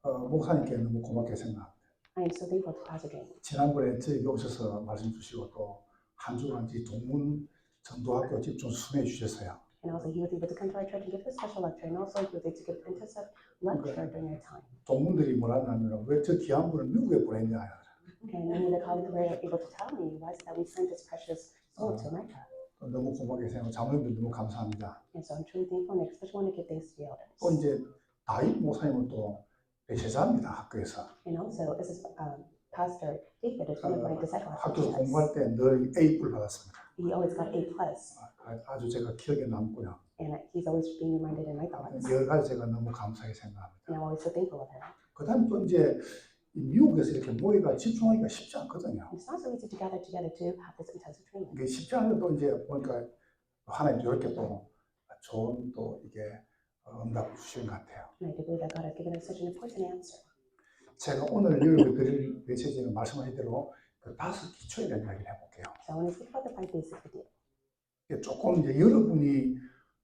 목사님께 너무 고맙게 생각합니다. I am so thankful to Pastor James. 지난번에 저에게 오셔서 말씀 주시고 또 한 주간 동문 전도학교 집중 수행해 주셨어요. And also he was able to come to our church and give a special lecture, and also he was able to give intercept lecture during our time. 동문들이 뭐라 하냐면 왜 저 귀한 분을 미국에 보냈냐. And many of the colleagues were able to tell me why is it that we sent this precious soul to America. 너무 고맙게 생각하고 자모님들 너무 감사합니다. And so I'm truly thankful, and I especially want to give thanks to the elders. 또 이제 다윗 목사님은 또 배제자입니다 학교에서. And also this is Pastor David is one of my disciples. 학교 공부할 때 늘 A뿔 받았습니다. He always got A+. 아주 제가 기억에 남고요. And he's always being reminded in my thoughts. 여러 가지 제가 너무 감사하게 생각합니다. And I'm always so thankful of him. 그다음 또 이제 미국에서 이렇게 모이가 집중하기가 쉽지 않거든요. It's not so easy to gather together to have this intensive training. 이게 쉽지 않은데도 이제 보니까 하나님 이렇게 또 좋은 또 이게 응답을 주신 것 같아요. And I do believe that God has given us such an important answer. 제가 오늘 여러분이 드릴 메시지는 말씀하신 대로 그 5 기초에 대한 이야기를 해볼게요. So I want to speak about the 5 basics with you. 조금 이제 여러분이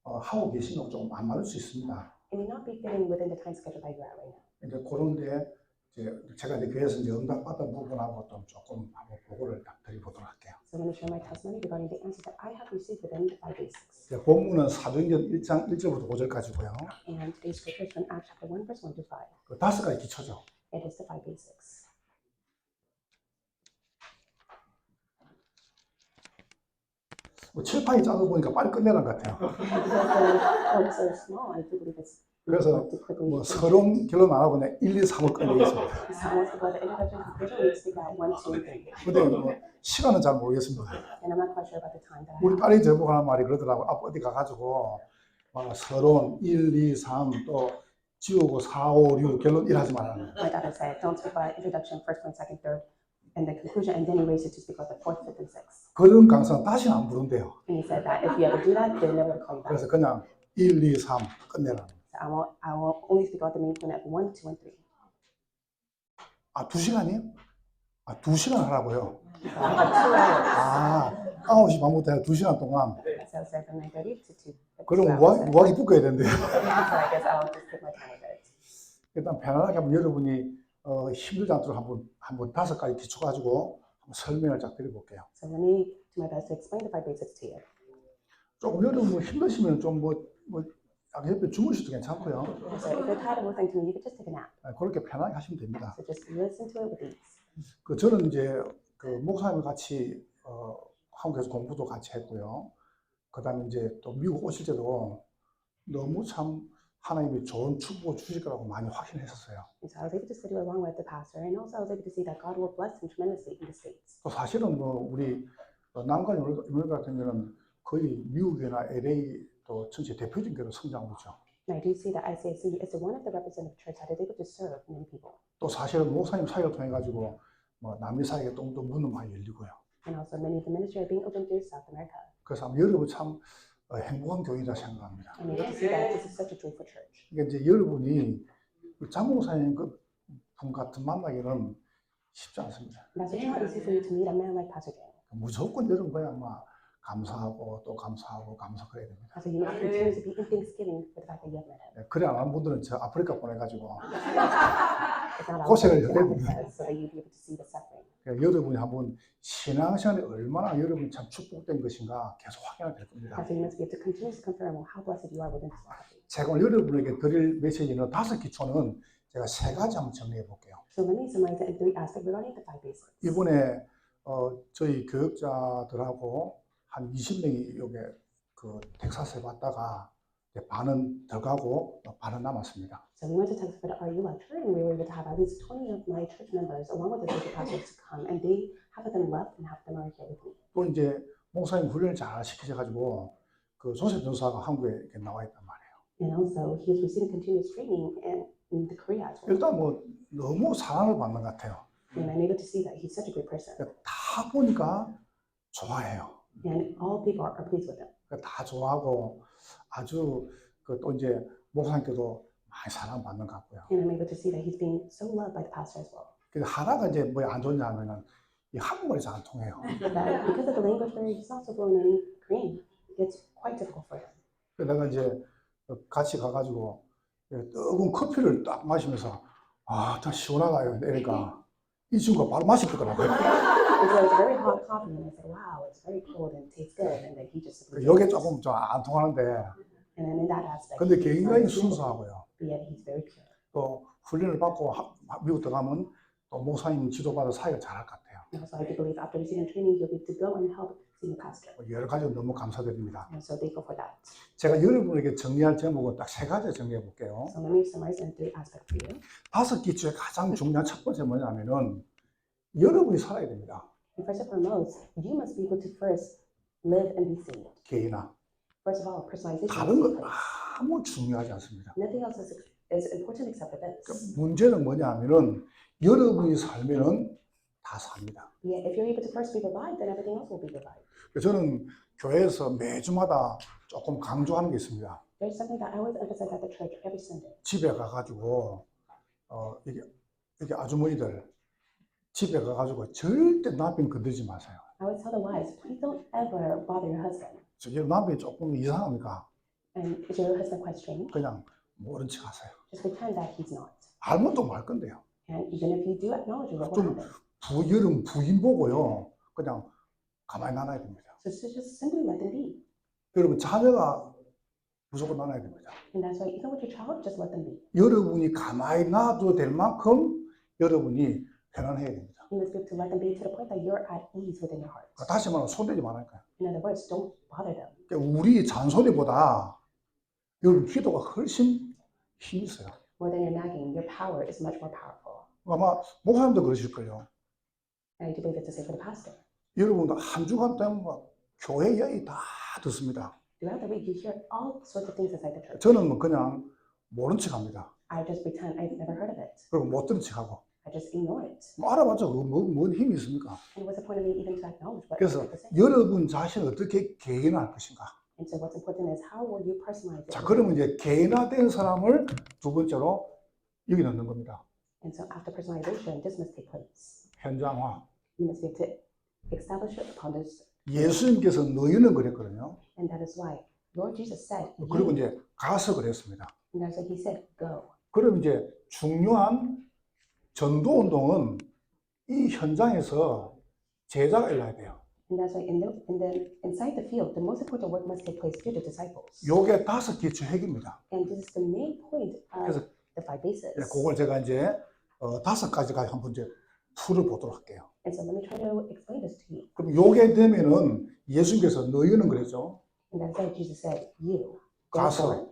하고 계신 거 좀 안 맞을 수 있습니다. It may not be fitting within the time schedule that you're at right now. 이제 그런데 제가 이제 교회에서 이제 응답받은 부분하고 좀 조금 한번 보고를 드려보도록 할게요. So I'm going to share my testimony regarding the answers that I have received within the 5 basics. 본문은 사도행전 1장 1절부터 5절까지고요. And today's scripture is from Acts chapter 1 verse 1 to 5. 그 5가지 기초죠. It is the 5 basics. 뭐 칠판이 작아 보니까 빨리 끝내는 것 같아요. Because the words are small, I do believe it's 그래서 to quickly. 뭐 서론 결론 안 하고 그냥 1, 2, 3을 끝내겠습니다. So once we go to the introduction conclusion, we speak out 1, 2, and 3. 근데 뭐 시간은 잘 모르겠습니다. And I'm not quite sure about the time that I 우리 have. 딸이 저보고 하는 말이 그러더라고요. 아빠 어디 가가지고 서론 1, 2, 3 또 지우고 4, 5, 6 결론 1 하지 말라는 거예요. My daughter said, don't speak about introduction, first point, second, third, and the conclusion, and then erase it to speak about the fourth, fifth, and sixth. 그런 강사는 다시는 안 부른대요. And he said that if you ever do that, they're never going to call you back. 그래서 그냥 1, 2, 3 끝내라는 거예요. So I will only speak about the main point at 1, 2, and 3. 아, 2시간이요? 아, 2시간 하라고요? So I have 2 hours. 아, 9시 반부터 2시간 동안. So it's from 9:30 to 2. 그럼 무하기 묶어야 된대요. So I guess I'll just take my time with it. 일단 편안하게 한번 여러분이 힘들지 않도록 한번 5가지 기초 가지고 한번 설명을 쫙 드려볼게요. So let me do my best to explain the 5 basics to you. 조금 여러분 뭐 힘드시면 좀 옆에 주무셔도 괜찮고요. So if you're tired of listening to me, you could just take a nap. 그렇게 편하게 하시면 됩니다. So just listen to it with ease. 저는 이제 그 목사님을 같이 한국에서 공부도 같이 했고요. 그다음에 이제 또 미국 오실 때도 너무 참 하나님이 좋은 축복 주실 거라고 많이 확신했었어요. And so I was able to study along with the pastor, and also I was able to see that God will bless him tremendously in the States. 또 사실은 우리 남간 유럽 같은 경우는 거의 미국이나 LA 또 전체 대표적인 교회로 성장하고 있죠. And I do see that ICIC is one of the representative church that is able to serve many people. 또 사실은 목사님 사역을 통해 가지고 남미 사역에 또 문은 많이 열리고요. And also many of the ministry are being opened through South America. 그래서 여러분 참 행복한 교회다 생각합니다. I'm able to see that this is such a joyful church. 그러니까 이제 여러분이 장 목사님 분 같은 만나기는 쉽지 않습니다. And that's not easy for you to meet a man like Pastor James. 무조건 여러분 그냥 감사하고 또 감사하고 감사해야 됩니다. So you must continue to be in thanksgiving for the fact that you have met him. 그래 안 하는 분들은 저 아프리카 보내가지고 It's not 고생을 to Africa, so that you'll be able to see the suffering. 여러분이 한번 신앙생활이 얼마나 여러분이 참 축복된 것인가 계속 확인하게 될 겁니다. So you must be able to continue to confirm how blessed you are within this life. 제가 오늘 여러분에게 드릴 메시지는 5 기초는 제가 3가지 한번 정리해 볼게요. So let me summarize it in 3 aspects regarding the 5 basics. 이번에 저희 교육자들하고 한 20명이 여기 그 텍사스에 왔다가 반은 더 가고 반은 남았습니다. So we went to Texas for the RU lecture, and we were able to have at least 20 of my church members, along with the church pastors, to come, and half of them left, and half of them are here with me. 또 이제 목사님 훈련을 잘 시키셔가지고 그 조셉 전사가 한국에 이렇게 나와 있단 말이에요. And also, he is receiving continuous training in the Korea as well. 일단 너무 사랑을 받는 것 같아요. And I'm able to see that he's such a great person, 다 보니까 좋아해요. and all people are pleased with him. 다 좋아하고 아주 또 이제 목사님께도 많이 사랑받는 것 같고요. And I'm able to see that he's being so loved by the pastor as well. 근데 하나가 이제 뭐에 안 좋냐면은 이 한국말이 잘 안 통해요. That because of the language barrier, he's not so fluent in Korean. It's quite difficult for him. 내가 이제 같이 가가지고 뜨거운 커피를 딱 마시면서 아, 참 시원하다. 이러니까 이 친구가 바로 마시더라고요. And so it's very hot coffee, and I said, wow, it's very cold and tastes good. And then he just simply 요게 drinks it. 조금 좀 안 통하는데, And then in that aspect, 근데 he's 굉장히 not simple, 순수하고요. but yet he's very pure. 또 훈련을 받고 미국 들어가면 또 목사님 지도받아 사역을 잘할 것 같아요. And so I do believe after receiving training, he'll be able to go and help senior pastor. 여러 가지 너무 감사드립니다. I'm so thankful for that. 제가 여러분에게 정리할 제목은 딱 세 가지 정리해 볼게요. So let me summarize in 3 aspects for you. 5개 중에 가장 중요한 첫 번째 뭐냐면은 여러분이 살아야 됩니다. And first and foremost, you must be able to first live and be saved. 개인화. First of all, personalization 다른 must 건 take place. 아무 중요하지 않습니다. Nothing else is important except for this. 문제는 뭐냐면은 여러분이 살면은 다 삽니다. Yet, if you're able to first be revived, then everything else will be revived. 저는 교회에서 매주마다 조금 강조하는 게 있습니다. There's something that I always emphasize at the church every Sunday. 집에 가가지고 이게 아주머니들 집에 가가지고 절대 남편 건들지 마세요. I always tell the wives, please don't ever bother your husband. 저기 남편이 조금 이상합니까? And is your husband quite strange? 그냥 모른 척 하세요. Just pretend that he's not. 알면 또 말 건데요. And even if you do acknowledge it, what will 좀 happen? 여러분 부인 보고요. 그냥 가만히 놔놔야 됩니다. So just simply let them be. 여러분 자녀가 무조건 놔놔야 됩니다. And that's why even with your child, just let them be. 여러분이 가만히 놔둬도 될 만큼 여러분이 편안해야 됩니다. You must be able to let them be to the point that you're at ease within your heart. 다시 말하면 손대지 말라니까요. In other words, don't bother them. 그러니까 우리 잔소리보다 여러분 기도가 훨씬 힘이 있어요. More than your nagging, your power is much more powerful. 아마 목사님도 그러실 거예요. And I do believe it's the same for the pastor. 여러분 한 주간 동안 교회 이야기 다 듣습니다. Throughout the week, you hear all sorts of things inside the church. 저는 뭐 그냥 모른 척합니다. I just pretend I've never heard of it. 그리고 못 들은 척하고 I just ignore it. 뭐 알아봤자 뭔 힘이 있습니까? And what's the point of me even to acknowledge what 그래서 people say? 여러분 자신을 어떻게 개인화할 것인가? And so what's important is how will you personalize it? 자, 그러면 이제 개인화된 사람을 두 번째로 여기 넣는 겁니다. And so after personalization, this must take place. 현장화. You must be able to establish it upon this. 예수님께서 너희는 그랬거든요. And that is why Lord Jesus said, 그리고 you. 이제 가서 그랬습니다. And that's why he said, go. 그럼 이제 중요한 전도 운동은 이 현장에서 제자가 일어나야 돼요. And that's why inside the field, the most important work must take place through the disciples. 요게 5개 핵입니다. And this is the main point of 그래서 the 5 bases. 그걸 제가 이제 5가지가 한번 이제 풀어보도록 할게요. And so let me try to explain this to you. 그럼 요게 되면은 예수님께서 너희는 그랬죠. And that's why Jesus said, you. 가서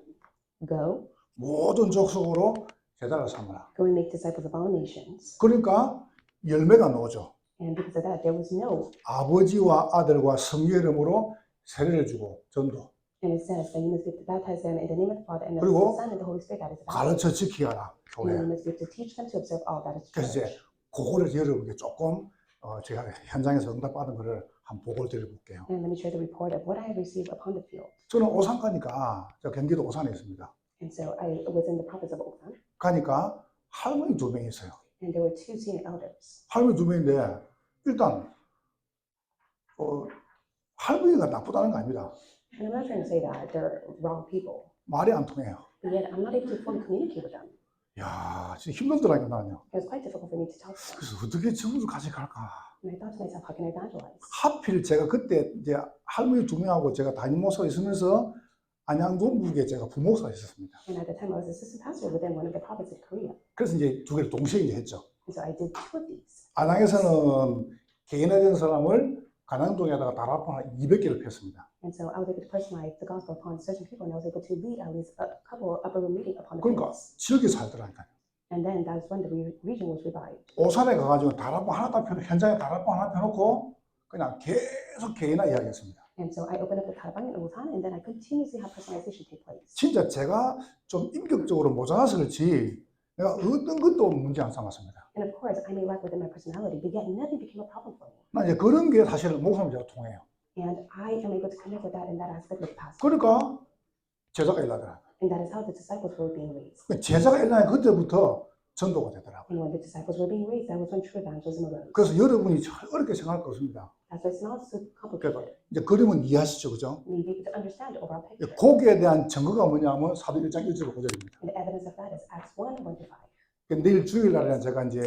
Go. 모든 족속으로 제자를 삼으라. Go and make disciples of all nations. 그러니까 열매가 나오죠. And because of that, there was no. 아버지와 아들과 성령의 이름으로 세례를 주고 전도. And it says that you must be baptize them in the name of the Father and of 그리고 the Son and the Holy Spirit. That is about. 가르쳐 지키게 하라. And 교회. you must be able to teach them to observe all that is 그래서 church. 이제 그거를 여러분께 조금 제가 현장에서 응답받은 거를 한번 보고를 드려볼게요. And let me share the report of what I have received upon the field. 저는 오산가니까 저 경기도 오산에 있습니다. And so I was in the province of Osan, 가니까 할머니 2명이 있어요. and there were 2 senior elders. 할머니 2명인데 일단 할머니가 나쁘다는 거 아닙니다. And I'm not trying to say that they're wrong people, 말이 안 통해요. but yet I'm not able to fully communicate with them. 야, 진짜 힘들더라니까 나는요. It was quite difficult for me to talk to them. 그래서 어떻게 저분을 같이 갈까? And I thought to myself, how can I evangelize? 하필 제가 그때 이제 할머니 2명하고 제가 담임 목사가 있으면서 안양동북에 제가 부목사가 있었습니다. And at the time, I was assistant pastor within one of the provinces of Korea. 그래서 이제 두 개를 동시에 이제 했죠. And so I did 2 of these. 안양에서는 개인화된 사람을 간양동에다가 다락방 한 200개를 폈습니다. And so I was able to personalize the gospel upon certain people, and I was able to lead at least a couple upper room meeting upon the 그러니까 fields. 지역에 살더라니까요. And then that's when the region was revived. 오산에 가가지고 다락방 하나 딱 펴놓고 현장에 다락방 하나 펴놓고 그냥 계속 개인화 이야기했습니다. And so I opened up the Tarabang in Osan, and then I continuously have personalization take place. 진짜 제가 좀 인격적으로 모자라서 그렇지 내가 어떤 것도 문제 안 삼았습니다. And of course, I may lack within my personality, but yet nothing became a problem for me. 나 이제 그런 게 사실 목사님 제가 통해요. And I am able to connect with that in that aspect with the pastor. 그러니까 제자가 일어나더라고요. And that is how the disciples were being raised. 제자가 일어나면 그때부터 전도가 되더라고요. And when the disciples were being raised, that was when true evangelism arose. 그래서 여러분이 잘 어렵게 생각할 거 없습니다. That's why it's not so complicated. 이제 그림은 이해하시죠, 그죠? We need to understand the overall picture. 거기에 대한 증거가 뭐냐면 사도 1장 1절 5절입니다. And the evidence of that is Acts 1, 1 to 5. 내일 주일날에는 제가 이제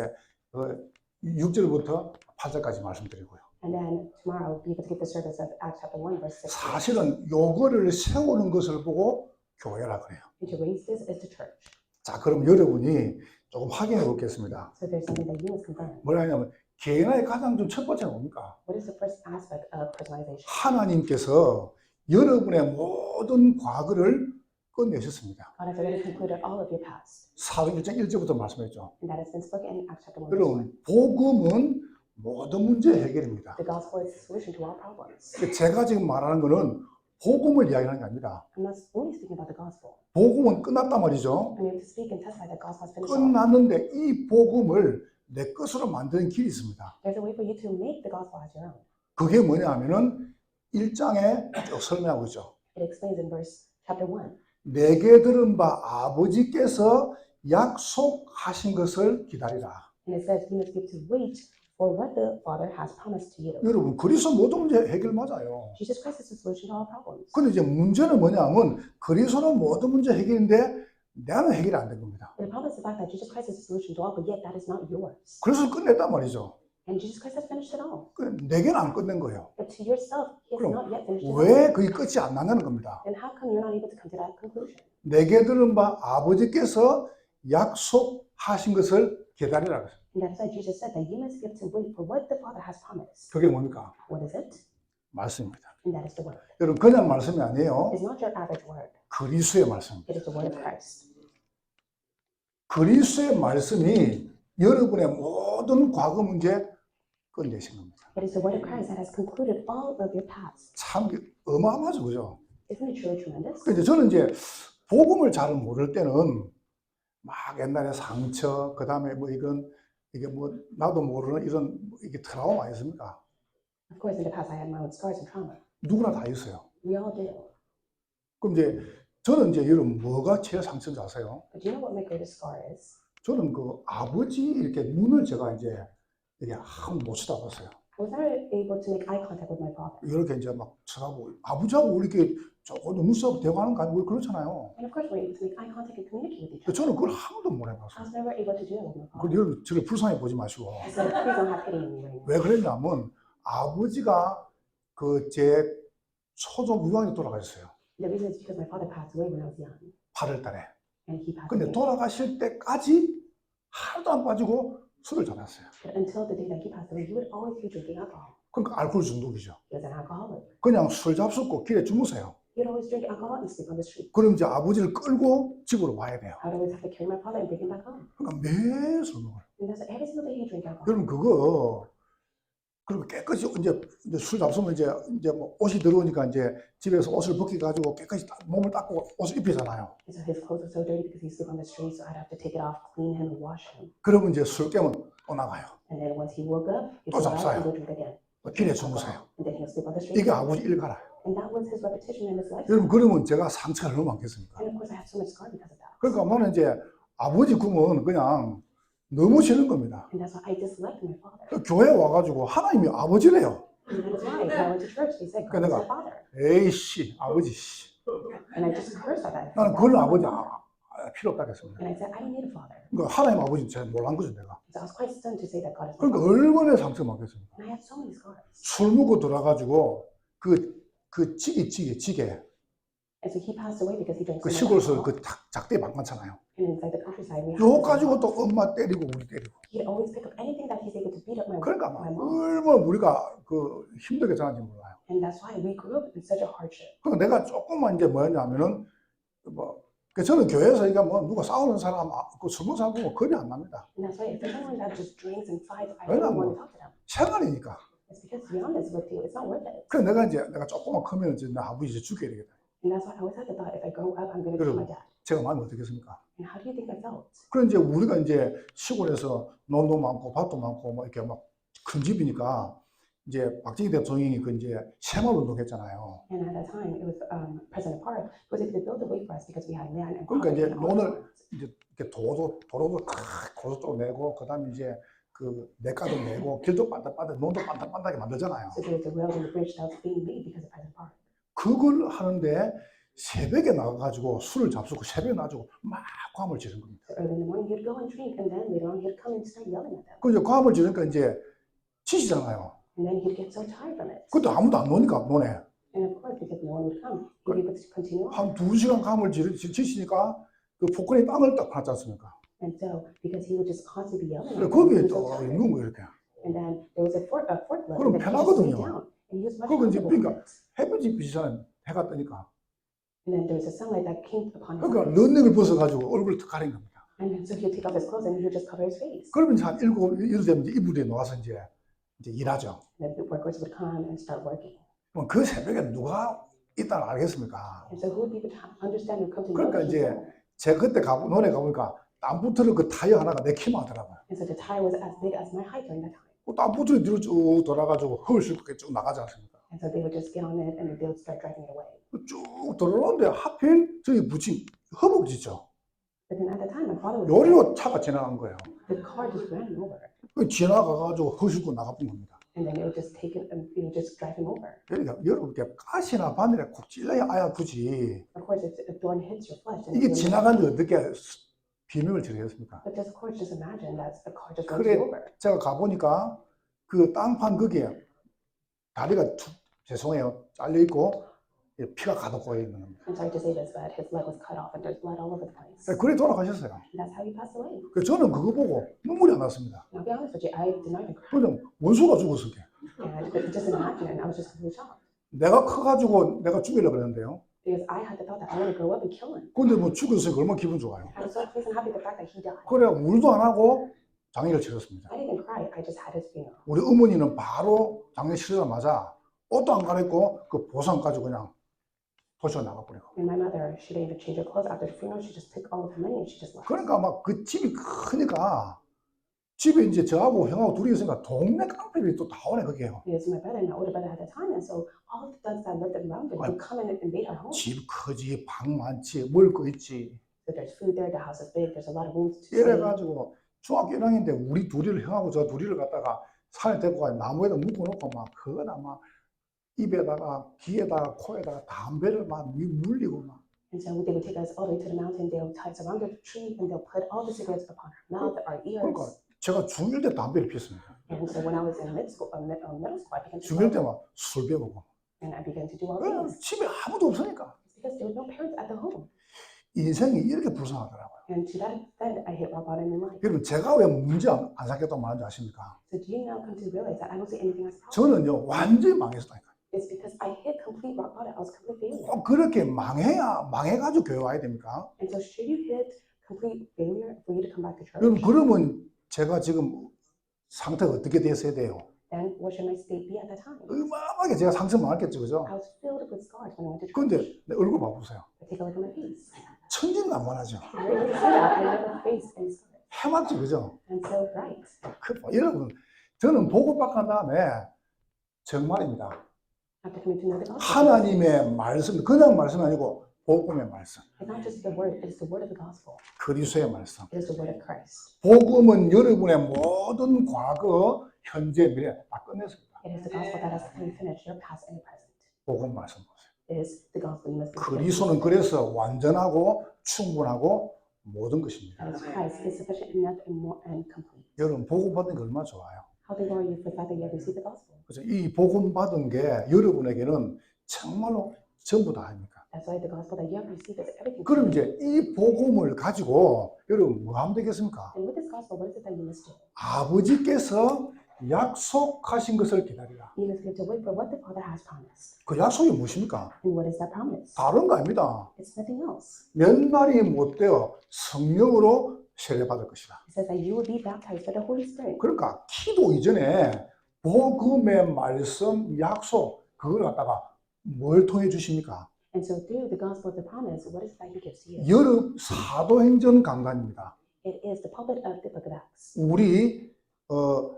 6절부터 8절까지 말씀드리고요. And then tomorrow I'll be able to give the service of Acts chapter 1 verse 6. 사실은 요거를 세우는 것을 보고 교회라 그래요. And to raise this is the church. 자, 그럼 여러분이 조금 확인해 보겠습니다. So there's something that you must confirm. 뭐냐면 개인의 가장 좀 첫 번째는 뭡니까? What is the first aspect of personalization? 하나님께서 여러분의 모든 과거를 끝내셨습니다. God has already concluded all of your past. 사도행 1장 1절부터 말씀했죠. And that has been spoken in Acts chapter 1 verse 1. 여러분, 복음은 모든 문제 해결입니다. The gospel is the solution to all problems. 제가 지금 말하는 거는 복음을 이야기하는 게 아닙니다. I'm not only speaking about the gospel. 복음은 끝났단 말이죠. I mean to speak and testify that gospel has finished all. 끝났는데 이 복음을 내 것으로 만드는 길이 있습니다. There's a way for you to make the gospel as your own. 그게 뭐냐 하면은 1장에 쭉 설명하고 있죠. It explains in verse chapter 1. 내게 들은 바 아버지께서 약속하신 것을 기다리라. And it says you must give to wait for what the Father has promised to you. 여러분, 그리스도 모든 문제 해결 맞아요. Jesus Christ is the solution to all problems. 근데 이제 문제는 뭐냐면 그리스도는 모든 문제 해결인데 나는 해결이 안 된 겁니다. The problem is the fact that Jesus Christ is the solution to all, but yet that is not yours. 그래서 끝냈단 말이죠. And Jesus Christ has finished it all. 내게는 안 끝낸 거예요. But to yourself, He has 그럼 not yet finished it all. 왜 그게 끝이 안 나냐는 겁니다. Then how come you're not able to come to that conclusion? 내게 들은 바 아버지께서 약속하신 것을 기다리라. And that's why Jesus said that you must give to wait for what the Father has promised. 그게 뭡니까? What is it? 말씀입니다. And that is the word. 여러분, 그냥 말씀이 아니에요. It's not your average word. 그리스도의 말씀입니다. It is the word of Christ. 그리스도의 말씀이 여러분의 모든 과거 문제 끝내신 겁니다. It is the word of Christ that has concluded all of your past. 참 어마어마하죠, 그죠? Isn't it truly tremendous? 근데 저는 이제 복음을 잘 모를 때는 막 옛날에 상처, 그 다음에 뭐 이게 뭐 나도 모르는 이런 이게 트라우마 있습니까? Of course, in the past I had my own scars and trauma. 누구나 다 있어요. We all do. 그럼 이제 저는 이제 여러분 뭐가 제일 상처인지 아세요? But do you know what my greatest scar is? 저는 그 아버지 이렇게 눈을 제가 이제 이게 한번 못 쳐다봤어요. I was not able to make eye contact with my father. 이렇게 이제 막 쳐다보고 아버지하고 이렇게 조금 눈싸움 대화하는 거 아니고 그렇잖아요. And of course, we're able to make eye contact and communicate with each 근데 other. 저는 그걸 한 번도 못 I 해봤어요. was never able to do it with my 그 father. 여러분 저를 불쌍히 보지 마시고 I said, please don't have pity on me right now. 왜 그랬냐면 아버지가 그 제 초중 유학에 돌아가셨어요. The reason is because my father passed away when I was young. 8월 달에. And he passed 근데 away. 돌아가실 때까지 하나도 안 빠지고 술을 잘했어요. But until the day that he passed away, he would always be drinking alcohol. 그러니까 알코올 중독이죠. He was an alcoholic. 그냥 술 잡숫고 길에 주무세요. He would always drink alcohol and sleep on the street. 그럼 이제 아버지를 끌고 집으로 와야 돼요. I would always have to carry my father and bring him back home. 그러니까 매일 술 먹어요. And that's every single day he drank alcohol. 여러분 그거 그리고 깨끗이 이제 술 잡수면 이제 뭐 옷이 들어오니까 이제 집에서 옷을 벗겨 가지고 깨끗이 몸을 닦고 옷을 입히잖아요. And so his clothes were so dirty because he slept on the street, so I'd have to take it off, clean him, and wash him. 그러면 이제 술 깨면 또 나가요. And then once he woke up, he'd 또 go out 잡사요. and go drink again. 또 길에 주무세요. And then he'll sleep on the street. 이게 아버지 일가라요. And that was his repetition in his life. 여러분 그러면 제가 상처가 얼마나 많겠습니까? And of course, I have so much scar because of that. 그러니까 나는 이제 아버지 꿈은 그냥 너무 싫은 겁니다. And that's why I disliked my father. 그 교회 와가지고 하나님이 아버지래요. And that is why when I went to church, they said, God is 내가 your father. 에이씨 아버지 씨. And I just cursed at that. 나는 그런 아버지 필요 없다 했습니다. And I said, I don't need a father. 그러니까 하나님 아버지는 잘 몰란 거죠 내가. So I was quite stunned to say that God is my 그러니까 father. 얼마나 상처 많겠습니까? And I had so many scars. 술 먹고 들어가지고 그 찌개 And so he passed away because he drank 그 so much 시골에서 alcohol. 그 작대 막 많잖아요. And inside the countryside, we had 요 this 가지고 alcohol. 또 엄마 때리고 우리 때리고. He'd always pick up anything that he's able to beat up my 그러니까 막 mom. 얼마나 우리가 그 힘들게 자는지 몰라요. And that's why we grew up in such a hardship. 그러니까 내가 조금만 이제 뭐였냐면은 그 저는 교회에서 이게 뭐 누가 싸우는 사람 그술 먹는 사람 보면 겁이 안 납니다. And that's why if there's someone that just drinks and fights, I 왜냐면 don't want to talk to them. 생활이니까. It's because to be honest with you, it's not worth it. 그래서 내가 조금만 크면 이제 내 아버지 이제 죽여야 되겠다. And that's why I always had the thought, if I grow up, I'm going to kill my dad. 제가 마음이 어떻겠습니까? And how do you think I felt? 그럼 이제 우리가 이제 시골에서 논도 많고 밭도 많고 뭐 이렇게 막 큰 집이니까 이제 박정희 대통령이 그 이제 새마을운동 했잖아요. And at that time, it was President Park who was able to build a way for us because we had land and 그러니까 이제 property and all 논을 that. 이제 이렇게 도로도 고속도로 내고 그다음에 이제 그 내과도 내고 길도 반듯반듯 논도 반듯반듯하게 만들잖아요. So there was the road and the bridge that was being made because of President Park. 그걸 하는데 새벽에 나가가지고 술을 잡수고 새벽에 나가지고 막 괌을 지른 겁니다. So early in the morning, he'd go and drink, and then later on, he'd come and start yelling at them. 그 이제 괌을 지르니까 이제 지치잖아요. And then he'd get so tired from it. 그때 아무도 안 노니까 노네. And of course, because no one would come, he'd be able to continue on. 한 2시간 괌을 지치니까 그 폭군이 땅을 딱 파지 않습니까? And so, because he would just constantly be yelling 그래, at them, he 거기에 was 또 so tired. 있는 거예요, 이렇게. And then there was a forklift 그럼 that he just laid 편하거든요. down. And he was much 그거 이제 comfortable 그러니까 with it. 햇빛이 비치잖아요. 해가 뜨니까. And then there was a sunlight that came upon his 그러니까 eyes. 런닝을 벗어가지고 얼굴을 탁 가린 겁니다. And then so he'd take off his clothes and he would just cover his face. 그러면 이제 한 7, 8 되면 이제 이불에 나와서 이제 일하죠. And then the workers would come and start working. 그럼 그 새벽에 누가 있다는 알겠습니까? And so who would be able to understand or come to know 그러니까 that he's 이제 ill? 제가 그때 논에 가보니까 땀부터는 그 타이어 하나가 내 키만 하더라고요. And so the tire was as big as my height during that time. 그 땀부터는 뒤로 쭉 돌아가지고 헐 싣고 쭉 나가지 않습니까? And so they would just get on it and they would start driving it away. 쭉 돌아오는데 하필 저기 붙인 허벅지죠. But then at the time, my father was 요리로 차가 지나간 거예요. the car just ran him over. 그 지나가가지고 허 싣고 나가본 겁니다. And then it would just take it and it would just drive him over. 그러니까 여러분께 가시나 바늘에 콕 찔러야 아프지. Of course, if a thorn hits your flesh, and 이게 지나가는데 어떻게 비명을 지르겠습니까? but just of course, just imagine that the car just runs 그래 you over. 제가 가보니까 그 땅판 거기에 다리가 죄송해요 잘려 있고 피가 가득 고여 있는 겁니다. I'm sorry to say this, but his leg was cut off and there's blood all over the place. 그래 돌아가셨어요. And that's how he passed away. 그래서 저는 그거 보고 눈물이 안 났습니다. And I'll be honest with you, I did not even cry. 그냥 원수가 죽었을 게. And just imagine, I was just completely shocked. 내가 커가지고 내가 죽이려고 그랬는데요. Because I had the thought that I want to grow up and kill him. 근데 뭐 죽었으니까 얼마나 기분 좋아요. I was so pleased and happy the fact that he died. 그래 울도 안 하고 장례를 치렀습니다. I didn't even cry, I just had his funeral. 우리 어머니는 바로 장례 치르자마자 옷도 안 갈아입고 그 보상 가지고 그냥 도시로 나가버리고. And my mother, she didn't even change her clothes after the funeral, she just took all of her money and she just left. 그러니까 막 그 집이 크니까 집에 이제 저하고 형하고 둘이 있으니까 동네 깡패들이 또 다 오네 거기에요. Because my brother and my older brother had the time, and so all of the thugs that lived around it would come in and invade our home. 집 크지 방 많지 먹을 거 있지. So there's food there, the house is big, there's a lot of rooms to stay. 이래가지고 중학교 1학년인데 우리 둘이를 형하고 저 둘이를 갖다가 산에 데리고 가 나무에다 묶어놓고 막 그거나 막 입에다가 귀에다가 코에다가 담배를 막 물리고 막. And so they would take us all the way to the mountain, they'll tie us around the tree, and they'll put all the cigarettes upon our mouth, our ears. 그러니까 제가 중1 때 담배를 피웠습니다. And so when I was in middle school, middle school, I began to 중1 smoke, 때 막 술 배우고. and I began to do all 그냥 things. 집에 아무도 없으니까. It's because there were no parents at the home. 인생이 이렇게 불쌍하더라고요. And to that extent, I hit rock bottom in life. 여러분 제가 왜 문제 안 생겼다고 말하는지 아십니까? So do you now come to realize that I don't see anything as a problem? 저는요 완전히 망했다니까요. It's because I hit complete rock bottom. I was complete failure. 꼭 그렇게 망해가지고 교회 와야 됩니까? And so should you hit complete failure for you to come back to church? 여러분 그러면 제가 지금 상태가 어떻게 됐어야 돼요? Then what should my state be at that time? 어마어마하게 제가 상처 많았겠죠, 그죠? I was filled with scars when I went to church. 근데 내 얼굴 봐보세요. But take a look at my face. 천진난만하죠. You really see that? I never face any scars. 해맑죠, 그죠? And so bright. 여러분, 저는 복음받고 난 다음에 정말입니다. After coming to know the gospel, 하나님의 말씀, 그냥 말씀이 아니고 복음의 말씀, it's not just the word, it is the word of the gospel. 그리스도의 말씀. It is the word of Christ. 복음은 여러분의 모든 과거, 현재, 미래 다 끝냈습니다. It is the gospel that has completely finished your past and your present. 복음 말씀 보세요. It is the gospel you must be. 그리스도는 그래서 완전하고 충분하고 모든 것입니다. And Christ is sufficient enough and more and complete. 여러분 복음 받는 게 얼마나 좋아요. How thankful are you for the fact that you have received the gospel? 그래서 이 복음 받은 게 여러분에게는 정말로 전부 다 아닙니까? That's why the gospel that you have received is everything. to 그럼 you. 이제 이 복음을 가지고 여러분 뭐 하면 되겠습니까? And with this gospel, what is it that you must do? 아버지께서 약속하신 것을 기다리라. You must get to wait for what the Father has promised. 그 약속이 무엇입니까? And what is that promise? 다른 거 아닙니다. It's nothing else. 몇 날이 못 되어 성령으로 세례받을 것이다. It says that you will be baptized by the Holy Spirit. 그러니까 기도 이전에 복음의 말씀, 약속 그걸 갖다가 뭘 통해 주십니까? And so through the gospel of the promise, what is it that He gives to you? 여름 사도행전 강단입니다. It is the pulpit of the book of Acts. 우리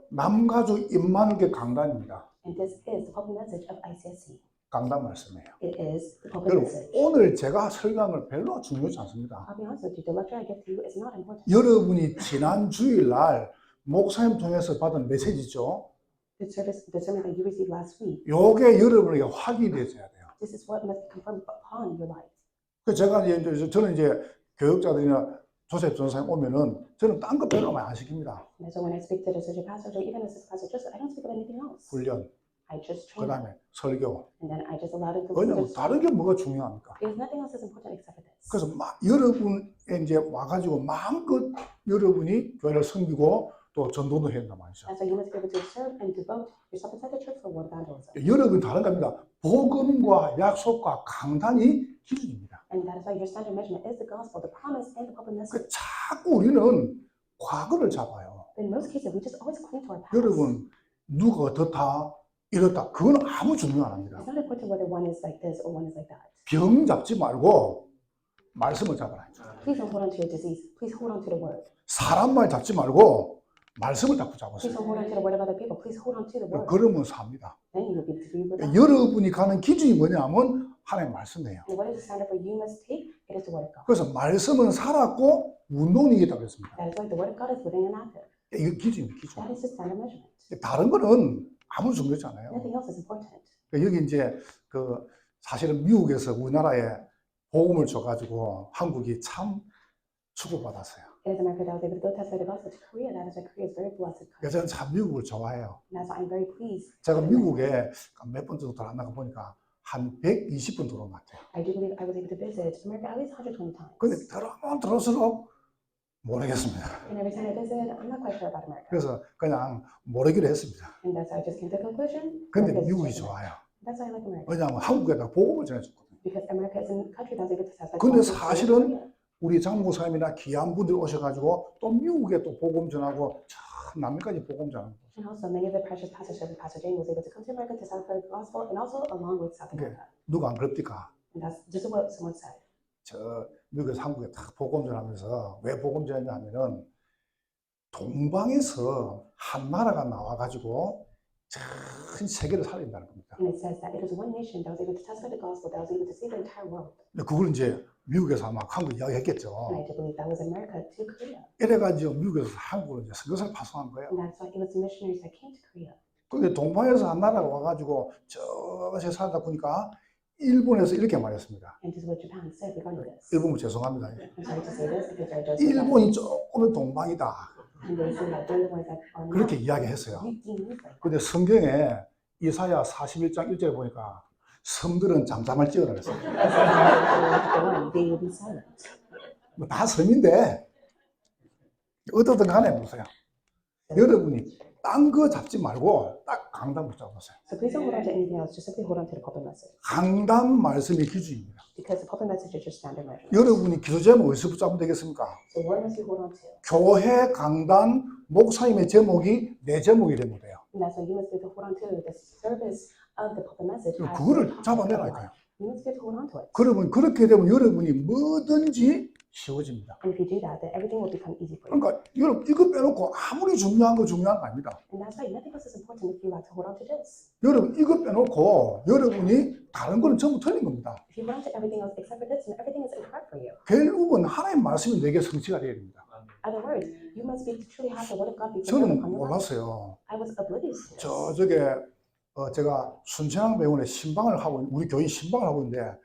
남가주 임마누게 강단입니다. And this is the pulpit message of ICSC. 강단 말씀이에요. It is the pulpit 여러분 message. 오늘 제가 설교하는 별로 중요하지 않습니다. I'll be honest with you, the lecture I give to you is not important. 여러분이 지난 주일날 목사님 통해서 받은 메시지죠. The sermon that you received last week, 요게 여러분에게 확인이 되어야 돼요. this is what must be confirmed upon your life. 그 제가 이제 저는 이제 교육자들이나 조셉 전사님 오면은 저는 딴 거 별로 많이 안 시킵니다. And so when I speak to the associate pastors or even assistant pastors, just I don't speak of anything else. 훈련, I just 그 train them, 다음에 설교. and then I just allow them to 왜냐면 just 다른 게 뭐가 중요합니까? because nothing else is important except for this. 그래서 여러분에 이제 와가지고 마음껏 여러분이 교회를 섬기고 또 전도도 해야 된단 말이죠. And so you must be able to serve and devote yourself inside the church for word evangelism. 여러분이 다른 겁니다. 복음과 약속과 강단이 기준입니다. And that is why your standard measurement is the gospel, the promise, and the public 그 message. 자꾸 우리는 과거를 잡아요. In most cases, we just always cling to our past. 여러분 누가 어떻다 이렇다 그건 아무 중요 안 합니다. It's not important whether one is like this or one is like that. 병 잡지 말고 말씀을 잡아라. Please don't hold on to your disease. Please hold on to the word. 사람 말 잡지 말고 말씀을 자꾸 Please 잡으세요. don't hold on to the word of other people. Please hold on to the word. 그러면 삽니다. Then you will be free with that. 여러분이 가는 기준이 뭐냐면 하나님 말씀이에요. And what is the standard for you must take? It is the word of God. 그래서 말씀은 살았고 운동이겠다고 했습니다. That is why the word of God is living and active. 이거 기준입니다. 기준. That is the standard measurement. 다른 거는 아무 중요하지 않아요. Nothing else is important. 여기 이제 그 사실은 미국에서 우리나라에 복음을 줘가지고 한국이 참 축복받았어요. It is America that was able to go testify the gospel to Korea. That is why Korea is very blessed country. 저는 참 미국을 좋아해요. And that's why I'm very pleased. 제가 미국에 몇 번 정도 돌아나가 보니까 한 120번 들어온 것 같아요. I do believe I was able to visit America at least 120 times. 근데 들어오면 들어올수록 모르겠습니다. And every time I visit, I'm not quite sure about America. 그래서 그냥 모르기로 했습니다. And that's how I just came to the conclusion. 근데 America is 미국이 just America. 좋아요. That's why I like America. 왜냐하면 한국에다 복음을 전해줬거든요. Because America is a country that was able to testify. 근데 the gospel to 사실은 Korea. 우리 장모사님이나 귀한 분들 오셔가지고 또 미국에 또 복음 전하고 참 남미까지 복음 전하고. And also, many of the precious pastors, such as Pastor Jane, was able to come to America to testify the gospel, and also along with South Okay. America. 누가 안 그럽니까? And that's just what someone said. 저 미국에서 한국에 딱 복음 전하면서 왜 복음 전했냐 하면은 동방에서 한 나라가 나와가지고 전 세계를 살린다는 겁니다. And it says that it was one nation that was able to testify the gospel, that was able to save the entire world. 근데 그걸 이제 미국에서 아마 한국 And 이야기했겠죠. I do believe that was America to Korea. 이래가지고 미국에서 한국으로 이제 선교사를 파송한 거예요. And that's why it was the missionaries that came to Korea. 근데 동방에서 한 나라가 와가지고 저새 살다 보니까 일본에서 이렇게 말했습니다. And this is what Japan said regarding this. 일본은 죄송합니다. I'm sorry to say this because they're just 일본이 조금은 동방이다. and they say that they're the ones that are 그렇게 not 이야기했어요. redeemed like that. 근데 성경에 이사야 41장 1절에 보니까 섬들은 잠잠할 지어라 그랬어요. They will be silent. 뭐 다 섬인데 어떻든 간에 보세요. 여러분이 딴 거 잡지 말고 딱 강단 붙잡으세요. So please don't hold on to anything else. Just simply hold on to the public message. 강단 말씀이 기준입니다. Because the public message is your standard measure. 여러분이 기도 제목 어디서 붙잡으면 되겠습니까? So what must you hold on to? 교회 강단 목사님의 제목이 내 제목이 되면 돼요. And that's why you must be able to hold on to the service of the public message. as 그거를 your topic of 잡아내라니까요. life. You must be able to hold on to it. 그러면 그렇게 되면 여러분이 뭐든지 쉬워집니다. And if you do that, then everything will become easy for you. 그러니까 여러분 이거 빼놓고 아무리 중요한 거 아닙니다. And that's why nothing else is important if you like to hold on to this. 여러분 이거 빼놓고 여러분이 다른 거는 전부 틀린 겁니다. If you hold on to everything else except for this, then everything is incorrect for you. 결국은 하나님 말씀이 내게 성취가 되어야 됩니다. In other words, you must be truly have the word of God be 저는 fulfilled upon your life. 몰랐어요. I was oblivious to this. 저쪽에 제가 순천향병원에 신방을 하고 우리 교인 신방을 하고 있는데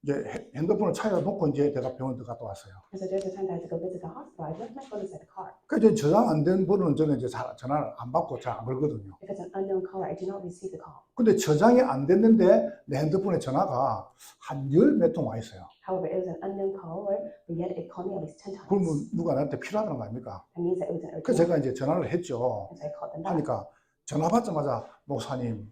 이제 핸드폰을 차에다 놓고 이제 내가 병원 들어갔다 왔어요. And so there's a time that I had to go visit the hospital. I left my phone inside the car. 그 이제 저장 안 된 번호는 저는 이제 전화를 안 받고 잘 안 걸거든요. If it's an unknown caller, I do not receive the call. 근데 저장이 안 됐는데 내 핸드폰에 전화가 한 열 몇 통 와 있어요. However, it was an unknown caller, but yet it called me at least 10 times. 그러면 누가 나한테 필요하다는 거 아닙니까? That means that it was an 그래서 urgent. 제가 이제 전화를 했죠. And so I called them back. 하니까 전화 받자마자 목사님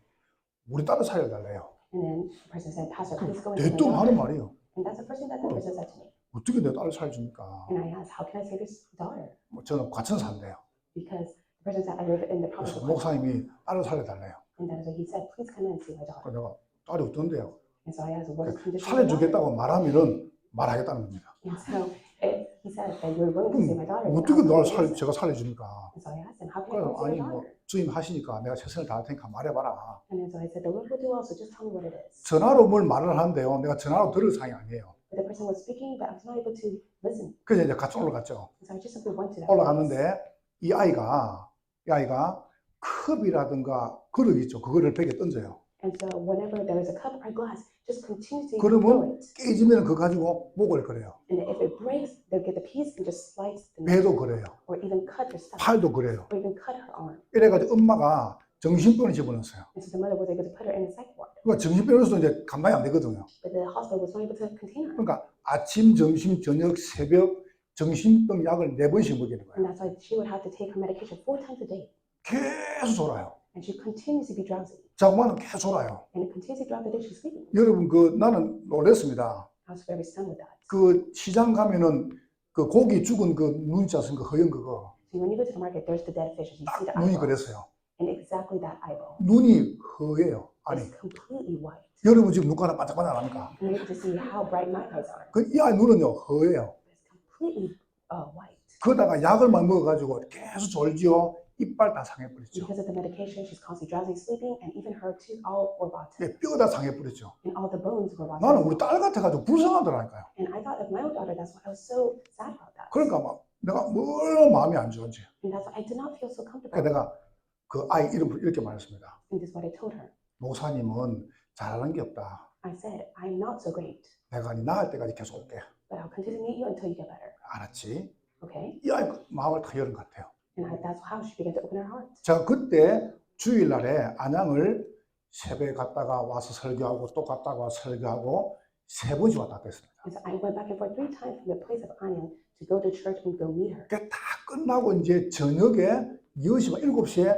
우리 딸을 살려달래요. And then the person said, Pastor, please go and 내 save 똥 my 하는 daughter. 말이에요. And that's the first thing that the person said to me. 어떻게 내 딸을 살려줍니까? And I asked, how can I save his daughter? 뭐 저는 과천사인데요. Because the person said, I live in the 그래서 province of Guangdong. 목사님이 딸을 살려달래요. And that is what he said, please come in and see my daughter. 그래서 내가 딸이 어떤데요? And so I asked, what is the condition of my daughter? 살려주겠다고 말하면은 말하겠다는 겁니다. And so he said that you're willing to save my daughter. 그럼 then 어떻게 I'll 날 save her. 제가 살려줍니까? And so I asked him, how can I 그래서 come 아니 save your 뭐 daughter? 주임 하시니까 내가 최선을 다할 테니까 말해봐라. And then so I said, the Lord will do well, so just tell me what it is. 전화로 뭘 말을 하는데요. 내가 전화로 들을 상황이 아니에요. But the person was speaking, but I was not able to listen. 그래서 이제 같이 올라갔죠. And so I just simply went to that place. 올라갔는데 이 아이가 컵이라든가 그릇 있죠. 그거를 벽에 던져요. And so whenever there is a cup or glass, just continuously 그러면 throw it. 깨지면 그거 가지고 목을 그래요. And if it breaks, they'll get the piece and just slice the 배도 neck, 그래요. or even cut her stomach, 팔도 그래요. or even cut her arm. 이래가지고 엄마가 정신병을 집어넣었어요. And so the mother was able to put her in a psych ward. 그러니까 정신병에서도 이제 감당이 안 되거든요. But the hospital was not able to contain her. 그러니까 아침, 점심, 저녁, 새벽 정신병 약을 4번씩 먹이는 거예요. And that's why she would have to take her medication 4 times a day. 계속 졸아요. And she continues to be drowsy. 자고만 계속 졸아요. And continuously throughout the day she's sleeping. 여러분 나는 놀랐습니다. I was very stunned with that. 그 시장 가면은 그 고기 죽은 그 눈 자슨 그 허연 그거 So when you go to the market, there's the dead fishes. You see the 딱 눈이 eyeball. 그랬어요. And exactly that eyeball 눈이 허예요. 아니 is completely white. 여러분 지금 눈가락 반짝반짝합니까? And you're able to see how bright my eyes are. 이 아이 눈은요 허예요. It's completely white. 그러다가 약을 많이 먹어가지고 계속 졸지요. 이빨 다 상해버렸죠. Because of the medication, she's constantly drowsy, sleeping, and even her tooth all were rotten. 예, 뼈가 다 상해버렸죠. And all the bones were rotten. 나는 우리 딸 같아가지고 불쌍하더라니까요. And I thought of my own daughter, that's why I was so sad about that. 그러니까 막 내가 뭘 마음이 안 좋은지. And that's why I did not feel so comfortable. 그러니까 내가 그 아이 이름을 이렇게 말했습니다. And this is what I told her. 목사님은 잘하는 게 없다. I said, I'm not so great, 내가 네 나을 때까지 계속 올게. but I'll continue to meet you until you get better. 알았지? Okay? 이 아이 마음을 다 열은 것 같아요. And that's how she began to open her heart. 제가 그때 주일날에 안양을 새벽에 갔다가 와서 설교하고 또 갔다가 와서 설교하고 3번씩 왔다 갔다 했습니다. And so I went back and forth 3 times from the place of Anyang to go to church and go meet her. 그게 다 끝나고 이제 저녁에 10시, 7시에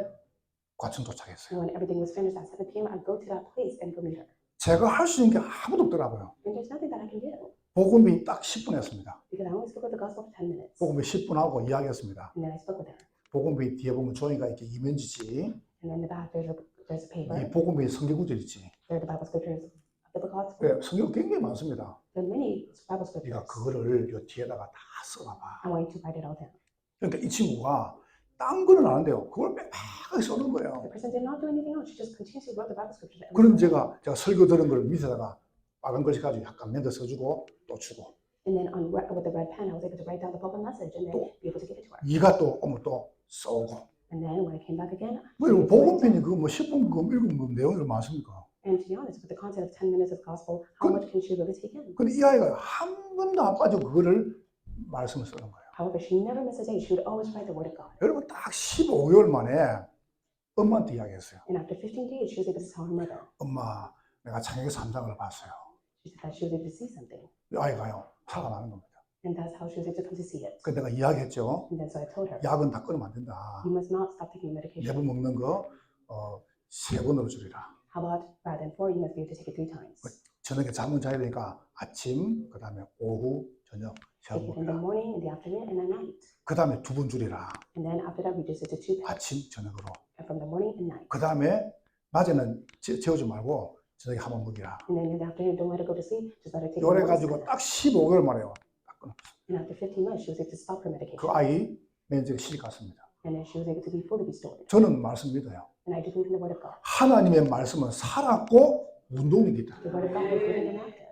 과천 도착했어요. And when everything was finished at 7 p.m., I'd go to that place and go meet her. 제가 할 수 있는 게 아무도 없더라고요. And there's nothing that I can do 복음이 딱 10분 했습니다. because I only spoke of the gospel for 10 minutes. 복음이 10분 하고 이야기했습니다. And then I spoke with her. 복음이 뒤에 보면 종이가 이렇게 이면지지. And then in the back, there's a paper. 이 복음이 성경구절이지. There are the Bible scriptures of the book. 네, 성경 굉장히 많습니다. There are many Bible 네가 scriptures. 그거를 요 뒤에다가 다 써놔봐. I want you to write it all down. 그러니까 이 친구가 딴 거는 안 한대요. 그걸 빽빽하게 써놓은 거예요. The person did not do anything else. She just continuously wrote the Bible scriptures. 그럼 제가 설교 들은 걸 밑에다가 빨간 글씨 가지고 약간 멘트 써주고 또 주고. And then with the red pen, I was able to write down the pulpit message and then be able to give it to her. 이가 또 오면 또 쏘고. And then when I came back again, 뭐 이런 복음편이 그거 뭐 10분 그거 읽으면 뭐 내용이 많습니까? and to be honest, with the content of 10 minutes of gospel, how much can she really take in? 근데 이 아이가 한 번도 안 빠지고 그거를 말씀을 쓰는 거예요. However, she never missed a day. She would always write the word of God. 여러분 딱 15개월 만에 엄마한테 이야기했어요. And after 15 days, she was able to tell her mother. 엄마, 내가 창에서 3장을 봤어요. She said that she was able to see something. 이 아이가요, 화가 나는 겁니다. And that's how she was able to come to see it. 그 내가 이야기했죠. And then so I told her, 약은 다 끊으면 안 된다. you must not stop taking medication. 4번 먹는 거 3번으로 줄이라. How about rather than 4, you must be able to take it 3 times. 저녁에 잠은 자야 되니까 아침, 그 다음에 오후, 저녁 Take it in the 먹으라. morning, in the afternoon, and at night. 그 다음에 2번 줄이라. And then after that, reduce it to 2 times. 아침, 저녁으로. And from the morning and night. 그 다음에 낮에는 재우지 말고 저녁에 한번 먹이라. And then in the afternoon, don't let her go to sleep. Just let her take it. 요래 once. 가지고 딱 15개월 만에요. 딱 끊어. And after 15 months, she was able to stop her medication. 그 아이 면적이 시집 갔습니다. And then she was able to be fully restored. 저는 말씀 믿어요. And I do believe in the word of God. 하나님의 말씀은 살았고 운동이기다. The word of God is living and active.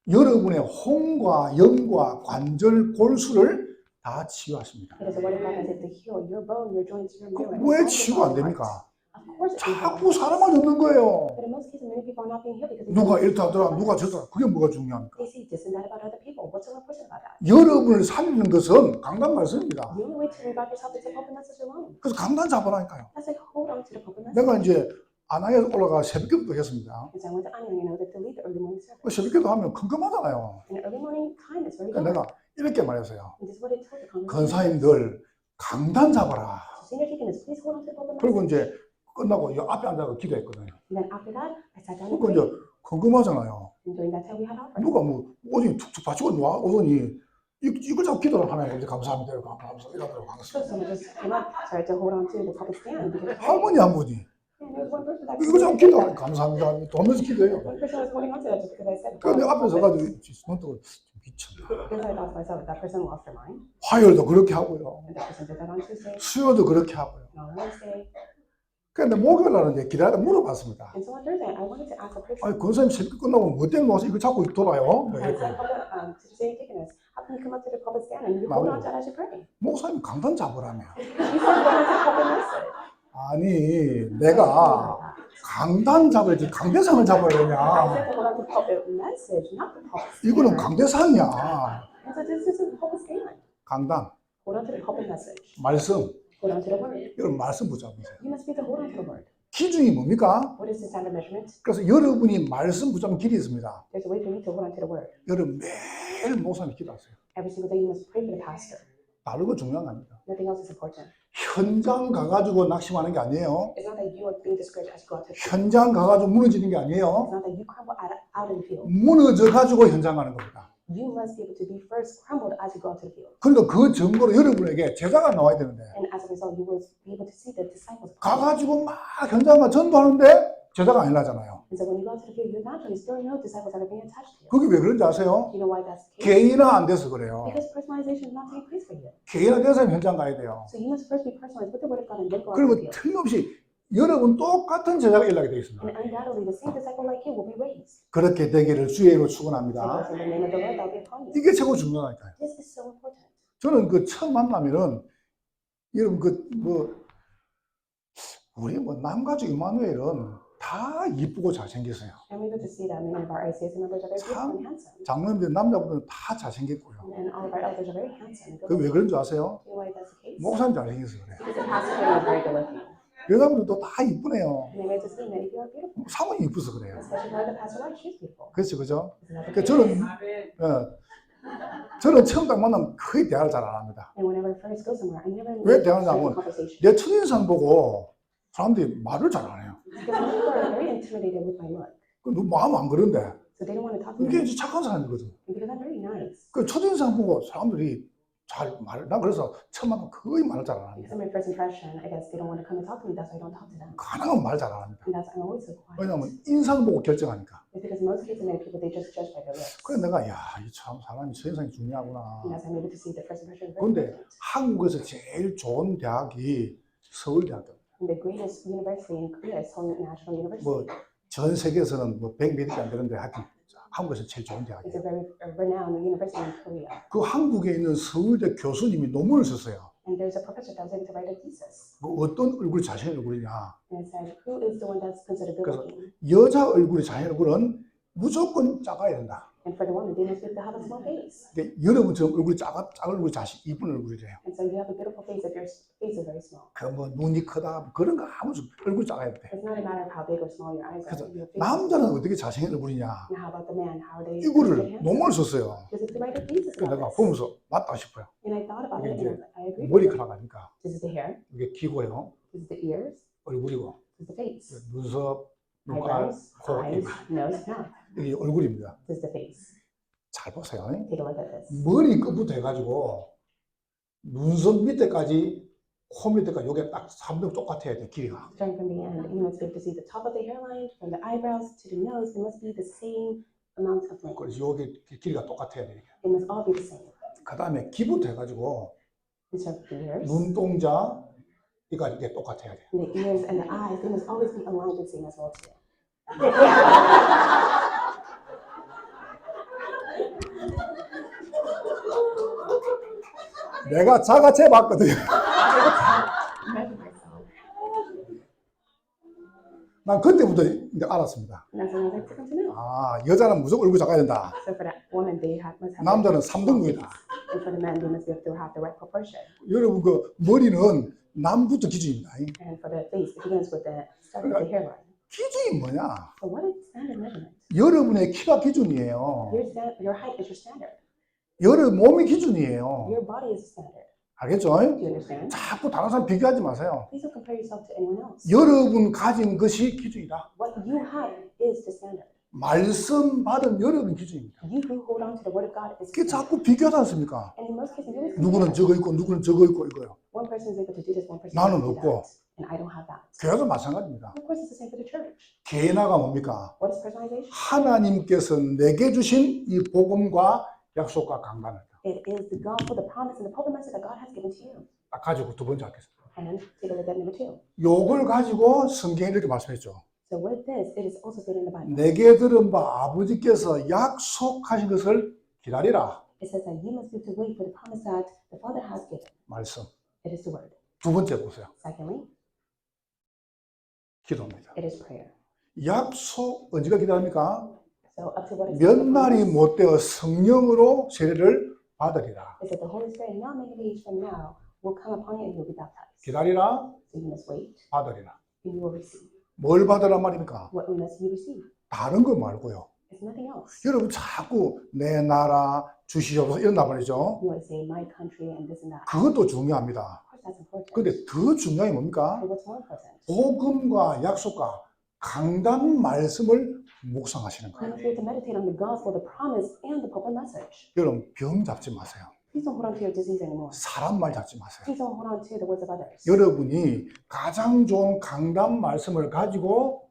여러분의 혼과 영과 관절, 골수를 다 치유하십니다. It is the word of God that is able to heal your bone, your joints, your marrow. and 왜 all the 치유가 안 body 됩니까? parts. Of course, it can help. 자꾸 사람만 얻는 거예요. But in most cases, many people are not being healed because they 누가 don't 이렇다 listen to 하더라, the 누가 word. 저더라. 그게 뭐가 중요합니까? They say this and that about other people. What's so important about that? 여러분을 살리는 것은 강단 말씀입니다. The only way to revive yourself is to pulpit message alone. 그래서 강단 잡으라니까요. That's like hold on to the pulpit message. 내가 이제 안양에서 올라가 새벽기도 했습니다. And so I went to Anyang and I was able to lead the early morning service. 새벽기도 하면 컴컴하잖아요. And the early morning time is very 그러니까 dark. 내가 이렇게 말했어요. And this is what I told the congregation. 권사님들 강단 잡아라. So senior deaconess, please hold on to the pulpit 그리고 message. 이제 끝나고 이 앞에 앉아서 기도했거든요. And then after that, I sat down and 그러니까 이제 prayed. 궁금하잖아요. And during that time, we had offerings. 누가 뭐 오더니 툭툭 받치고 오더니 이걸 자꾸 기도를 하면 이제 감사합니다. 감사합니다. 이러더라고 So 항상. someone just came up, started to hold on to the public stand because of prayer. 할머니 한 분이 And there was one person that 이거 자꾸 기도하면 감사합니다. 도면서 기도해요. one person was holding on to that just because I said. 그런데 앞에 서가지고 눈뜨고 미쳤나. Because I thought to myself, that person lost their mind. 화요일도 그렇게 하고요. And that person did that on Tuesday 수요일도 그렇게 하고요. and on Wednesday. 그런데 목요일 날은 이제 기다리다 물어봤습니다. And so on Thursday, I wanted to ask a person. 아니 권사님 새벽 끝나고 뭐 때문에 와서 이거 자꾸 돌아요? 뭐 I 이렇게. said, to the same deaconess, how can you come up to the public stand and you hold on to it as you pray? 목사님 강단 잡으라며. She said, hold on to the public message. 아니 내가 강단 잡아야지 강대상을 잡아야 I 되냐. said to hold on to the pulpit message, not the pulpit 이거는 stand. 강대상이야. And so this isn't the pulpit stand. 강단, Hold on to the pulpit message. 말씀. Hold on to the word. 여러분 말씀 붙잡으세요. You must be to hold on to the word. 기준이 뭡니까? What is the standard measurement? 그래서 여러분이 말씀 붙잡는 길이 있습니다. There's a way for you to hold on to the word. 여러분 매일 목사님 기도하세요. Every single day you must pray for the pastor. 다른 거 중요한 거 아닙니다. Nothing else is important. 현장 가가지고 낙심하는 게 아니에요. It's not that you are being discouraged as you go out to the field. 현장 가가지고 무너지는 게 It's 아니에요. not that you crumble out in the field. 무너져가지고 현장 가는 겁니다. You must be able to be first crumbled as you go out to the field. 그러니까 그 증거로 여러분에게 제자가 나와야 되는데 And as a result, you will be able to see the disciples. 가가지고 막 현장 가 전도하는데 제자가 아니라잖아요. And so when you go out to the field, you're naturally still no disciples that are being attached to you. 그게 왜 그런지 아세요? You know why that's the case? 개인화 안 돼서 그래요. Because personalization is not taking place for you. 개인화 돼서 현장 가야 돼요. So you must first be personalized with the word of God and then go out to the 그리고 field. 틀림없이 여러분 똑같은 제자가 연락이 되어 있습니다. And undoubtedly, the same disciple like you will be raised. 그렇게 되기를 주의 이름으로 Say 축원합니다. this in the name of the Lord, that will be upon you. 이게 최고 중요하니까요. This is so important. 저는 그 처음 만나면은 여러분 우리 남가족 이마누엘은 다 이쁘고 잘생겼어요. And we're able to see that many of our ICS members are very beautiful and handsome. 장로님들 남자분들은 다 잘생겼고요. And all of our elders are very handsome and good 그 왜 looking. 그런 줄 아세요? You know why that's the case? 목사님 잘생겨서 그래요. Because the pastor is very good looking. 여자분들도 다 이쁘네요. And they're able to see many of you are beautiful. 사모님 이쁘서 그래요. Especially why the pastor wife, she's beautiful. 그렇죠, 그죠? Isn't that the 그 case? 저는 처음 딱 만나면 거의 대화를 잘 안 합니다. And whenever I first go somewhere, I never 왜 make 대화냐면 certain conversation. 내 첫인상 보고 사람들이 말을 잘 안 해요. Because some people are very intimidated with my look. 그 마음 안 그런데 So they don't want to talk to 이게 me. 이제 착한 사람이거든. And because I'm very nice. 그 첫인상 보고 사람들이 난 그래서 처음 만나면 거의 말을 잘 안 합니다. Because of my first impression, I guess they don't want to come and talk to me. That's why I don't talk to them. 가능하면 말 잘 안 합니다. And that's why I'm always so quiet. 왜냐하면 인상 보고 결정하니까. It's because most cases, many people, they just judge by their looks. 그래 내가 이 참 사람이 첫인상이 중요하구나. And that's why I'm able to see the first impression is very 근데 important. 한국에서 제일 좋은 대학이 서울대학교. And the greatest university in Korea is Seoul National University. 뭐 전 세계에서는 뭐 100몇 개 안 되는데 하여튼 한국에서 제일 좋은 It's 대학이에요. a very renowned university in Korea. 그 한국에 있는 서울대 교수님이 논문을 썼어요. And there's a professor that was able to write a thesis. 뭐 어떤 얼굴이 자신의 얼굴이냐. And it said, who is the one that's considered good 그래서 looking? 여자 얼굴이 자신의 얼굴은 무조건 작아야 된다. And for the woman, they must be able to have a small face. 근데 여러분처럼 얼굴이 작은 얼굴이 이쁜 얼굴이래요. And so you have a beautiful face if your face is very small. 그 뭐 눈이 크다 그런 거 아무튼 얼굴이 작아야 돼. It's not a matter of how big or small your eyes are. 그래서 Your face is 남자는 어떻게 자신의 얼굴이냐. Now how about the man? How are they? 이거를 논문을 썼어요. Because it's the right thesis 그래서 about 내가 this. 보면서 맞다 싶어요. And I thought about it 이게 and I agree. 머리카락 아닙니까? This is the hair. 이게 귀고요. This is the ears. 얼굴이고 This is the face. 눈썹, 눈깔, Eyebrows, 코 eyes, nose, mouth. 이게 얼굴입니다. This is the face. 잘 보세요. Take a look at this. 머리 끝부터 해가지고 눈썹 밑에까지 코 밑에까지 이게 딱 3등 똑같아야 돼 길이가. Starting from the end, you must be able to see the top of the hairline, from the eyebrows to the nose. It must be the same amount of length. 그래서 여기 길이가 똑같아야 돼. It must all be the same. 그 다음에 귀부터 해가지고 In terms of the ears, 눈동자 이게 똑같아야 돼. and the ears and the eyes, they must always be aligned and same as well too. 내가 자가체 봤거든요. Measure myself. 난 그때부터 이제 알았습니다. And that's when I was like, to know. 아 여자는 무조건 얼굴 작아야 된다. So for that woman, they must have. 남자는 the right proportion. 3등분이다. And for the men, they must be able to have the right proportion. 여러분 그 머리는 남부터 기준입니다. And for the face, it begins with the start of the hairline. 기준이 뭐냐? So what is standard measurement? 여러분의 키가 기준이에요. Your height is your standard. 여러분 몸이 기준이에요. Your body is the standard. 알겠죠? Do you understand? 자꾸 다른 사람 비교하지 마세요. Please don't compare yourself to anyone else. 여러분 가진 것이 기준이다. What you have is the standard. 말씀 받은 여러분 기준입니다. You who hold on to the word of God is the 그게 standard. 자꾸 비교하지 않습니까? And in most cases, you always 누구는 compare. 저거 있고 누구는 저거 있고 이거요. One person is able to do this, one person 나는 cannot do 없고. that. And I don't have that. 교회도 마찬가지입니다. Of course, it's the same for the church. 개인화가 뭡니까? What is personalization? 하나님께서 내게 주신 이 복음과 약속과 강단을 It is the gospel, the promise, and the pulpit message that God has given to you. 딱 가지고 두 번째 하겠습니다. And take a look at number 2. 요걸 가지고 성경에 이렇게 말씀했죠. So with this, it is also stated in the Bible. 내게 들은 바 아버지께서 약속하신 것을 기다리라. It says that you must be able to wait for the promise that the Father has given. 말씀. It is the word. 두 번째 보세요. Secondly, 기도입니다. It is prayer. 약속 언제가 기도합니까? So up to what is 몇 날이 못 되어 성령으로 세례를 받으리라. is that the Holy Spirit not many days from now will come upon you and you'll be baptized. 기다리라, So you must wait 받으리라. and you will receive. 뭘 받으란 말입니까? What must you receive? 다른 거 말고요. It's nothing else. 여러분 자꾸 내 나라 주시옵소서 이런단 말이죠. You want to say my country and this and that. 그것도 중요합니다. Of course that's important. 근데 더 중요한 게 뭡니까? But what's more important? 복음과 약속과 강단 말씀을 묵상하시는 You 거예요. must be able to meditate on the gospel, the promise, and the pulpit message. 여러분 병 잡지 마세요. Please don't hold on to your disease anymore. 사람 말 잡지 마세요. Please don't hold on to the words of others. 여러분이 가장 좋은 강단 말씀을 가지고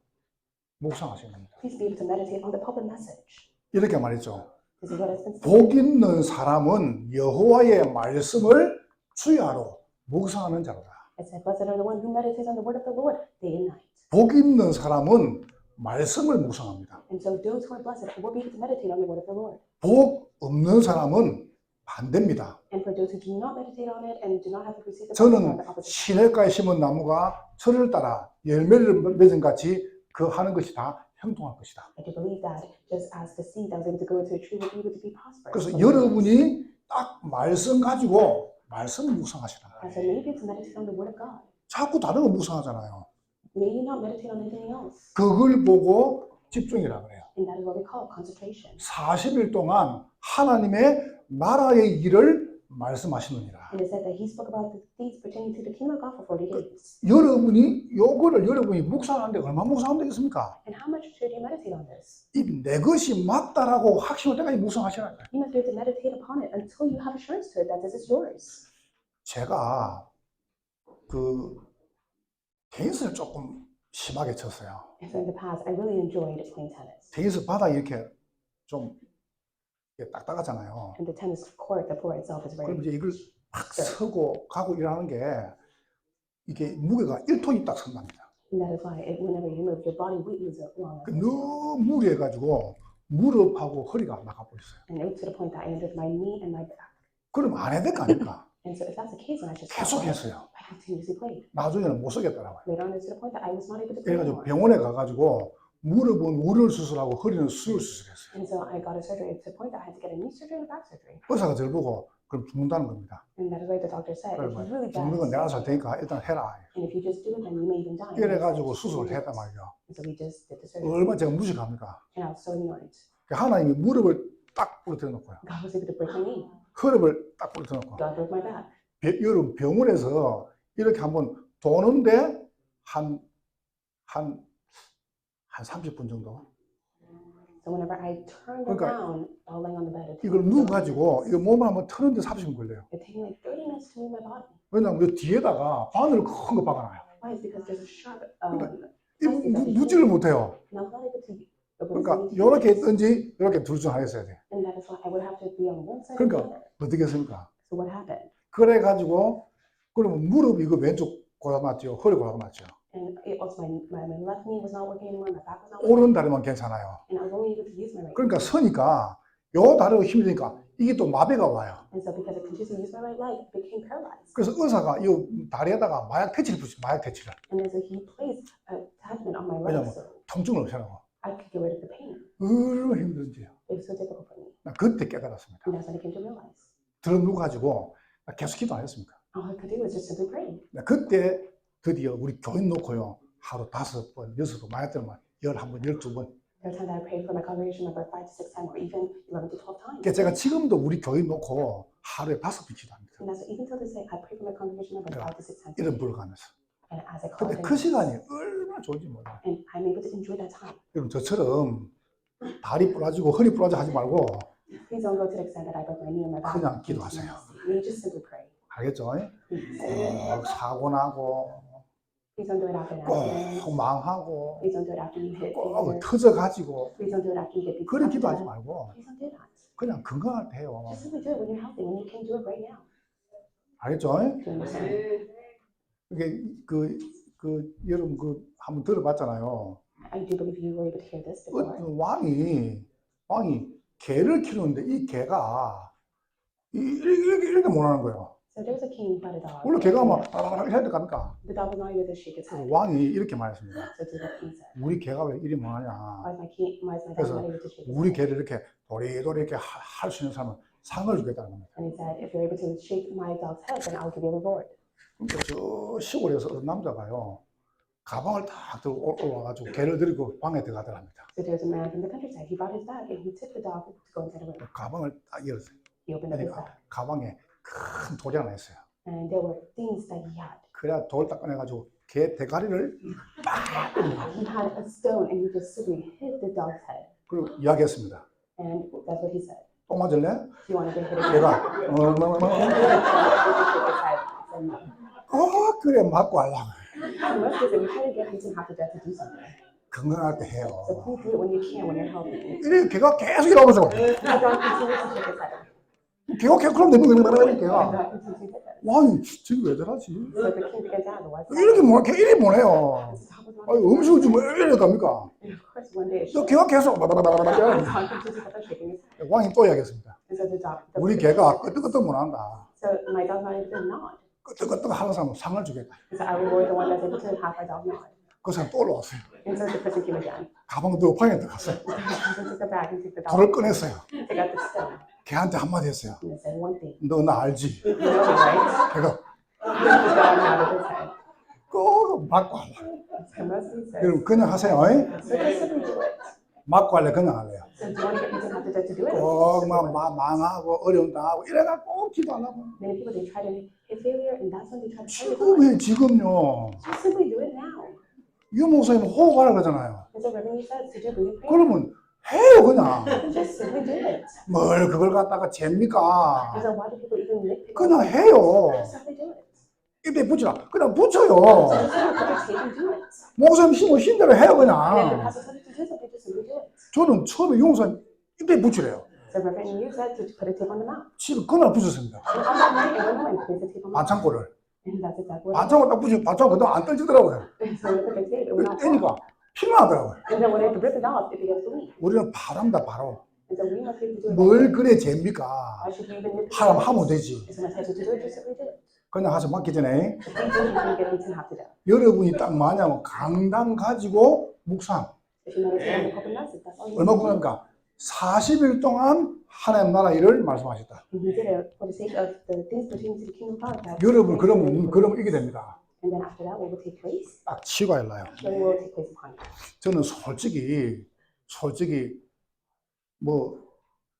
묵상하시는 겁니다. Please be able to meditate on the pulpit message. 이렇게 말했죠. This is what has been said. 복 있는 사람은 여호와의 말씀을 주야로 묵상하는 자로다. It said, blessed are the one who meditates on the word of the Lord day and night. 복 있는 사람은 말씀을 묵상합니다. And so those who are blessed will be able to meditate on the word of the Lord. 복 없는 사람은 반대입니다. And for those who do not meditate on it and do not have received the 저는 the opposite. 시냇가에 심은 나무가 철을 따라 열매를 맺은 같이 그 하는 것이 다 형통할 것이다. I do believe that just as the seed that was able to go into a tree will be able to be prosperous. 그래서 여러분이 딱 말씀 가지고 말씀을 묵상하시라. And so maybe to meditate on the word of God. 자꾸 다른 거 묵상하잖아요. Maybe not meditate on anything else. 그걸 보고 집중이라 그래요. And that is what we call concentration. 40일 동안 하나님의 나라의 일을 말씀하시느니라. And it said that he spoke about the things pertaining to the kingdom of God for 40 days. 여러분이 묵상하는데 얼마나 묵상하면 되겠습니까? And how much should you meditate on this? 이 내 것이 맞다라고 확신할 때까지 묵상하시라는 거예요. You must be able to meditate upon it until you have assurance to it that this is yours. 제가 그 테니스를 조금 심하게 쳤어요. And so in the past, I really enjoyed playing tennis. 테니스 바닥이 이렇게 좀 이게 딱딱하잖아요. And the tennis court, the floor itself is 그럼 very. 이제 이걸 팍 서고 가고 일하는 게 이게 무게가 1톤이 딱 선답니다. And that is why whenever you move, your body weight moves along. 너무 무리해가지고 무릎하고 허리가 나가버렸어요. And it was to the point that I injured my knee and my back. 그럼 안 해야 될 거 아닙니까? And so if that's the case, then I should stop. 계속 playing. 했어요. I continuously played. 나중에는 못 쓰겠더라고요. Later on, it's to the point that I was not able to play 그래가지고 anymore. 병원에 가가지고 무릎은 우를 수술하고 허리는 수술 수술했어요. And so I got a surgery to the point that I had to get a knee surgery and a back surgery. 의사가 저를 보고 그럼 죽는다는 겁니다. And that is why the doctor said, if you really 죽는 건 bad, 내가 살 테니까 일단 해라. and if you just do it, then you may even die. 이래가지고 수술을 했단 말이죠. And so we just did the surgery. 얼마나 제가 무식합니까? And I was so ignorant. 하나님이 무릎을 딱 부러뜨려 놓고요. God was able to break my knee. 허리를 딱 부러뜨려 놓고. God broke my back. 여러분 병원에서 이렇게 한번 도는데 한 30분 정도. So whenever I turned 그러니까 around while laying on the bed, 이걸 누워가지고 이 몸을 한번 트는데 30분 걸려요. it took me like 30 minutes to move my body. 왜냐하면 그 뒤에다가 바늘 큰 거 박아놔요. Why? Is because there's a sharp. 이 누지를 못해요. And I was not able to. 그러니까 이렇게 있든지 이렇게 둘 중 하나 있어야 돼. And that is why I would have to be on one side or the 그러니까 other. 어떻게 했습니까? So what happened? 그래가지고 그러면 무릎 이거 왼쪽 골아놨죠. 허리 골아놨죠. And it was my left knee was not working anymore. My back was not working. 오른 다리만 괜찮아요. And I was only able to use my right. 그러니까 서니까 요 다리가 힘이 드니까 이게 또 마비가 와요. And so because I continued to use my right leg, I became paralyzed. 그래서 의사가 이 다리에다가 마약 퇴치를 붙이 마약 퇴치를. And then so he placed a attachment on my leg 왜냐면 so 통증을 없애라고. I could get rid of the pain. 얼마나 힘든지요. It was so difficult for me. 나 그때 깨달았습니다. And that's when I came to realize. 들어 누워가지고 나 계속 기도 안 했습니까? All I could do was just simply pray. 나 그때 드디어 우리 교인 놓고요. 하루 5번, 6번, 많이 때는 11번, 12번. There were times that I prayed for my congregation member 5 to 6 times or even 11 to 12 times. 그러니까 제가 지금도 우리 교인 놓고 하루에 5번 기도합니다. And that's even till this day, I pray for my congregation member 5 to 6 times. 이런 불을 가면서. And as I call 근데 him, 그 시간이 얼마나 좋은지 몰라요. and I'm able to enjoy that time. 여러분 저처럼 다리 부러지고 허리 부러져 하지 말고 Please don't go to the extent that I broke my knee or my back. 그냥 기도하세요. You just simply pray. 알겠죠? Please. 꼭 사고 나고 Please don't do it after an accident. 꼭 망하고 Please don't do it after you hit 꼭 failure. 터져가지고 Please don't do it after you get beat 그런 up. 기도하지 말고 Please don't do that. 그냥 건강할 때 해요. Just simply do it when you're healthy, when you can do it right now. 알겠죠? Do you understand? 이게 여러분 한번 들어봤잖아요. I do believe you were able to hear this before. 어떤 왕이 개를 키우는데 이 개가 이렇게 못하는 거예요. So there was a king who had a dog. 원래 걔가 막 해야 될 겁니까? The dog was not able to shake its head. 왕이 이렇게 말했습니다. So to the king said, 우리 개가 왜 이리 뭐하냐? why is my dog 그래서 not able to shake its 우리 head? 개를 이렇게 도리도리 이렇게 할 수 있는 사람은 상을 주겠다는 겁니다. And he said, if you're able to shake my dog's head, then I'll give you a reward. 그러니까 저 시골에서 어떤 남자가요. 가방을 딱 들고 올라와가지고 개를 들고 방에 들어가더랍니다. So there's a man from the countryside. He brought his bag and he took the dog to go inside a room. 가방을 딱 열었어요. He opened up his bag. 그러니까 가방에 큰 돌이 하나 있어요. And there were things that he had. 그래야 돌 딱 꺼내가지고 개 대가리를 He had a stone and he just simply hit the dog's head. 그리고 이야기했습니다. And that's what he said. 또 맞을래? He wanted to hit it. 걔가 He wanted to shake his head. He said no. 그래 맞고 하려고. So most cases, we try to get him to have to death to do something. 건강할 때 So 해요. please do it when you can, when you're healthy. 이래 걔가 계속 이러면서 The dog continues to shake his head. 걔가 계속 그럼 되는 거야. The 걔가 dog continues to hit it. 와 지금 왜 저러지? So the king began to ask, what's 이렇게 뭐 걔 이리 뭐네요. This dog was not 아니 음식을 좀 왜 이래 갑니까? And of course, one day it 또 showed. 걔가 계속 The dog continues to keep on shaking his head. 왕이 또 이야기했습니다. And so the dog. 우리 개가 끄떡끄떡 못한다. So my dog's not able to nod. 끄떡끄떡 하는 사람은 상을 주겠다. So I reward the one that's able to have my dog nod. 그 사람 또 올라왔어요. And so the person came again. 가방 들고 방에 들어갔어요. The person took the bag and took the dog. 돌을 꺼냈어요. They got the stone. 걔한테 한마디 했어요. And they said one thing. 너 나 알지? You know me, right? 걔가 Took the dog out of his head. 꼭 맞고 할래. So Muslim says, 그럼 그냥 하세요. 어이? so just simply do it. 맞고 할래 그냥 할래요. So do you want to get me to have to death to do it? 꼭막 망하고 어려움 당하고 이래가 꼭 기도 안 하고. Many people, they try to hit failure, and that's when they try to pray to God. 지금이 지금요. Just simply do it now. 유 목사님 호흡하라 그러잖아요. And so Reverend says to do breathing prayer. 그러면 해요 그냥. Just simply do it. 뭘 그걸 갖다가 잽니까? And so why do people even nitpick? 그냥 해요. Just simply do it. 입에 붙이라. 그냥 붙여요. So just simply put your tape and do it. 목사님 힘대로 해요 And if the 그냥. pastor tells you to do something, just simply do it. 저는 처음에 용사님 입에 붙이래요. So Reverend you said to put a tape on the mouth. 집에 그날 붙였습니다. And on that night, and one place the tape on the mouth. 반창고를. And that's exactly what 반창고 딱 붙이고 반창고 그다음 안 떨지더라고요. happened. So we put the tape, it would not fall. 떼니까 피나더라고요. And then when they have to rip it off, it begins to leak. 우리는 바랍니다 바로. And so we must be able to do it. 뭘 그래 잽니까? Why should we even nitpick? 하람 하면 되지. If someone tells you to do it, just simply do it. 그냥 하서 맞기 전에 If we do, you can get beaten half to death. 여러분이 딱 뭐냐면 강단 가지고 묵상. If you notice the couple message, that's all you 얼마 need. 묵상합니까? 40일 동안 하나님 나라 일을 말씀하셨다. And he did it for the sake of the things pertaining to the kingdom of God. that- 여러분 그러면 이게 됩니다. And then after that, what will take place? 딱 치가 일나요. Then what will take place upon you. 저는 솔직히 뭐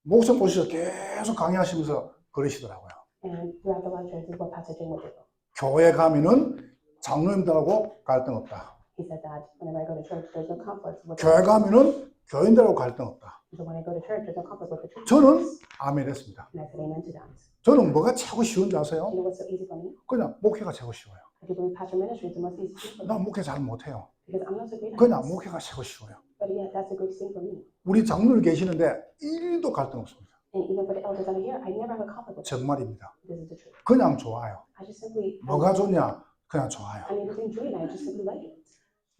목사 보시서 계속 강의하시면서 그러시더라고요. And throughout the lecture, this is what Pastor Jim would do. 교회 가면은 장로님들하고 갈등 없다. He said that whenever I go to church, there's no conflict with 교회 가면은 교인들하고 갈등 없다. So when I go to church, there's no conflict with the church. 저는 아멘 했습니다. And I said amen to that. 저는 뭐가 최고 쉬운지 아세요? You know what's so easy for me? 그냥 목회가 최고 쉬워요. I do believe pastor ministry is the most easy thing for me. 나 목회 잘 못해요. Because I'm not so great at 그냥 this. 목회가 최고 쉬워요. But yet, that's a great thing for me. 우리 장로들 계시는데 1도 갈등 없습니다. And even for the elders out here, I never have a conflict with them. 정말입니다. This is the truth. 그냥 좋아요. I just simply, 뭐가 좋냐? 그냥 좋아요. I mean, everything enjoy it, I just simply like it.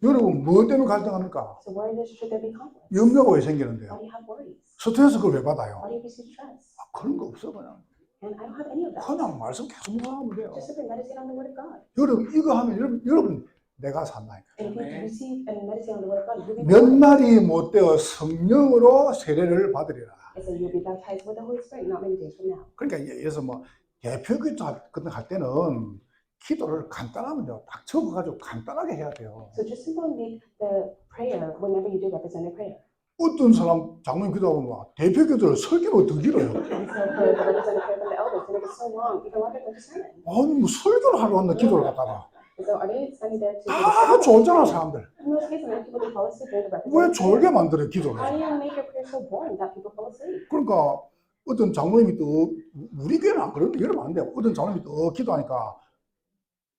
여러분 뭐 때문에 갈등합니까? So where should there be conflict? 염려가 왜 생기는데요? Why do you have worries? 스트레스 그걸 왜 받아요? Why do you receive stress? 그런 거 없어 그냥. And I don't have any of that. 그냥 말씀 계속 묵상하면 돼요. Just simply meditate on the word of God. 여러분 이거 하면 여러분 내가 산다니까. And if you receive and meditate on the word of God, you'll be 몇 날이 못 되어 성령으로 세례를 받으리라. It says you'll be baptized with the Holy Spirit not many days from now. 그러니까 예를 뭐 대표기도 할 때는 기도를 간단하면요. 딱 적어가지고 간단하게 해야 돼요. So just simply make the prayer whenever you do representative prayer. 어떤 사람 장로님 기도하면 막 대표기도를 설교로 더 길어요. And so for the representative prayer from the elders, to make it so long, even longer than the sermon. 아니 뭐 설교를 하러 왔나 기도를 갖다가. And so are they standing there to do 다 the sermon? 졸잖아 사람들. In most cases, many people they fall asleep during the 왜 representative 졸게 prayer. 만들어 기도를? How do you make your prayer so boring that people fall asleep? 그러니까 어떤 장로님이 또 우리 교회는 안 그러는데 이러면 안 돼요. 어떤 장로님이 또 기도하니까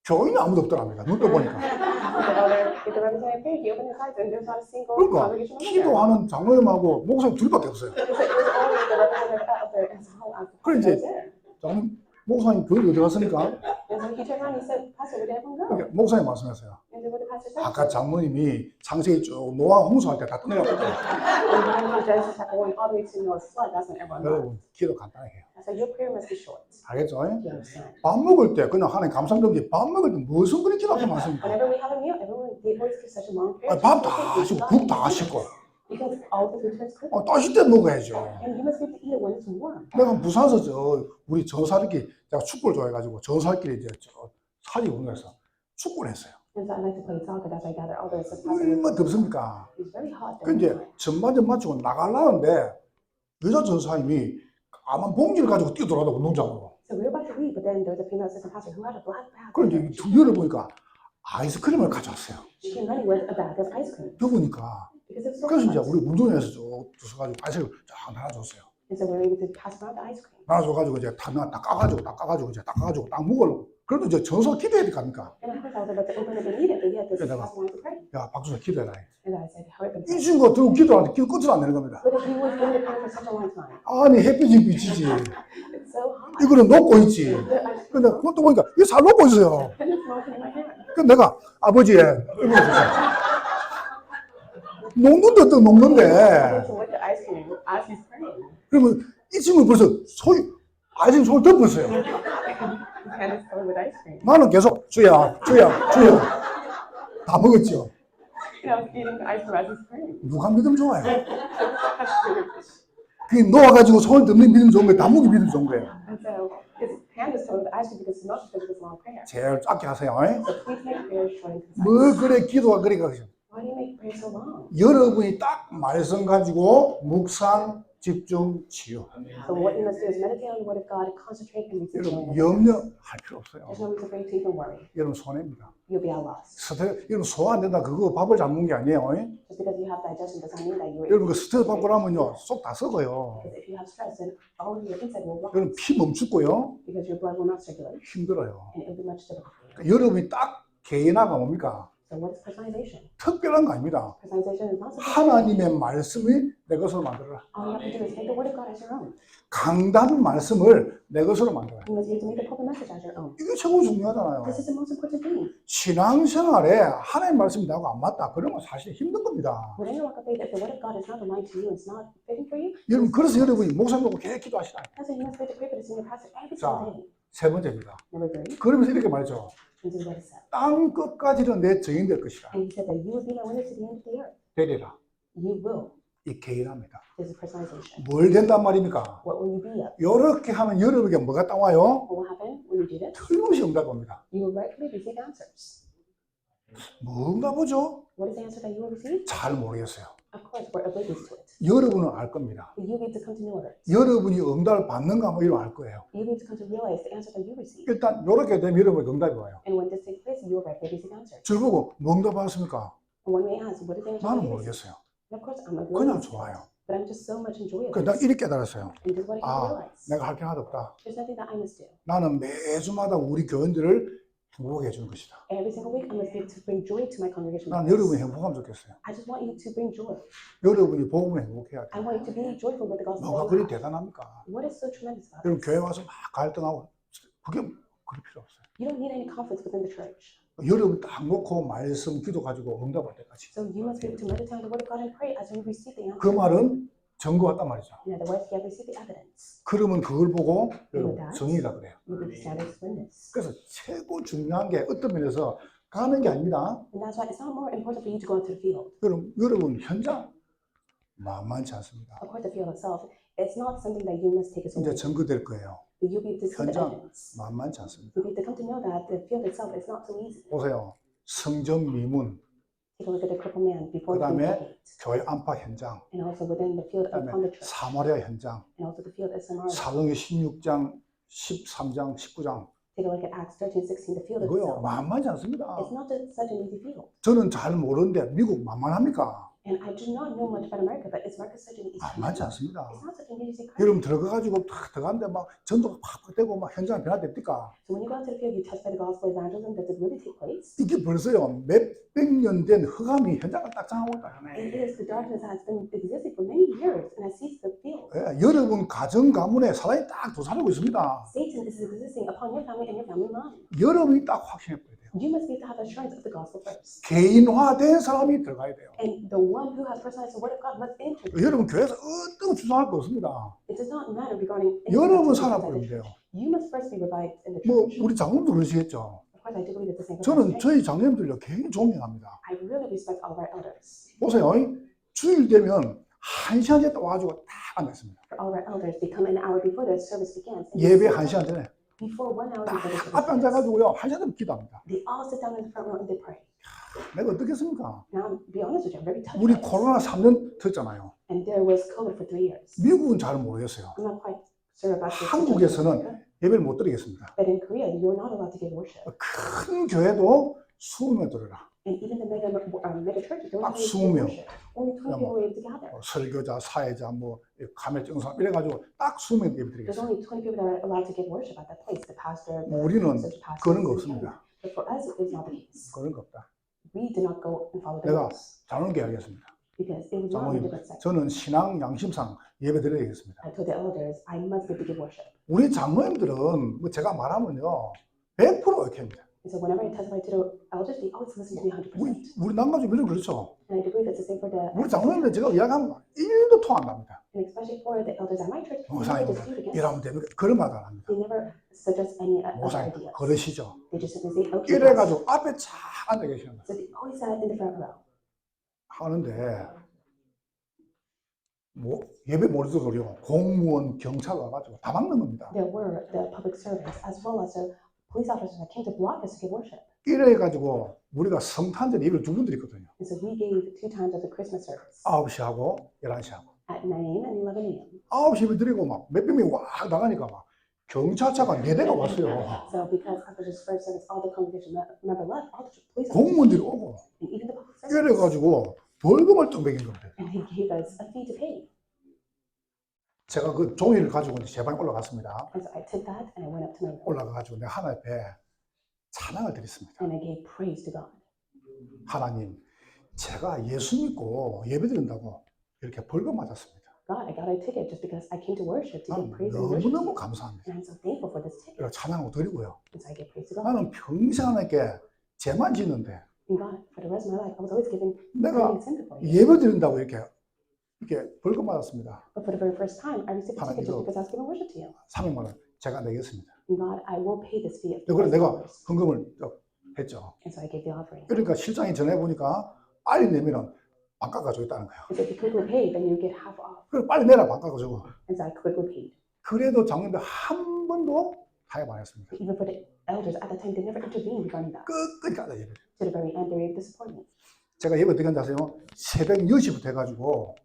교인이 아무도 없더랍니다. 눈 떠보니까. The elder, if the representative prayer, he opened his eyes and there's not a single 그러니까 congregational member. 기도하는 장로님하고 목사님 둘밖에 없어요. It was only the representative elder and so on. 그래 이제 장로님 목사님 교회 어디 갔습니까? And so he turned around and he said, Pastor, where did everyone go? 그러니까 목사님 말씀하세요. And then what did pastor said. 아까 장모님이 창세기 쭉 노아 홍수할 때 다 끝내라고 했죠. And when Genesis chapter 1 all the way to Noah's flood, that's when everyone left. 여러분 기도 간단하게 해요. I said, your prayer must be short. 알겠죠? You understand? 밥 먹을 때 그냥 하나님 감사드리지 밥 먹을 때 무슨 그렇게 기도하게 많습니까? Whenever we have a meal, everyone they always give such a long prayer. 밥 다 하시고 국 다 하시고 Because all the food is cooked. 따실 때 먹어야죠. And you must be able to eat it when it's warm. 내가 부산에서 우리 저살끼리 제가 축구를 좋아해가지고 저살끼리 이제 사지 운동해서 축구를 했어요. And so I like to play soccer. That's why I gather all the 얼마나 덥습니까? It's very hot. 그 이제 전반전 마치고 나가려는데 여자 전사님이 아마 봉지를 가지고 뛰어들어가다 운동장으로. So we were about to leave, but then there was a female assistant pastor who had a black bag. 그런데 열어보니까 아이스크림을 가져왔어요. She came running with a bag of ice cream. 더우니까. Because it was so 그래서 이제 hot. 우리 운동회에서 주워가지고 아이스크림 쫙 나눠줬어요. And so we were able to pass around the ice cream. 나눠줘가지고 이제 다 까가지고 딱 먹으려고. 그래도 이제 전서 기도해야 될 거 아닙니까? And of course I was about to open it and eat it, but yet this Yeah, pastor wanted to pray. 야, 박수서 기도해라. And I said, hurry up and 이 pray. 친구가 들고 기도하는데 기도 끝을 안 내는 겁니다. Because he was in the prayer for such a long time. 아니 햇빛이 비치지. It's so hot. 이거는 녹고 있지. The ice cream 근데 그것도 보니까 이게 잘 녹고 있어요. and it's melting in my hand. 그 내가 아버지의 녹는데 어떻게 녹는데? So with the ice cream, as he's praying, 그러면 이 친구 벌써 아이스크림 손을 덮었어요. his hand is covered with ice cream. 나는 계속 주야 다 먹었죠. And I was eating the ice cream as he's praying. 누가 믿음 좋아요? 그 놓아가지고 손을 덮는 믿음 좋은 거예요. 다 먹이 믿음 좋은 거예요. And so his hand is covered with ice cream because it's not because of this long prayer. 제일 짧게 하세요. So please make prayer short and concise. 뭐 그래 기도가 그래 가지고 Why do you make prayer so long? 여러분이 딱 말씀 가지고 묵상, 집중, 치유. So what you must do is meditate on the word of God, concentrate and receive 여러분 healing. 염려할 필요 없어요. There's no reason for you to even worry. 여러분 손해입니다. You'll be at loss. 스트레스 여러분 소화 안 된다 그거 밥을 잘 먹는 게 아니에요. Just because you have digestion doesn't mean that you're 여러분 그 스트레스 받고 나면요 속 다 썩어요. Because if you have stress, then all of your inside will rot 여러분 피 멈추고요 because your blood will not circulate 힘들어요. and it will be much difficult for you. 그러니까 여러분이 딱 개인화가 뭡니까? So what is personalization? 특별한 거 아닙니다. Personalization is not something 하나님의 말씀이 내 것으로 만들어라. all you have to do is take the word of God as your own. 강단 말씀을 내 것으로 만들어라. You must be able to make the pulpit message as your own. 이게 최고 중요하잖아요. This is the most important thing. 신앙생활에 하나님 말씀이 나하고 안 맞다. 그러면 사실 힘든 겁니다. Within your walk of faith, if the word of God is not aligned to you, it's not fitting for you, 여러분 그래서 여러분이 목사님 보고 계속 기도하시라. that's why you must be able to pray for the senior pastor every 자. single day. 세 번째입니다. Number 3, 그러면서 이렇게 말이죠. this is what it said. 땅 끝까지는 내 증인 될 것이라. And he said that you will be my witness to the end of the earth. 되리라. You will. 이 개인합니다. This is personalization. 뭘 된단 말입니까? What will you be of? 이렇게 하면 여러분에게 뭐가 따와요? What will happen when you do this? 틀림없이 응답합니다. You will rightfully receive answers. 뭔가 보죠? What is the answer that you will receive? 잘 모르겠어요. Of course, we're oblivious to it. 여러분은 알 겁니다. But you'll be able to come to know it. 여러분이 응답을 받는가 뭐 이런 알 거예요. You'll be able to come to realize the answer that you receive. 일단 이렇게 되면 여러분에게 응답이 와요. And when this takes place, you will rightfully receive answers. 저를 보고 뭐 응답 받았습니까? And one may ask, what is the answer that 나는 you receive? 모르겠어요. And of course, I'm 그냥 oblivious. 좋아요. But I'm just so much enjoyable. 그래서 나 이렇게 깨달았어요. And this is what I can 아, realize. 내가 할 게 하나도 없다. There's nothing that I must do. 나는 매주마다 우리 교인들을 행복하게 해주는 것이다. Every single week, I must be able to bring joy to my congregation. 난 members. 여러분이 행복하면 좋겠어요. I just want you to bring joy. 여러분이 복음을 행복해야 I 돼요. want you to be joyful with the gospel. 뭐가 that 그리 you have. 대단합니까? What is so tremendous about 여러분 this? 교회 와서 막 갈등하고 그게 그리 필요 없어요. You don't need any conflicts within the church. 여러분 딱 놓고 말씀 기도 가지고 응답할 때까지. So you must be able to meditate on the word of God and pray as you receive the answer. 그 말은 증거 같단 말이죠. In other words, you have received the evidence. 그러면 그걸 보고 여러분 증인이라 그래요. You will stand as witness. 그래서 최고 중요한 게 어떤 면에서 가는 게 아닙니다. And that's why it's not more important for you to go into the field. 여러분 현장 만만치 않습니다. Of course, the field itself, it's not something that you must take as a 이제 witness. 증거될 거예요. But you'll be able to see the 현장 evidence. 만만치 않습니다. You'll be able to come to know that the field itself is not so easy. 보세요. 성전 미문, Take a look at the crippled man before the 그다음에 gate, 교회 안팎 현장, and also within the field 그다음에 upon the church, 사마리아 현장, and also the field at Samaria. 사도행전 16장, 13장, 19장 Take a look at Acts 13, 16, the field 이거요 itself. 만만치 않습니다. It's not just such an easy field. 저는 잘 모르는데 미국 만만합니까? And I do not know much about America, but is America such an easy 만만치 country? 않습니다. It's not such an easy country. 여러분 들어가가지고 탁 들어가는데 막 전도가 팍팍 되고 막 현장이 변화됩니까? So when you go out to the field, you testify the gospel evangelism. Does it really take place? 이게 벌써요 몇백 년 된 흑암이 현장을 딱 장하고 있다. It is. The darkness has been existing for many years, and I see the field. 예, 여러분 가정 가문에 사단이 딱 도사하고 있습니다. Satan is existing upon your family and your family line. 여러분이 딱 확신해 버려야 돼요. You must be to have assurance of the gospel first. 개인화된 사람이 들어가야 돼요. And the one who has personalized the word of God must enter. 여러분 교회에서 어떤 주장할 거 없습니다. It does not matter regarding any 여러분 person 살아보면 inside the 돼요. church. You must first be revived in the 뭐 church. 우리 장로님도 그러시겠죠. Of course, I do believe it's the same for 저는 pastors. 저희 장로님들요 굉장히 존경합니다. I really respect all of our elders. 보세요. 주일 되면 1시간 전에 와가지고 딱 앉았습니다. For all of our elders, they come an hour before the service begins. And 예배 they sit 1시간 down. 전에 Before 1 hour 딱 before the 앞에 service begins. 앉아가지고요 1시간 전에 기도합니다. They all sit down in the front row and they pray. 내가 어떻겠습니까? Now, to be honest with you, I'm very touched 우리 by this. 코로나 3년 됐잖아요. And there was COVID for 3 years. 미국은 잘 모르겠어요. I'm not quite sure about this. 한국에서는 예배를 못 드리겠습니다. But in Korea, you're not allowed to give worship. 큰 교회도 20명 들어라. And even the mega churches, they're 딱 not able to 20명. give worship. Only 20 people were able to gather. 설교자, 사회자, 뭐 가멸증 사람 이래가지고 딱 20명 예배 There's 드리겠어요. only 20 people that are allowed to give worship at that place. The pastor, the 우리는 associate pastor, 그런 거 the 없습니다. But for us, it is not the case. 그런 거 없다. We do not go and follow the 내가 rules 장로님께 하겠습니다. because it was not a different sect. 저는 신앙 양심상 예배 드려야겠습니다. I told the elders, I must be able to give worship. 우리 장로님들은 뭐 제가 말하면요 100% 이렇게 합니다. And so whenever I testify to the elders, they always listen to me 100%. 우리 남가족들은 그렇죠. And I do believe it's the same for the, 우리 장로님들 제가 이야기하면 1도 토 안 납니다. and especially for the elders at my church, they never 목사님 dispute against. 이러면 됩니까? 그런 말 안 합니다. They never suggest any other 목사님 ideas. 그러시죠. They just simply say, okay. 이래가지고 앞에 쫙 앉아 계시는 거예요. So they always sat in the front row. 하는데 뭐 예배 모르도 그래요. 공무원, 경찰 와가지고 다 막는 겁니다. There were the public servants as well as the police officers that came to block us to give worship. 이래가지고 우리가 성탄절 예배를 2번 드렸거든요. And so we gave 2 times of the Christmas service 9시하고 11시하고. at 9 a.m. and 11 a.m. 9시 예배 드리고 막 몇백 명이 와 나가니까 막 경찰차가 4대가 왔어요. So because after this first service, all the congregation member left, all the police officers 공무원들이 오고 and even the public servants, 이래가지고 벌금을 또 매긴 겁니다. and they gave us a fee to pay. 제가 그 종이를 가지고 이제 제 방에 올라갔습니다. And so I took that and I went up to my room 올라가가지고 내가 하나님 앞에 찬양을 드렸습니다. and I gave praise to God. 하나님, 제가 예수 믿고 예배 드린다고 이렇게 벌금 맞았습니다. God, I got a ticket just because I came to worship to give 나는 praise and worship. 너무너무 감사합니다. And I'm so thankful for this ticket. 그래서 찬양하고 드리고요. And so I gave praise to God. 나는 평생 하나님께 죄만 짓는데 And God, for the rest of my life, I was always giving 내가 sin before you. 예배 드린다고 이렇게 벌금 맞았습니다. But for the very first time, I received a 하나님, ticket just 이거 because I was giving worship to you. 300만 원 제가 내겠습니다. And God, I will pay this fee of 그래서 내가 $2,000. 헌금을 했죠. And so I gave the offering. 그러니까 실장이 전해보니까 빨리 내면은 안 깎아주겠다는 거예요. And so if you quickly pay, then you get half off. 그래 빨리 내라 안 깎아주고. And so I quickly paid. 그래도 장로님들 한 번도 타협 안 했습니다. But even for the elders at that time, they never intervened regarding that. 끝까지 까다 예배. To the very end, they were able to support me. 제가 예배 어떻게 한다 하세요? 새벽 10시부터 해가지고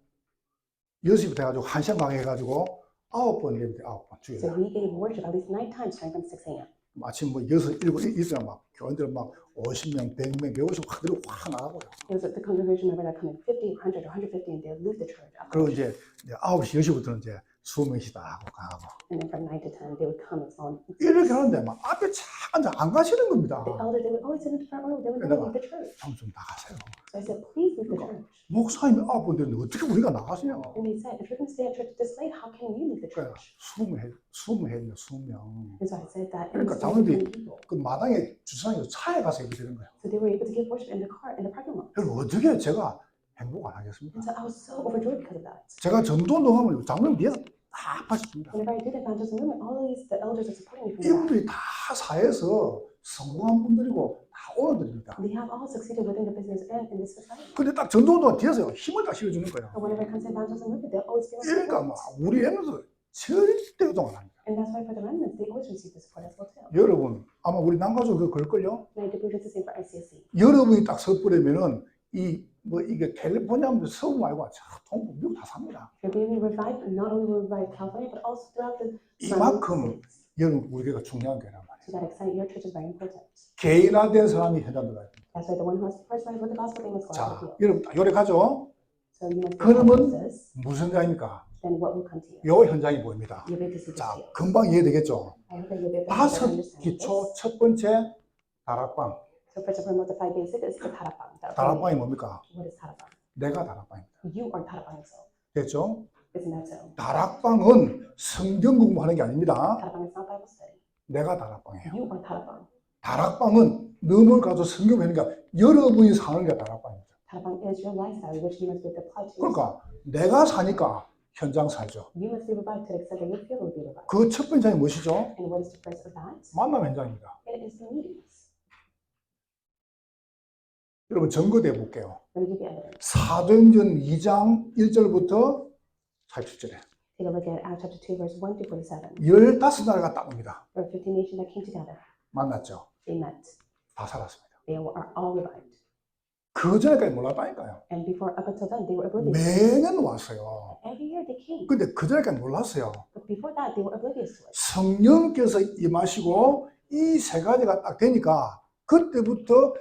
10시부터 해가지고 1시간 강해가지고 9번 예배 9번 주일에. So we gave worship at least 9 times starting from 6 a.m. 아침 뭐 6, 7, 이때는 막 교인들 막 50명, 100명, 150 확 나가고요. It was the congregation member that come in 50, 100, or 150, and they'll leave the church. 그리고 이제 9시, 10시부터는 이제 20명씩 다 하고 가고. And then from 9 to 10, they would come and so on. 이렇게 하는데 막 앞에 차 앉아 안 가시는 겁니다. The elders, they would always sit in the front row. They would never leave the church. 좀 나가세요. So I said, please leave the church. 목사님이 9번 되는데 어떻게 우리가 나가시냐. And they said, if you're going to stay at church this late, how can we leave the 그러니까 church? 20명 했냐, 20명. And so I said that. 그러니까 And so 장로님이 people. 그 마당에 주차장에서 차에 가서 예배 드리는 거예요. So they were able to give worship in the car, in the parking lot. 여러분 어떻게 제가 행복 안 하겠습니까? And so I was so overjoyed because of that. 제가 전도운동하면 장로님 뒤에서 다 봐줍니다. Whenever I did evangelism movement, all of these, the elders are supporting me from that. 이분들이 다 사회에서 성공한 분들이고 다 오너들입니다. They have all succeeded within the business and in this society. 근데 딱 전도운동가 뒤에서 힘을 딱 실어주는 거예요. But whenever it comes to evangelism movement, they'll always feel 그러니까 막 우리 애들도 절대 운동 안 합니다. And that's why for the remnants, they always receive the support as well too. 여러분 아마 우리 남가족 그걸걸요? And I do believe it's the same for ICSC. 여러분이 딱 섣부르면은 이게 캘리포니아면 서부 말고 동부 미국 다 삽니다. You're being revived, not only will revive California, but also throughout the 이만큼 여러분 우리가 중요한 거란 말이에요. So that exciting, your church is very important. 개인화된 사람이 현장 들어가야 됩니다. That's why the one who has personalized with the gospel, they must go out 자, to you. 여러분 요래가죠? So you must be 그러면 Jesus, 무슨 현장입니까? then what will come to you? 요 현장이 보입니다. You'll be able to see this 자, field. 금방 이해되겠죠? I hope that you'll be able to 다섯 understand 기초 this. 첫 번째 다락방. So first of all, the 5 basic is the tarapang. 다락방이 뭡니까? What is tarapang? 내가 다락방입니다. You are tarapang yourself. 됐죠? Isn't that so? 다락방은 성경 공부하는 게 아닙니다. Tarapang is not Bible study. 내가 다락방이에요. You are tarapang. 다락방은 너무 가서 성경 배우니까 여러분이 사는 게 다락방입니다. 다락방 is your lifestyle, which you must be applied to. 그러니까 내가 사니까 현장 살죠. You must be revived to the extent that your field will be revived. 그 첫 번째는 무엇이죠? And what is the first of that? 만남 현장입니다. It is the meetings. 여러분 증거대 볼게요. Let me give you evidence. 사도행전 2장 1절부터 47절에 Take a look at Acts chapter 2, verse 1 through 47. 15나라가 딱 옵니다. There were 15 nations that came together. 만났죠. They met. 다 살았습니다. They are all revived. 그 전에까지 몰랐다니까요. And before, up until then, they were oblivious. 매년 왔어요. Every year they came. 근데 그 전에까지 몰랐어요. But before that, they were oblivious to it. 성령께서 임하시고 이 세 가지가 딱 되니까 그때부터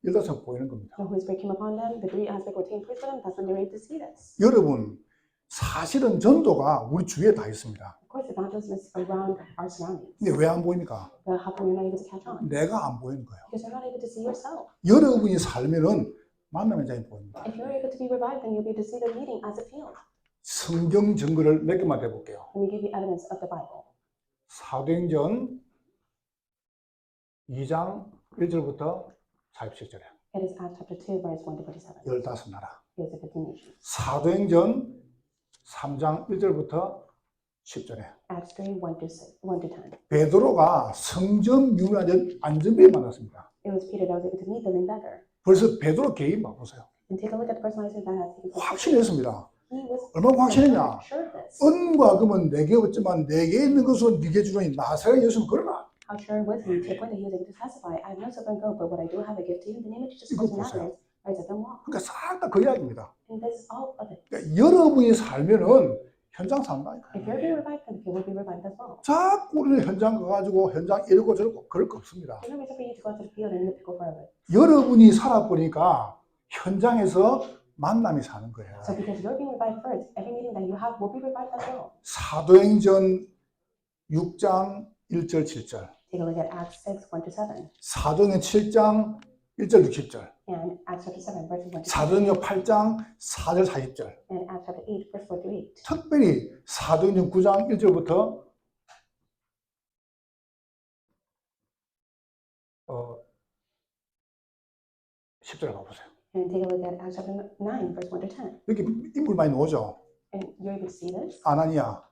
15살 보이는 겁니다. The Holy Spirit came upon them. The three aspects were taking place for them. That's when they were able to see this. 여러분 사실은 전도가 우리 주위에 다 있습니다. Of course, evangelism is around our surroundings. 근데 왜 안 보입니까? But how come you're not able to catch on? 내가 안 보이는 거예요. Because you're not able to see yourself. 여러분이 살면은 만남 현장이 보입니다. If you're able to be revived, then you'll be able to see the meeting as a field. 성경 증거를 몇 개만 대볼게요. Let me give you evidence of the Bible. 사도행전 2장 1절부터 47절에 It is Acts chapter 2, verse 1 to 47. 15나라. Here's the 15 nations. 사도행전 3장 1절부터 10절에 Acts 3, 1 to 10. 베드로가 성전 유명한 안전비에 만났습니다. It was Peter that was able to meet the lame beggar. 벌써 베드로 개인 봐보세요. And take a look at the personalization that has taken place. 확신했습니다. He was 얼마나 확신했냐? sure of this. 은과 금은 내게 없지만 내게 있는 것으로 네게 주노니 나사렛 예수는 걸어라. How sure was he to the point that he was able to testify, I have no silver and gold, but what I do have I give to you. In the name of Jesus 이거 Christ of 보세요. Nazareth, rise up and walk. 그러니까 싹 다 그 이야기입니다. And this is all of it. 그러니까 여러분이 살면은 현장 산다니까요. If you're being revived, then you will be revived as well. 자꾸 우리는 현장 가가지고 현장 이러고 저러고 그럴 거 없습니다. There's no reason for you to go out to the field and pickle forever. 여러분이 살아보니까 현장에서 만남이 사는 거예요. So because you're being revived first, every meeting that you have will be revived as well. 사도행전 6장 1절 7절, Take a look at Acts 6, 1 to 7, 사도행전 7장 1절 60절, and Acts chapter 7, verses 1 to 7, 사도행전 8장 4절 40절, and Acts chapter 8, verse 4 to 8. 특별히 사도행전 9장 1절부터 10절 가보세요. And take a look at Acts chapter 9, verse 1 to 10. 여기 인물 많이 나오죠. And you're able to see this. 아나니아,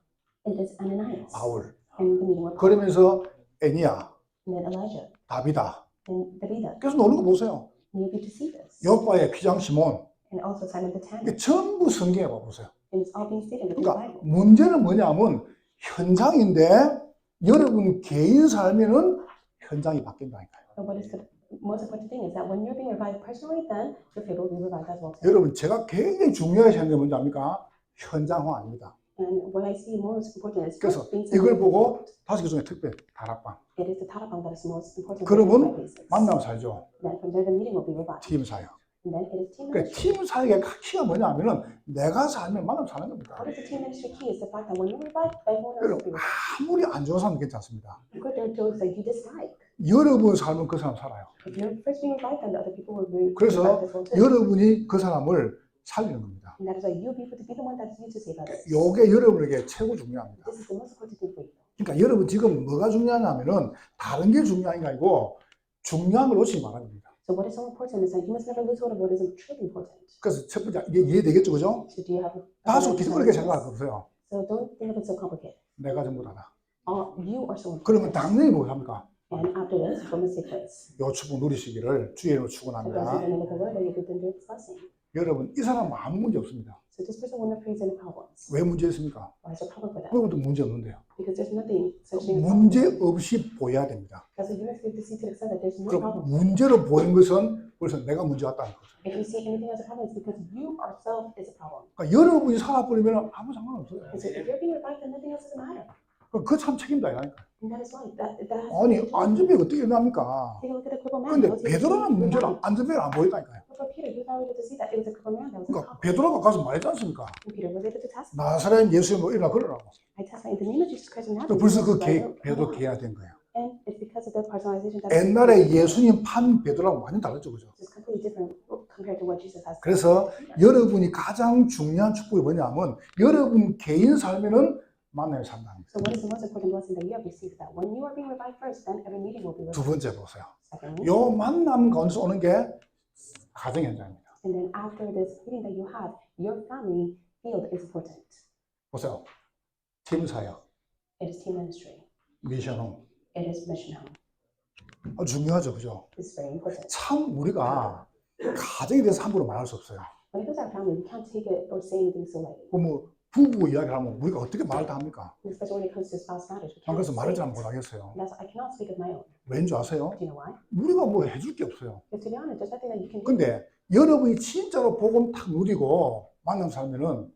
It is Ananias. 바울, And the meeting with Paul. 그러면서 애니야, And then Elijah. 다비다. And David. 계속 노는 거 보세요. You're able to see this. 요바의 피장 시몬. And also Simon the Tanner. 이게 전부 성경에 봐보세요. And it's all being stated within the 그러니까 Bible. 문제는 뭐냐면 현장인데 여러분 개인 삶에는 현장이 바뀐다니까요. But what is the most important thing is that when you're being revived personally, then your faith will be revived as well. Too. 여러분 제가 굉장히 중요하게 생각하는 게 뭔지 압니까? 현장화 아닙니다. And what I see most important is 그래서 being 이걸 보고 5개 중에 특별 다락방. it is the Tarabang that is most important. 그러면 basis. 만나면 살죠. Then from there the meeting will be revived. 팀 사역. And then it is team 그러니까 ministry. 팀 사역의 키가 뭐냐면은 내가 살면 만나면 사는 겁니다. What is the team ministry key? Is the fact that when you're revived, everyone else will be 여러분 revived. 아무리 안 좋은 사람도 괜찮습니다. Good, there are those that you dislike. 여러분 살면 그 사람 살아요. If you're first being revived, then the other people will be 그래서 revived as well too. 여러분이 그 사람을 살리는 겁니다. And that is why you'll be able to be the one that's used to save others. 요게 여러분에게 최고 중요합니다. This is the most important thing for you. 그러니까 여러분 지금 뭐가 중요하냐면은 다른 게 중요한 게 아니고 중요한 걸 놓치지 말아야 됩니다. So what is so important is that you must never lose hold of what is truly important. 그래서 첫 번째 이게 이해되겠죠, 그죠? So do you have 다소 기술하게 생각할 거 없어요. So don't think of it so complicated. 내가 전부 다다. You are so important. 그러면 당연히 뭐 합니까? And after this, what must take place? 요 축복 누리시기를 주의 이름으로 The 축원합니다. blessings and the Lord that you can do this blessing. 여러분 이 saram은 아무 문제 없습니다. So this person will not face any problems. 왜 문제 있습니까? Why is there a problem for that? 여러분도 문제 없는데요. Because there's nothing such thing as a problem. 문제 없이 보여야 됩니다. Because you must be able to see to the extent that there's no 그럼 problem. 문제로 보이는 것은 벌써 내가 문제 같다는 거죠. If you see anything as a problem, it's because you yourself is a problem. 그러니까 여러분이 살아버리면 아무 상관없어요. And so if you're being revived, then nothing else doesn't matter. 그 참 책임다 이라니까. And that is why that has 아니 안전벨이 어떻게 일어납니까? Take a look at the crippled man. 근데 How is he able to 베드로는 see 문제를 revived? 안전벨이 안 보인다니까요. But for Peter, he was able to see that it was a crippled man that was a 그러니까 problem. 베드로가 가서 말했지 않습니까? And Peter was able to testify. 나사렛 예수의 뭐 일어나 그러라고. I testify in the name of Jesus Christ of 또 Nazareth. 벌써 그 Right? 베드로 개야된 거예요. And it's because of the personalization that 옛날에 예수님 판 베드로하고 완전 다르죠, 그죠? is completely different compared to what Jesus has. 그래서 여러분이 가장 중요한 축복이 뭐냐면 여러분 개인 삶에는 만남이 상당합니다. So what is the most important blessing that you have received? That when you are being revived first, then every meeting will be 두 revived. 번째 보세요. Secondly, 요 만남 가운데서 오는 게 가정 현장입니다. and then after this meeting that you have, your family field is important. 보세요. 팀 사역, It is team ministry. 미션홈. It is mission home. 중요하죠, 그죠? It's very important. 참 우리가 가정에 대해서 함부로 말할 수 없어요. When it comes to our family, we can't take it or say anything so lightly. 뭐 부부 이야기를 하면 우리가 어떻게 말을 다 합니까? Especially when it comes to spouse matters, we 난 can't 그래서 말을 say 잘 it. 못하겠어요. That's I cannot speak of my own. 왠지 아세요? Do you know why? 우리가 뭐 해줄 게 없어요. Because to be honest, there's nothing that you can do. 근데 여러분이 진짜로 복음 탁 누리고 만남 살면은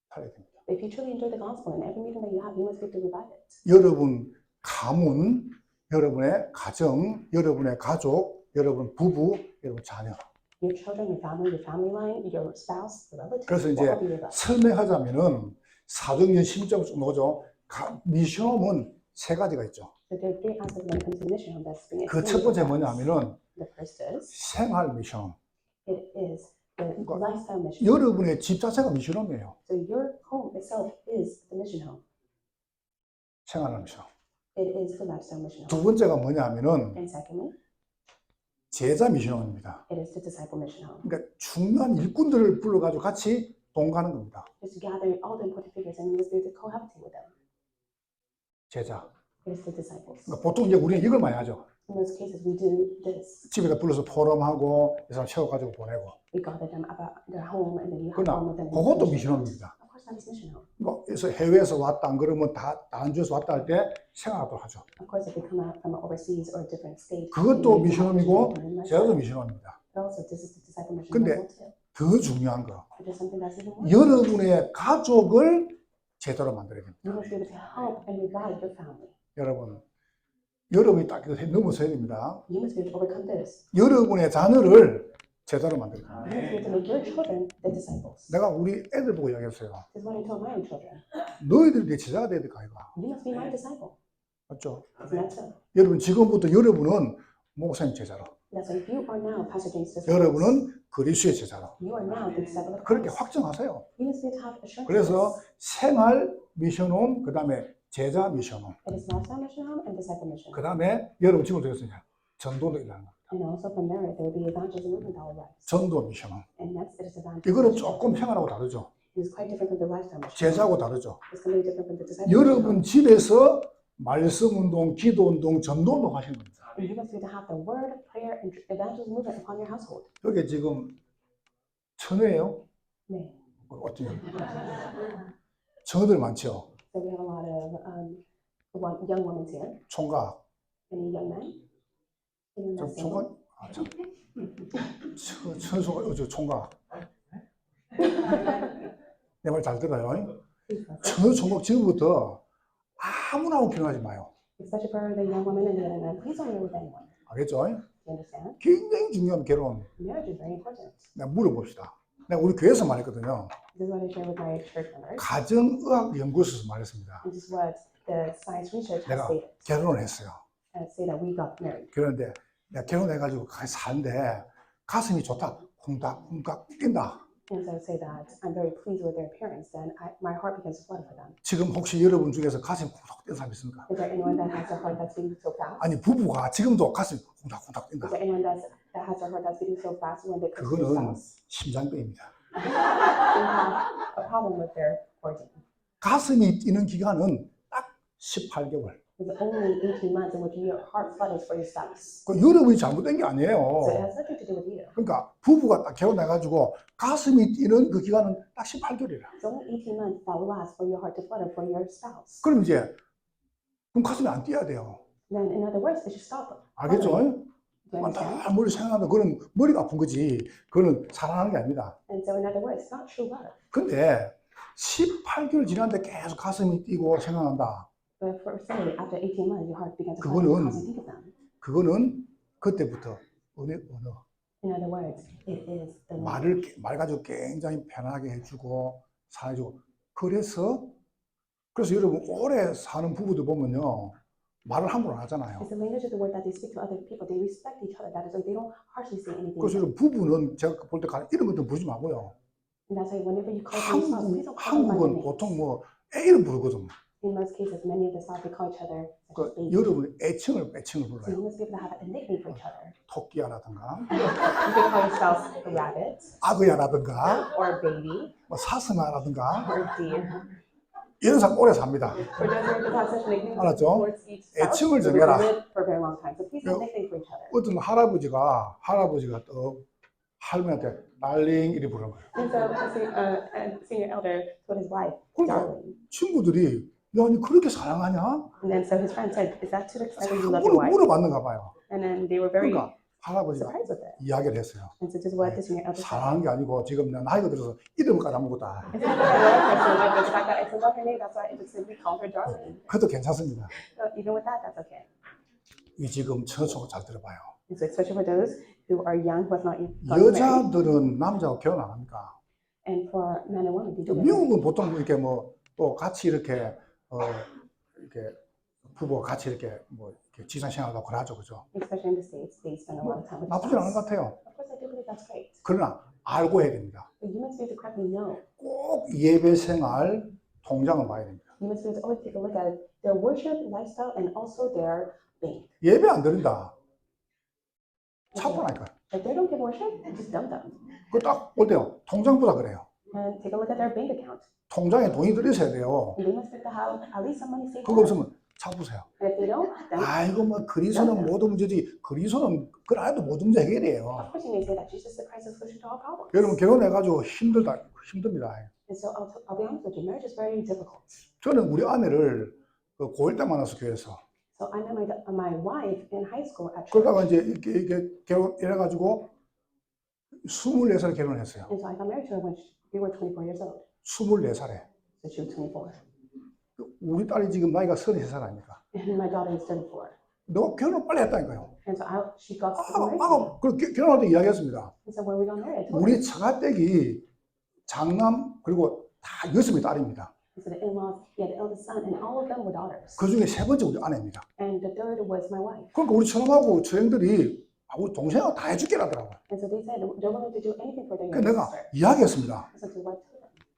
살아야 됩니다. If you truly enjoy the gospel and every meeting that you have, you must be able to revive it. 여러분 가문, 여러분의 가정, 여러분의 가족, 여러분 부부, 여러분 자녀. Your children, your family line, your spouse, the relatives, 그래서 will 이제 all be revived. 설명하자면은 사도행전 16장 쭉 나오죠. 미션홈은 세 가지가 있죠. So there are three aspects when it comes to mission home that's being 그 첫 번째 뭐냐면은 The first is, 생활 미션. it is the lifestyle mission. 여러분의 집 자체가 미션홈이에요. So your home itself is the mission home. 생활 미션. It is the lifestyle mission 두 home. 번째가 뭐냐면은 And secondly, 제자 미션홈입니다. it is the disciple mission home. 그러니까 중요한 일꾼들을 불러가지고 같이 동가는 겁니다. It's to gather all the important figures and you must be able to cohabitate with them. 제자. It is the disciples. 그러니까 보통 이제 우리는 이걸 많이 하죠. In most cases, we do this. 집에다 불러서 포럼하고 이 사람 채워가지고 보내고. We gather them about their home and then you have 그러나 fun with them. 그것도 미션홈입니다. Of course, that is mission home. 그래서 해외에서 왔다 안 그러면 다른 주에서 왔다 할 때 생활하도록 하죠. Of course, if they come out from overseas or a different state, 그것도 we have 미션홈이고 mission home. 제자도 미션홈입니다. But also, this is the disciple mission 근데 home too. 더 중요한 거, But there's something that's even more. 여러분의 가족을 제대로 만들어야 됩니다. You must be able to help and revive your family. 여러분이 딱 넘어서야 됩니다. You must be able to overcome this. 여러분의 자녀를 제자로 만들어야 됩니다. You must be able to make your children the disciples. 내가 우리 애들 보고 이야기했어요. This is what I told my own children. 너희들이 내 제자가 돼야 될 거 아이가. You must be my disciple. 맞죠? Isn't that so? 여러분 지금부터 여러분은 목사님 제자로, That's why you are now Pastor James' disciples. 여러분은 그리스도의 제자로 You are now the disciple of 그렇게 Christ. 확정하세요. You must be able to have assurance. 그래서 생활 미션홈, 그 다음에 제자 미션홈, It is lifestyle mission home and disciple mission. 그 다음에 여러분 지금 들었으니까 전도도 일하는 겁니다. And also from there, there will be evangelism movement that will rise. 전도 미션홈. And next, it is evangelism. 이거는 조금 생활하고 다르죠. It is quite different from the lifestyle mission. 제자하고 다르죠. It's completely different from the disciple mission. 여러분 집에서 말씀 운동, 기도 운동, 전도 운동 하시는 겁니다. And you must be able to have the word, prayer, and evangelism movement upon your household. 여기 지금 천회예요? 네. 어떻게? 청어들 많죠. So we have a lot of young women here. 총각. Any young men? Anyone 저 that's 총각? single? 아, 참. 천수가 저 총각. 내 말 잘 들어요. Please listen. 천수 총각 지금부터 아무나 하고 결혼하지 마요. Especially for the young women and the young men, please don't live with anyone. 알겠죠? You understand? 굉장히 중요한 결혼. Marriage is very important. 내가 물어봅시다. 내가 우리 교회에서 말했거든요. This is what I share with my church members. 가정의학 연구소에서 말했습니다. This is what the science research has 내가 stated. 결혼을 했어요. Say that we got married. 그런데 내가 결혼해가지고 같이 사는데 가슴이 좋다. 콩닥콩닥 뛴다. And so say that I'm very pleased with their appearance, then my heart begins to flood for them. 지금 혹시 여러분 중에서 가슴이 콩닥 뛴 사람 있습니까? Is there anyone that has a heart that's beating so fast? 아니 부부가 지금도 가슴이 콩닥콩닥 뛴다. Is there anyone that has a heart that's beating so fast when they come to their 그거는 spouse? 심장병입니다. They have a problem with their organ. 가슴이 뛰는 기간은 딱 18개월. It's only 18 months in which your heart flutters for your spouse. 그 여러분이 잘못된 게 So it 아니에요. has nothing to do with you. 그러니까 부부가 딱 결혼해가지고 가슴이 뛰는 그 기간은 딱 18개월이라. It's only 18 months that will last for your heart to flutter for your spouse. 그럼 이제 그럼 가슴이 안 뛰어야 돼요. Then in other words, it should stop. 알겠죠? Do you understand? 다 머리 생각하는 그런 머리가 아픈 거지. 그거는 사랑하는 게 아닙니다. And so in other words, it's not true love. 근데 18개월 지났는데 계속 가슴이 뛰고 생각난다. But for say after 18 months, your heart begins to 그거는 flutter because you think of them. 그거는 그때부터 언어. In other words, it is the 말 가지고 굉장히 편하게 해주고 사해주고 그래서 여러분 오래 사는 부부들 보면요 말을 함부로 안 하잖아요. It's the language of the word that they speak to other people. They respect each other. That is why they don't harshly say anything. 그래서 여러분 부부는 제가 볼 때 이런 것도 부르지 마고요. And that's why whenever you call them spouse, please don't call them by their 한국은 names. 보통 뭐 애를 부르거든. In most cases, many of the spouse they call each other such 그 as baby. 여러분 애칭을 So 불러요. you must be able to have a nickname for each other. 토끼야라든가, You can call yourself a rabbit 악어야라든가, or a baby 뭐 사슴아라든가 or a deer. 이런 사람 오래 삽니다. For those who have such nicknames 알았죠? towards each spouse, 애칭을 they will 정해라. live for a very long time. So please have a nickname for each other. 어떤 할아버지가 또 할머니한테 달링 이리 부르는 거예요. And so a senior elder told his wife, 그러니까 darling. 친구들이 야, 니 그렇게 사랑하냐? And then so his friend said, is that to the extent that you love 물어, your wife? 물어봤는가 봐요. And then they were very 그러니까 할아버지가 surprised with it. 이야기를 했어요. And so this is what the senior elder said. 사랑하는 게 아니고 지금 내 나이가 들어서 이름을 까먹었다. It's not that I love her so much, it's the fact that I forgot her name, that's why I just simply called her darling. 그래도 괜찮습니다. So even with that, that's okay. 이 지금 처음으로 잘 들어봐요. And so especially for those who are young, who have not yet gotten married, 여자들은 남자하고 결혼 안 합니까? and for men and women, they do get married. 미국은 보통 이렇게 뭐 또 같이 이렇게 이렇게 부부가 같이 이렇게 뭐 이렇게 지상생활하고 그러죠, 그죠? Especially in the States, they spend a lot of time with 나쁘지 않은 것 spouse. 같아요. Of course, I do believe that's great. 그러나 알고 해야 됩니다. But you must be able to correctly know. 꼭 예배 생활 통장을 봐야 됩니다. You must be able to always take a look at their worship lifestyle and also their bank. 예배 안 드린다. 차분하니까. If they don't give worship, just dump them. 그거 딱 볼 때요. 통장 보다 그래요. And take a look at their bank account. 통장에 돈이 들어있어야 돼요. And they must be able to have at least some money saved. 그거 up. 없으면 차보세요. And if they don't, then 아이고 뭐 그리스도는 모든 문제지. 그리스도는 그걸 안 해도 모든 문제 해결해요. of course you may say that Jesus the Christ is the solution to all problems. 여러분 결혼해가지고 힘듭니다. And so I'll be honest with you, marriage is very difficult. 저는 우리 아내를 그 고1 때 만나서 교회에서 So I met my wife in high school at church. 그러다가 이제 이렇게 결혼해가지고 24살에 결혼했어요. And so I got married to her when we were 24 years old. 24살에. So she was 24. 우리 딸이 지금 나이가 33살 아닙니까? And my daughter is 34. 너 결혼을 빨리 했다니까요. And so she got married. 그 결혼할 때 이야기했습니다. And so when we got married, I told her. 우리 처가댁이 장남 그리고 다 6명의 딸입니다. And so the in-laws, he had an eldest son, and all of them were daughters. 그 중에 세 번째 우리 아내입니다. And the third was my wife. 그러니까 우리 처남하고 처형들이 우리 동생하고 다 해줄게라더라고요. And so they said they're willing to do anything for their 그 younger 내가 sister. 이야기했습니다. So to what?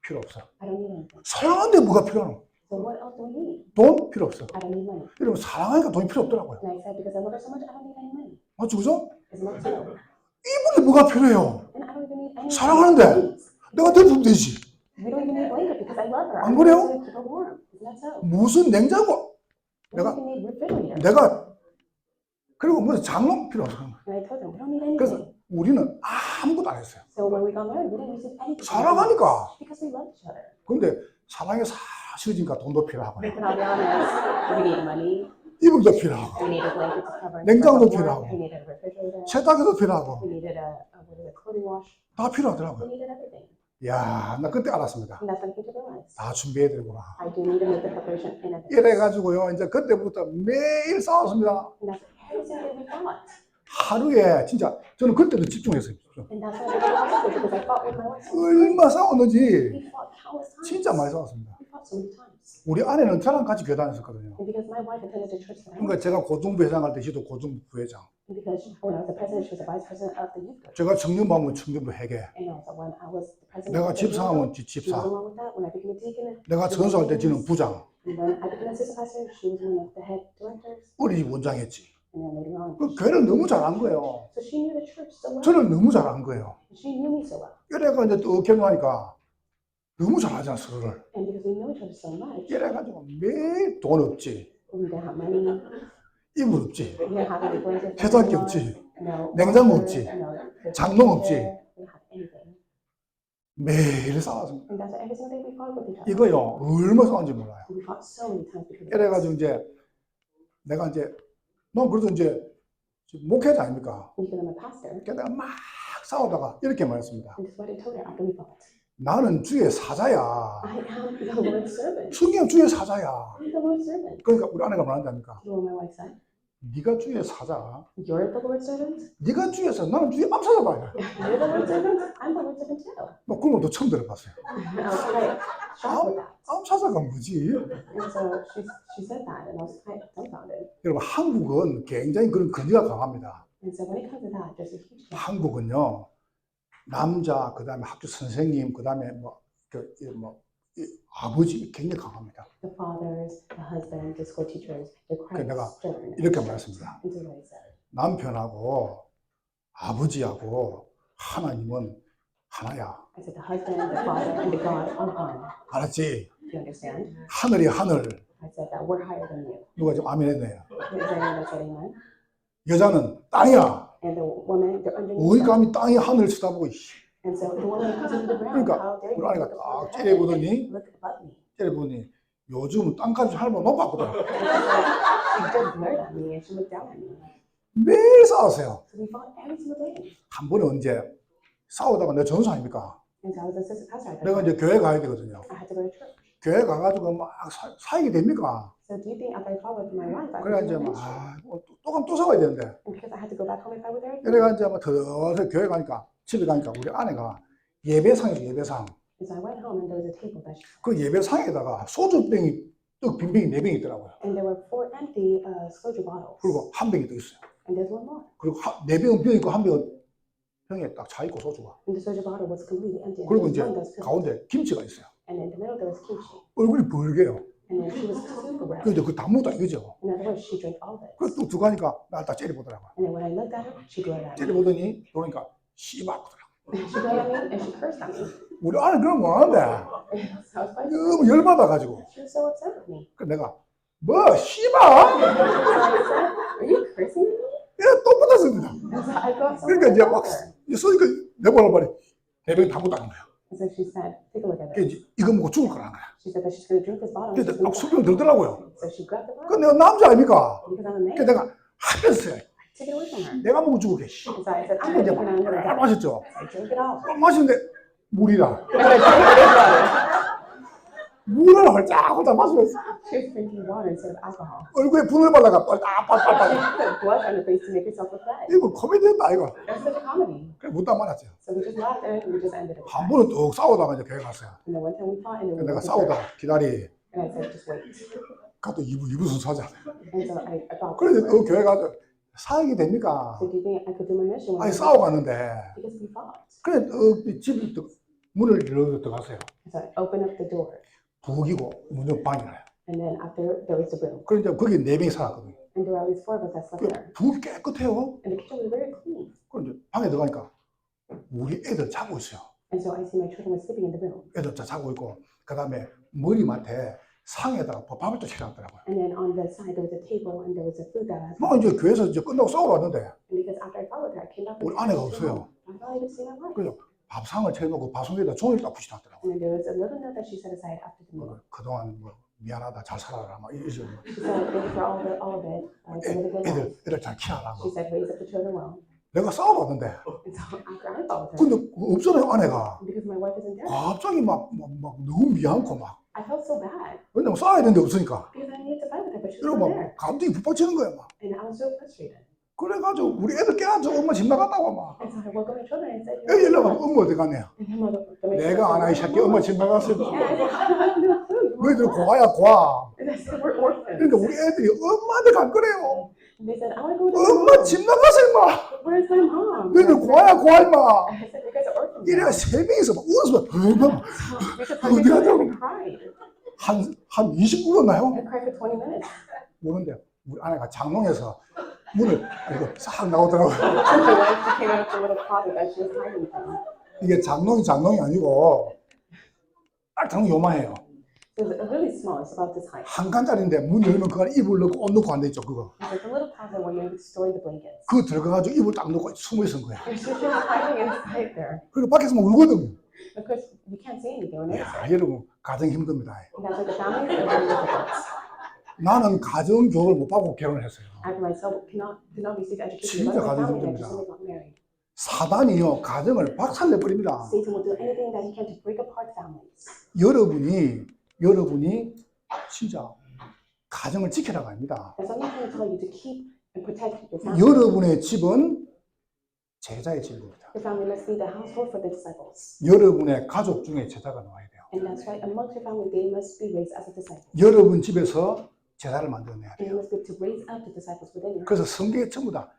필요 없어. I don't need anything. 사랑하는데 뭐가 필요하노? So what else do we need? 돈 필요 없어. I don't need money. 여러분 사랑하니까 돈이 필요 없더라고요. And I said, because I love her so much, I don't need any money. 맞죠, 그죠? It's not so. 이분이 뭐가 필요해요? And I don't even need any 사랑하는데 needs. 내가 대부분 되지. We don't even need a blanket because I love her. 안 I 그래요? want to keep her warm. Isn't that so? 무슨 냉장고? We 내가- don't even need refrigerator. 내가 그리고 무슨 장롱 필요 없어. And I told them, we don't need 그래서 anything. 우리는 아무것도 안 했어요. So when we got married, we didn't receive anything. 사랑하니까. Because we loved each other. 근데 사랑에 사실이니까 돈도 필요하고요. But I'll be honest, we need money. 이불도 필요하고 We needed a blanket to cover. 냉장고도 cover 필요하고. warmth. We needed a refrigerator. 세탁기도 필요하고 We needed a clothing wash. 다 필요하더라고요. We needed everything. 야, 나 그때 알았습니다. And that's when I came to realize 다 준비해야 되구나. I do need to make the preparation in advance. 이래가지고요, 이제 그때부터 매일 싸웠습니다. And that's every single day we fought. 하루에 진짜 저는 그때도 집중했어요. And that's why we got obstacles because I fought with my wife. 얼마 싸웠는지 We fought countless times. 진짜 많이 싸웠습니다. We fought so many times. 우리 아내는 저랑 같이 교회 다녔었거든요. And because my wife attended the church that I 그러니까 went 제가 고등부 회장 할 때 시도 고등부 부회장, to, because when I was the president, she was the vice president of the youth group. 제가 청년부하면 청년부 회계, And also when I was the president 내가 of the youth 집사하면 group, she was 집사, along with that. When I became a deacon, 내가 she was 전수할 때 one of 지는 the 부장, And then I became assistant pastor, she was one of the head directors. 어린이 원장했지. And then later on, 그 교회를 너무 잘한 거예요. so she knew the church so well. 저는 너무 잘한 거예요. She knew me so well. 이래가 이제 또 결혼하니까 너무 잘하잖아, 서로를. And because we know each other so much, 이래가지고 매일 돈 없지, we didn't have money, 이불 없지, we didn't have any blankets, 세탁기 없지, no 냉장고 water, 없지, no 장롱 없지. refrigerator, we didn't have anything. 매일 싸웠습니다. And that's why every single day we fought with each other. 이거요, 얼마 싸웠는지 몰라요. We fought so many times because of 이래가지고 이제 내가 이제 넌 그래도 이제 목회자 아닙니까? this. Because I'm a pastor, 그러니까 내가 막 싸우다가 이렇게 말했습니다. and this is what I told her after we fought. 나는 주의 사자야. I am the Lord's servant. 성경 주의 사자야. I'm the Lord's servant. 그러니까 우리 아내가 말한다 합니까? You know what my wife said? 네가 주의 사자. You're the Lord's servant? 네가 주의 사자. 나는 주의 암사자다. You're the Lord's servant? I'm the Lord's servant too. 뭐 그런 것도 처음 들어봤어요. And I was quite shocked with that. 암사자가 뭐지? And so she said that, and I was quite dumbfounded. 여러분 한국은 굉장히 그런 근위가 강합니다. And so when it comes to that, there's a huge gap. 한국은요 남자 그다음에 학교 선생님 그다음에 뭐 아버지 굉장히 강합니다. The fathers, the husbands, the school teachers, they're quite 내가 stern. 이렇게 말했습니다. And so what I said. 남편하고 아버지하고 하나님은 하나야. I said the husband, the father, and the God are one. 알았지? Do you understand? 하늘이 하늘. I said that we're higher than you. 누가 좀 아멘 했네요. Is there anyone that said amen? 여자는 땅이야. And the woman, they're underneath 어디 them. 감히 땅이 하늘을 쳐다보고 이씨. And so the woman comes into the ground. 그러니까 How dare you 우리 아내가 look 딱 above the 째려보더니 heaven? Look above me. 때려보니 요즘 땅값이 할머니 높았거든. She just glared at me and she looked down at me. 매일 싸우세요. So we fought every single day. 한 번은 언제 싸우다가 내 전수 아닙니까? And so I was assistant pastor at that 내가 time. 이제 교회 가야 되거든요. I had to go to church. 교회 가가지고 막 사역이 됩니까? So do you think after I fought with my wife, I 그래 could 이제 do 막 ministry? 또 싸워야 되는데. And because I had to go back home and fight with her? 그래가 이제 막 더더 교회 가니까 집에 가니까 우리 아내가 예배상이죠 예배상. And so I went home and there was a table that she 그 예배상에다가 소주병이 떡 빈병이 4병이 있더라고요. and there were 4 empty soju bottles. 그리고 한 병이 더 있어요. And there's one more. 그리고 4병은 병 있고 한 병은 병에 딱 차 있고 소주가. And the soju bottle was completely empty. And 그리고 there 이제 was one that was filled. 가운데 김치가 있어요. And in the middle there was kimchi. 얼굴이 벌게요. And then she was super red. 그런데 그 다 묻다 이거죠. In other words, she drank all of it. 그래서 또 가니까 나를 딱 째려보더라고요. And then when I looked at her, she glared at me. 째려보더니 그러니까 씨발거더라고요. She glared at me and she cursed at me. 우리 아내 그런 거 하는데 And so I was quite 너무 열받아가지고 She was so upset with me. 그 내가 뭐 씨발 So I said, are you cursing at me? 또 붙었습니다. And so I got so 그러니까 mad 이제 at 막 her. 쏘니까 내보라 말이 4병이 다 묻다는 거예요. And so she said, take a look at 그러니까 it. 이제 이거 먹고 죽을 거라는 거야. She said that she's going to drink this bottle. And 근데 she's 막 gonna 수병 die. 들더라고요. So she grabbed the 그 bottle 내가 남자 아닙니까? because I'm a man. 그 내가 하면서요. Take it away from her. 내가 먹고 죽을게. 씨. And so I said, I'm 이제 going to drink it. I'm going to 막 die. 마셨죠. I drank it all. 막 마시는데 물이라. And I drank it water. 물을 헐짝헐짝 마시면서 She was drinking water instead of alcohol. 얼굴에 분을 발라가 빨빨빨빨 She put blush on her face to make herself look red. 이거 코미디였다 이거. That's such a comedy. 그래 묻다 말았죠. So we just laughed and we just ended it. 한 번은 또 싸우다가 이제 교회 갔어요. And then one time we fought and then we 내가 went to church. 싸우다가 기다리. And I said, just wait. 가도 이부 순서하자. And so I thought, 그래서 또 교회 가서 사역이 됩니까? so do you think I could do my mission? 아니 싸워갔는데 Because we fought. 그래 집에 문을 열어 들어갔어요. So I opened up the door. 부엌이고 문은 방이라요. And then after there was the room. 그래 이제 거기 4명이 살았거든요. And there were always 4 of us that slept 그 there. 부엌이 깨끗해요. And the kitchen was very clean. 그래 이제 방에 들어가니까 우리 애들 자고 있어요. And so I see my children were sleeping in the room. 애들 다 자고 있고 그 다음에 머리맡에 상에다가 밥을 또 차려놨더라고요. And then on the side there was a table and there was a food that I had. 뭐 이제 교회에서 이제 끝나고 싸우러 왔는데 And because after I fought with her, I came back 우리 and 아내가 I 없어요. thought I could see my wife. 그래서 밥상을 차려놓고 밥송에다 종이를 딱 붙여놨더라고요. And then there was a little note that she set aside after the meal. 그동안 뭐 미안하다 잘 살아라 막 이런 식으로 She said, thank you for all of it. It's a really good life. 애들 잘 키워라. She said, raise up the children well. 내가 싸우러 왔는데 And so after I fought with her, 근데 없잖아요 아내가. because my wife isn't there, 갑자기 막 너무 미안고 막 I felt so bad 왜냐면 싸워야 되는데 없으니까. because I needed to fight with her, but she was 이러고 not 막 there. 갑자기 북받치는 거야 막. And I was so frustrated. 그래가지고 우리 애들 깨가지고 엄마 집 나갔다고 막. And so I woke up my children and said, 애 연락하면 엄마 어디 갔네요. and her mother, 내가 안 하이 새끼 엄마 집 나갔을 때. Yeah, I said, I have no clue. 너희들 고아야 고아. And I said, we're orphans. 그러니까 우리 애들이 엄마한테 갈 거래요. And they said, I want to go to 엄마 my mom. 집 나가서 임마. Where's my mom? 너희들 고아야 고아 임마. I said, you guys are orphans. 이래가 now." 3명이서 막 울어서 Because my children cried. 한 20분 울었나요? I cried for 20 minutes. 모르는데 우리 아내가 장롱에서 문을 이거 싹 나오더라고요. My wife came out of the little closet that she was hiding from. 이게 장롱이 아니고 딱 장롱 요만해요. It was really small. It's about this height. 한 칸짜리인데 문 열면 그 안에 이불 넣고 옷 넣고 앉아있죠 그거. It's like a little closet where you store the blankets. 그거 들어가가지고 이불 딱 넣고 숨어 있은 거야. And she's just hiding inside there. 그리고 밖에서 막 울거든요. Of course, you can't see anything on the 야, inside. 여러분 가정 힘듭니다. And that's like the families are very difficult. 나는 가정 교육을 못 받고 결혼을 했어요. I myself did not receive 진짜 education. But my 가정 family and I 힘듭니다. just got married. 사단이요 가정을 박살내버립니다. Satan will do anything that he can to break apart families. 여러분이 진짜 가정을 지키라고 합니다. And so I'm not trying to tell you to keep and protect your family. 여러분의 집은 제자의 집입니다. Your family must be the household for the disciples. 여러분의 가족 중에 제자가 나와야 돼요. And that's right. Amongst your family, they must be raised as a disciple. 여러분 집에서 제자를 만들어내야 And 돼요. you must be able to raise up the disciples within you. 그래서 성경에 전부 다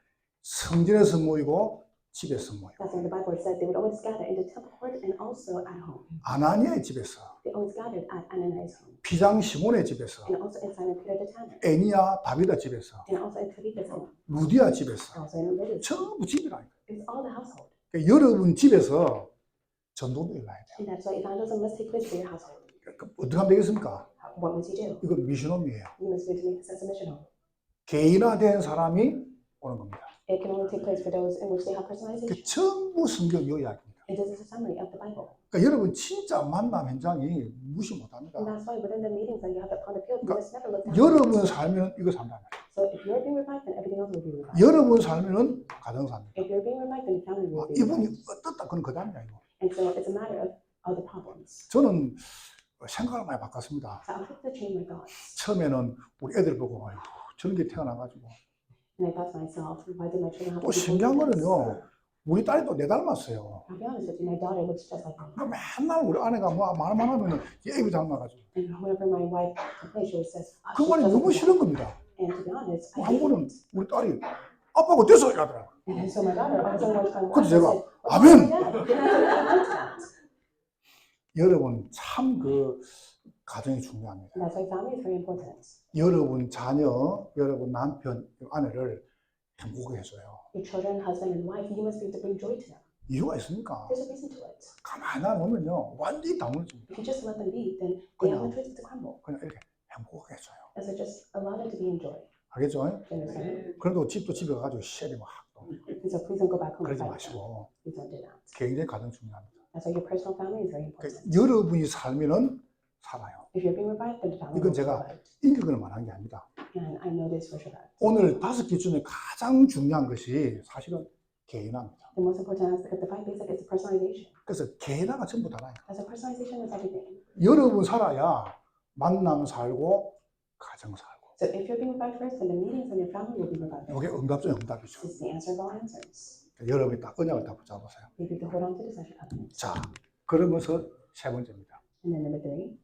성전에서 모이고 집에서 모여. That's when the Bible said they would always gather in the temple court and also at home. 아나니아의 집에서, They always gathered at Ananias' home 피장 시몬의 집에서, and also in Simon Peter the tanner 애니야 다비다 집에서, and also in Tabitha's home 루디아 집에서 and also in Lydia's home. 전부 집이라니까. It's all the household. 그러니까 여러분 집에서 전도도 일어나야 돼요. And that's why evangelism must take place in your household. 그러니까 어떻게 하면 되겠습니까? What must you do? 이건 미션홈이에요. You must go to make this as a mission home. 개인화된 사람이 오는 겁니다. It can only take place for those in which they have 그 personalization. 전부 성경 이 이야기입니다. And this is a summary of the Bible. 그러니까 여러분 진짜 만남 현장이 무시 못합니다. And that's why within the meetings that you have upon the field, you must never look down. 여러분 살면 이거 산다. So if you're being revived, then everything else will be revived. 여러분 살면은 가정 삽니다. If you're being revived, then family will be 이분이 revived. 어떻다 그건 그다음이야 이거. And so it's a matter of other problems. 저는 생각을 많이 바꿨습니다. So I flipped the chain my thoughts. 처음에는 우리 애들 보고 아이고 저런 게 태어나가지고 And I thought to myself, why did my children have 또 to be 신기한 born like this? 거는요 우리 딸이 또 내 닮았어요. I'll be honest with you, my daughter looks just like me. 그러니까 맨날 우리 아내가 뭐 말만 하면은 애비 닮아가지고 And whenever my wife complains, she always says, 그 말이 너무 싫은 겁니다. And to be honest, I 한 hate 번은 it. 우리 딸이 아빠가 됐어 이러더라고. And so my daughter, I was on one time, 그래서 said, 제가 "Well, 아멘. my dad." Then I said, "Amen to that." 여러분 참 그 가정이 중요합니다. And that's why family is very important. 여러분 자녀, 여러분 남편, 아내를 행복하게 해줘요. Your children, husband, and wife, you must be able to bring joy to them. 이유가 있습니까? There's a reason to it. 가만히 놔놓으면요 완전히 다 무너집니다. If you just let them be, then they have no 그냥 choice but to crumble. 그냥 이렇게 행복하게 해줘요. And so just allow them to be in joy. 알겠죠? Do you understand? 그래도 집도 집에 가가지고 쉐리 막 하고 And so please don't go back home and 그러지 fight them. 마시고 Please don't do that. 개인의 가정 중요합니다. And so your personal family is very 그러니까 important. 여러분이 살면은 살아요. If you're being revived, then the family 이건 will be 제가 revived. 인격을 말한 게 아닙니다. And I know this for sure. 오늘 5개 중에 가장 중요한 것이 사실은 개인화입니다. The most important aspect of the five basic is the personalization. 그래서 개인화가 전부 다라요. And so personalization is everything. 여러분 살아야 만남 살고 가정 살고. So if you're being revived first, then the meetings and your family will be revived. 이게 응답 중 응답이죠. This is the answer of all answers. 여러분이 딱 언약을 다 붙잡으세요. Maybe to hold on to this as your covenant. 자, 그러면서 세 번째입니다. And then number three,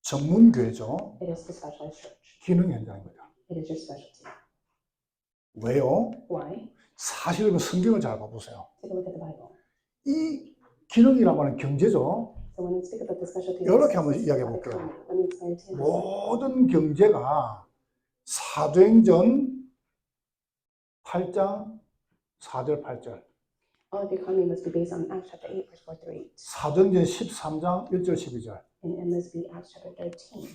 전문교회죠. it is the specialized church. 기능 현장입니다. It is your specialty. 왜요? Why? 사실은 성경을 잘 봐보세요. Take a look at the Bible. 이 기능이라고 하는 경제죠. So when we speak about the specialty, 이렇게 한번 이야기해 볼게요. let me explain to you. 모든 경제가 사도행전 8장 4절 8절, All of the economy must be based on Acts chapter 8, verse 4 through 8. 사도행전 13장 1절 12절, And it must be Acts chapter 13.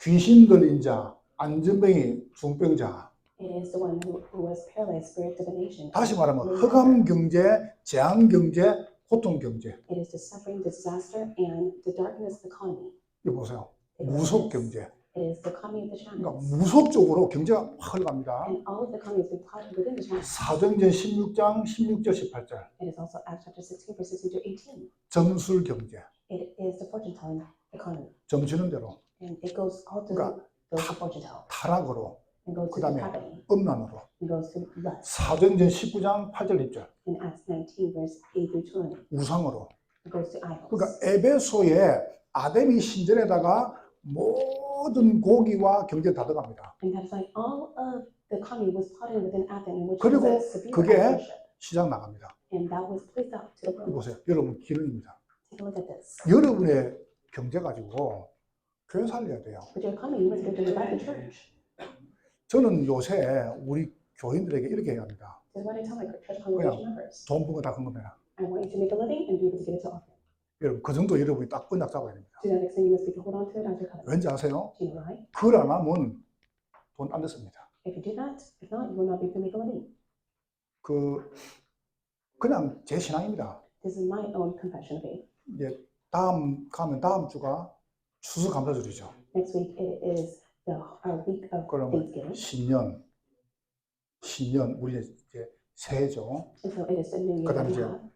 귀신 들린 자, 안전병이 중병자, It is the one who was paralyzed, spirit divination. 다시 말하면 흑암 경제, 재앙 경제, 고통 경제. It is the suffering, disaster, and the darkness economy. 이거 보세요. Take a look at 무속 this. 경제. It is the economy of the 그러니까 shadows. 무속적으로 경제가 확 흘러갑니다. And all of the economy has been plotted within the shadows. 사도행전 16장 16절 18절, It is also Acts chapter 16, verse 16 to 18. 점술 경제. It is the fortune telling economy. 점치는 대로, And it goes all to 그러니까 the fortune teller. 타락으로, And goes to 그다음에 depravity. 음란으로. And goes to lust. 사도행전 19장 8절 10절, In Acts 19, verse 8 through 20. 우상으로. It goes to idols. 그러니까 에베소에 아담이 신전에다가 모든 고기와 경제를 다 들어갑니다. And that is why all of the economy was plotted within Athens, in which 그리고 was a severe 그게 worship. 시장 나갑니다. And that was placed out to the world. 보세요. 여러분 기능입니다. Take a look at this. 여러분의 경제 가지고 교회 살려야 돼요. With your economy, you must be able to revive the church. 저는 요새 우리 교인들에게 이렇게 해야 합니다. This is what I tell my church congregation members. 돈 버는 거 다 건너면. I want you to make a living and be able to give it to offering. 여러분 그 정도 여러분이 딱 언약 잡아야 됩니다. To that extent, you must be able to hold on to it as your covenant. 왠지 아세요? Do you know why? 그걸 안 하면 돈 안 됐습니다. If you do that, if not, you will not be able to make a living. 그냥 제 신앙입니다. This is my own confession of faith. 이제 다음 주가 추수감사절이죠. Next week, it is our week of 그러면 Thanksgiving. 신년 우리 이제 새해죠. And so it is the new year that 그다음 we 이제 have.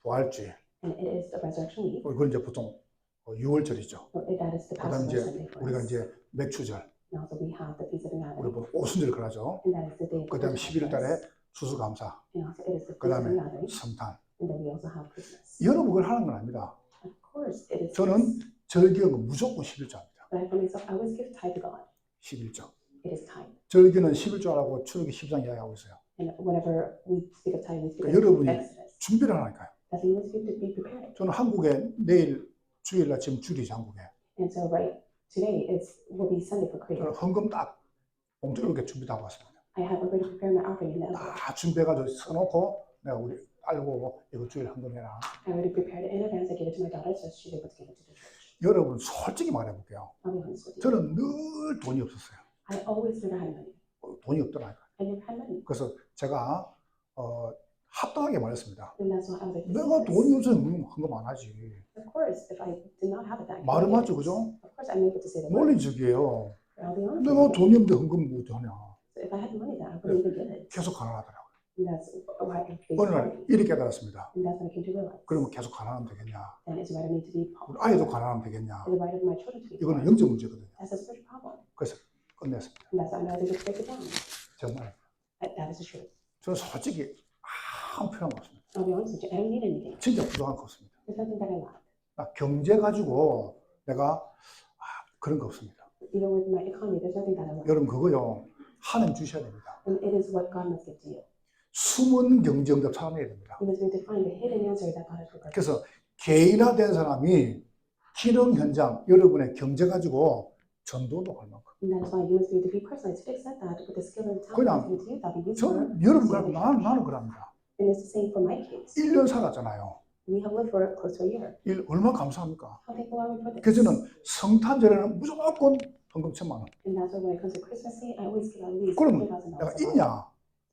부활주일. And it is the resurrection week. 그건 이제 보통 6월절이죠. That is the 그다음 Passover 이제 Sunday for 우리가 us. 이제 맥추절, And also we have the Feast of 우리 Unleavened. 뭐 오순절 그러죠. And that is the day of 그다음 11월 달에 Christmas. 추수감사, And also it is the Feast of 그다음에 Unleavened. 성탄. And then we also have Christmas. 여러분 그걸 하는 건 아닙니다. Of course, it is. 저는 절기는 무조건 11조입니다. But I for myself, I always give tithe to God. 11조. It is tithe. 절기는 11조라고 출애굽기 10장 이야기하고 있어요. And whenever we speak of time, we speak of 여러분이 Exodus. 준비를 하니까요. That we must be prepared. 저는 한국에 내일 주일날 지금 주일이지 한국에. And so right today will be Sunday for 저는 Korea. 헌금 딱 봉투 이렇게 준비도 하고 왔습니다. I have already prepared my offering in the envelope. 다 준비해가지고 써놓고 내가 우리 딸고 이거 주일 헌금해라. I already prepared it in advance. I gave it to my daughter so she's able to give it to the church. 여러분 솔직히 말해볼게요. I'll be honest with you. 저는 늘 돈이 없었어요. I always never had money. 돈이 없더라고요. I never had money. 그래서 제가 합당하게 말했습니다. And that's why I was like, 내가 돈이 없으면 헌금 안 하지. of course, if I did not have it back, 말은 맞죠, 그죠? of course I'm able to say the word. 논리적이에요. I'll be honest 내가 with you. 돈이 없는데 헌금 못 하냐. So if I had money, then I wouldn't even give it. 계속 가난하더라고요. And that's why I faced 어느 날 poverty. 이렇게 깨달았습니다. And that's when I came to realize. 그러면 계속 가난하면 되겠냐? Then it's right of me to be poor. 우리 아이도 가난하면 되겠냐? It's the right of my children to be poor. 이거는 영적 문제거든요. That's a spiritual problem. 그래서 끝냈습니다. And that's why I'm not able to break it down. 정말 That is the truth. 저는 솔직히 아무 필요한 거 없습니다. I'll be honest with you. I don't need anything. 진짜 부족한 거 없습니다. There's nothing that I lack. 나 경제 가지고 내가 그런 거 없습니다. Even with my economy, there's nothing that I lack. 여러분 그거요 하나님 주셔야 됩니다. And it is what God must give to you. 숨은 경제응답 찾아내야 됩니다. You must be able to find the hidden answer that God has prepared. 그래서 개인화된 사람이 기능 현장 여러분의 경제 가지고 전도도 할 만큼. And that's why you must be able to be personalized to the extent that with the skill and 그냥 talent given to you, that'll be useful. 저는 여러분 그렇고 나는 그럽니다. And it's the same for my case. 1년 살았잖아요. We have lived for close to a year. 얼마나 감사합니까? How thankful are we for this? 그래서 저는 성탄절에는 무조건 헌금 1,000만 원. And that's why when it comes to Christmas Day, I always give at least 그러면 $100,000. 내가 있냐?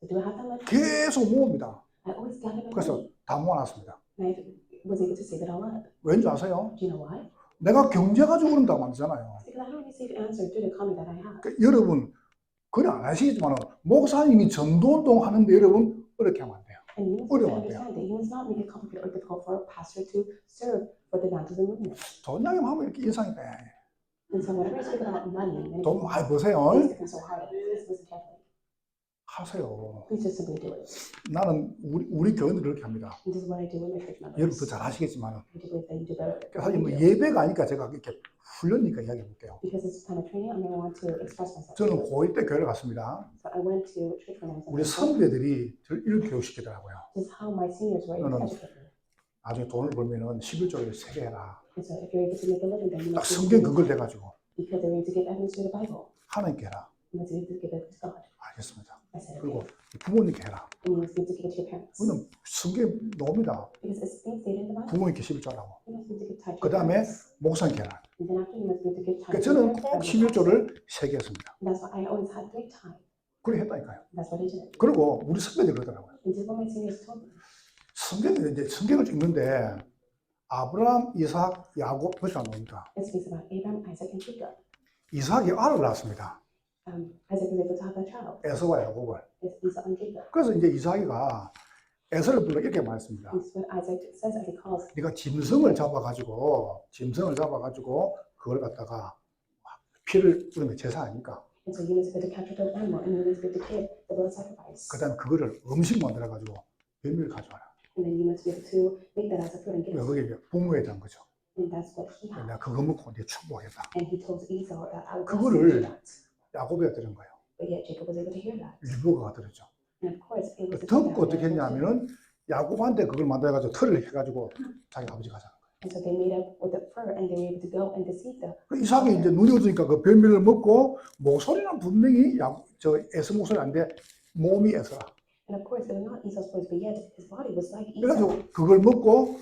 So do I have that much? 계속 모읍니다. I always gather my 그래서 money. 다 모아놨습니다. And I was able to save it all up. 왠지 아세요? Do you know why? 내가 경제 가지고 그런다고 만들잖아요. Because I don't receive answer through the comment that I have. 그러니까 여러분 그건 안 하시겠지만 목사님이 전도운동 하는데 여러분 어렵게 하면 안 돼요. And you must 어려워요. understand that you must not make it complicated or difficult for a pastor to serve for the evangelism movement. 돈 이야기만 하면 이렇게 인상이 빼. And so whenever I speak about money, and 돈 많이 버세요. it's become so hard, please listen carefully. 하세요. Please just simply do it. 나는 우리 교인들 그렇게 합니다. And this is what I do with my church members. 여러분 더 잘 하시겠지만 I do believe that you do better. 사실 뭐 예배가 아니까 제가 이렇게 훈련이니까 이야기해 볼게요. Because it's time of training, I'm going to want to express myself. 저는 고1 때 교회를 갔습니다. So I went to church when I was 우리 in high school. 선배들이 저를 이렇게 교육시키더라고요. This is how my seniors were able to 너는 educate me. 나중에 돈을 벌면은 11조를 세게 해라. And so if you're able to make a living, then you 딱 must 성경 그걸 돼가지고 because they're able to give evidence to the Bible. 하나님께 해라. You must be able to give it to God. 알겠습니다. I said, 그리고 okay. 부모님께 해라. And you must be able to give it to your parents. 그는 성경 나옵니다. Because it's being stated in the Bible. 부모님께 11조라고. You must be able to give time to 그 your 다음에 parents. 목사님께 해라. And then after you must be able to give time 그러니까 to 저는 your 꼭 parents. 11조를 세게 했습니다. And that's why I always had 3 times. 그래 했다니까요. That's what I did. 그리고 우리 선배들이 그러더라고요. And this is what my seniors told me. 성경을 읽는데 아브라함, 이삭, 야곱 그것이 안 나옵니다. It speaks about Abraham, Isaac, and Jacob. 이삭이 알을 낳았습니다. Isaac was able to have a child. 에서와 야곱을. It's Esau and Jacob. 그래서 이제 이삭이가 에서를 불러 이렇게 말했습니다. And so what Isaac says as he calls, 네가 짐승을 잡아가지고 그걸 갖다가 피를 뿌리면 제사 아닙니까? and so you must be able to capture the animal, and you must be able to give the blood sacrifice. 그다음 그거를 음식 만들어가지고 별미를 가져와라. And then you must be able to make that as a food and give it. 그게 이제 부모에 대한 거죠. And that's what he had. 내가 그거 먹고 네 축복하겠다. And he told Esau that I would bless 그거를 you with that. 야곱이가 들은 거예요. But yet Jacob was able to hear that. 리브가가 들었죠. And of course, it was 듣고 어떻게 했냐면은 야곱한테 그걸 만들어가지고 털을 해가지고 자기 아버지가 하잖아. And so they made up with the fur, and they were able to go and deceive the. 이삭이 이제 눈이 어두니까 그 별미를 먹고 목소리는 분명히 에서 목소리 안 돼. 몸이 에서라. And of course, it was not Esau's voice, but yet his body was like Esau. 그래가지고 그걸 먹고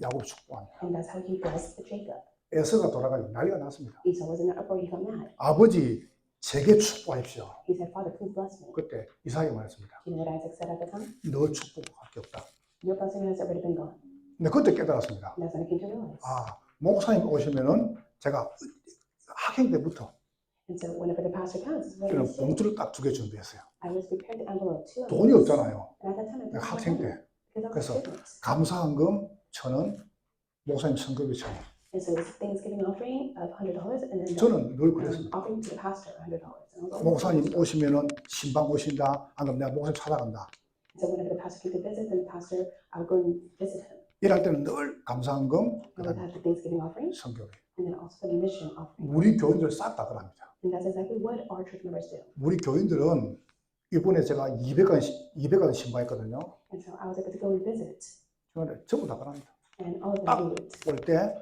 야곱 축복합니다. And that's how he blessed Jacob. 에서가 돌아가지고 난리가 났습니다. Esau was in an uproar, he got mad. 아버지 제게 축복하십시오. He said, Father, please bless me. 그때 이삭이 말했습니다. You know what Isaac said at the time? 너 축복할 게 없다. Your blessing has already been gone. 근데 그때 깨달았습니다. And that's when I came to realize. 목사님 오시면은 제가 학생 때부터 And so whenever the pastor comes, this is what I 저는 was saying. 봉투를 딱 2개 준비했어요. I was prepared the envelope to 돈이 없잖아요. And at that time, I 내가 didn't 학생 have 때. money because I was 그래서 student. 감사한금 1,000원, 목사님 성급이 1,000원. And so it was Thanksgiving offering of $100, and then the 저는 늘 그랬습니다. offering to the pastor $100. And I was always 목사님 grateful. 오시면은 신방 오신다. 안 그러면 내가 목사님 찾아간다. So whenever the pastor came to visit, then the pastor, I would go and visit him. 일할 때는 늘 감사한금, I would 그다음에 have the Thanksgiving offering, 성교회. and then also the mission offering. 우리 교인들 싹 다 그럽니다. And that's exactly what our church members do. 우리 교인들은 이번에 제가 200간 신방했거든요. And so I was able to go and visit, 저는 전부 다 그럽니다. and all of them 딱 do it. 올 때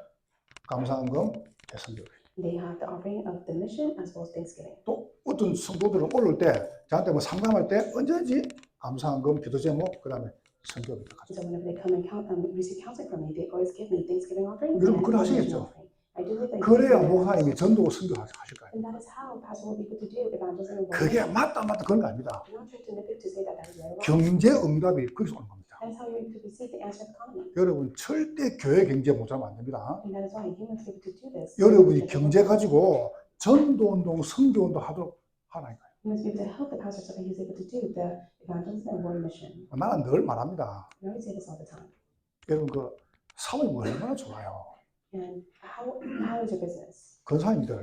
감사한금 대성교회. They have the offering of the mission as well as Thanksgiving. 또 어떤 성도들은 올올 때 저한테 뭐 상담할 때 언제든지 감사한금 기도 제목 그다음에 성교비도 가져. So whenever they come and receive counseling from me, they always give me Thanksgiving offering 여러분 and 그걸 mission 하시겠죠? offering. I do believe that 그래야 you do that. 목사님이 전도 선교하실 거예요. And that is how Pastor will be able to do evangelism and 그게 work. 맞다 그런 거 아닙니다. I'm not trying to nip it to say that that is right or wrong. 경제 응답이 거기서 오는 겁니다. That is how you're able to receive the answer of the economy. 여러분 절대 교회 경제 못하면 안 됩니다. And that is why you must be able to do this. 여러분이 경제 가지고 전도운동, 선교운동 하도록 하라니까요. You must be able to help the pastor so that he's able to do the evangelism and world mission. 나는 늘 말합니다. I always say this all the time. 여러분 그 사모님 얼마나 좋아요. And how is your business? 권사님들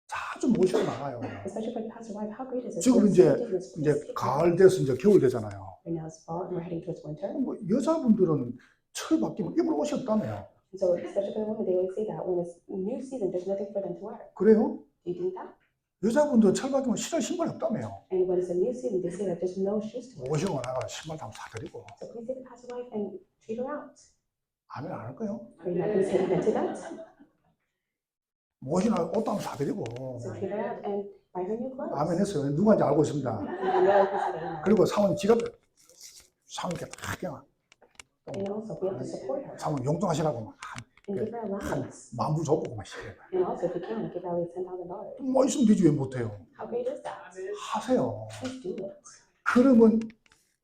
자주 모시고 나가요. Especially for the pastor wife, how great is it? 지금 to 이제 see this 이제 place? 가을 돼서 이제 겨울 되잖아요. Right now it's fall and we're heading towards winter. 뭐 여자분들은 철 바뀌면 입을 옷이 없다며요. So especially for the women, they always say that when it's new season, there's nothing for them to wear. 그래요? Do you think that? 여자분들 철 바뀌면 신을 신발이 없다며요. And when it's a new season, they say that there's no shoes to wear. 모시고 나가 신발 다 사드리고. So please take the pastor wife and treat her out. 아멘 안 할 거예요? Are you not going to say amen to that? 모시나 옷도 한번 사드리고. So treat her out and buy her new clothes. 아멘 했어요. 누구인지 알고 있습니다. And I know who said amen. 그리고 사모님 지갑 사모님께 다 그냥 And also be able to support her 사모님 용돈하시라고 막 and give her 한 allowance. 만불 줘보고 막 시켜요. And also, if you can, give her at least $10,000. 뭐 있으면 되지 왜 못해요? How great is that? 하세요. Please do it. 그러면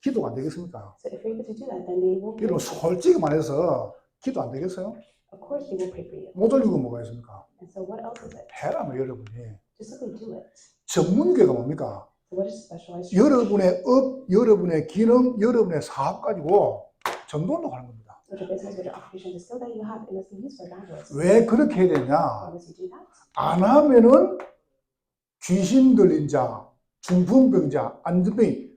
기도가 안 되겠습니까? So if you're able to do that, then they will pray. 여러분 솔직히 말해서 기도 안 되겠어요? Of course, they will pray for you. 못 올리고 뭐가 있습니까? And so what else is it? 해라면 여러분이 Just simply do it. 전문교가 뭡니까? So what is specialized? church? 여러분의 업, 여러분의 기능, 여러분의 사업 가지고 전도운동 하는 겁니다. With your business, with your occupation, the skill that you have, it must be used for evangelism. 왜 그렇게 해야 되냐? Why must you do that? 안 하면은 귀신 들린 자, 중풍병자, 안전병이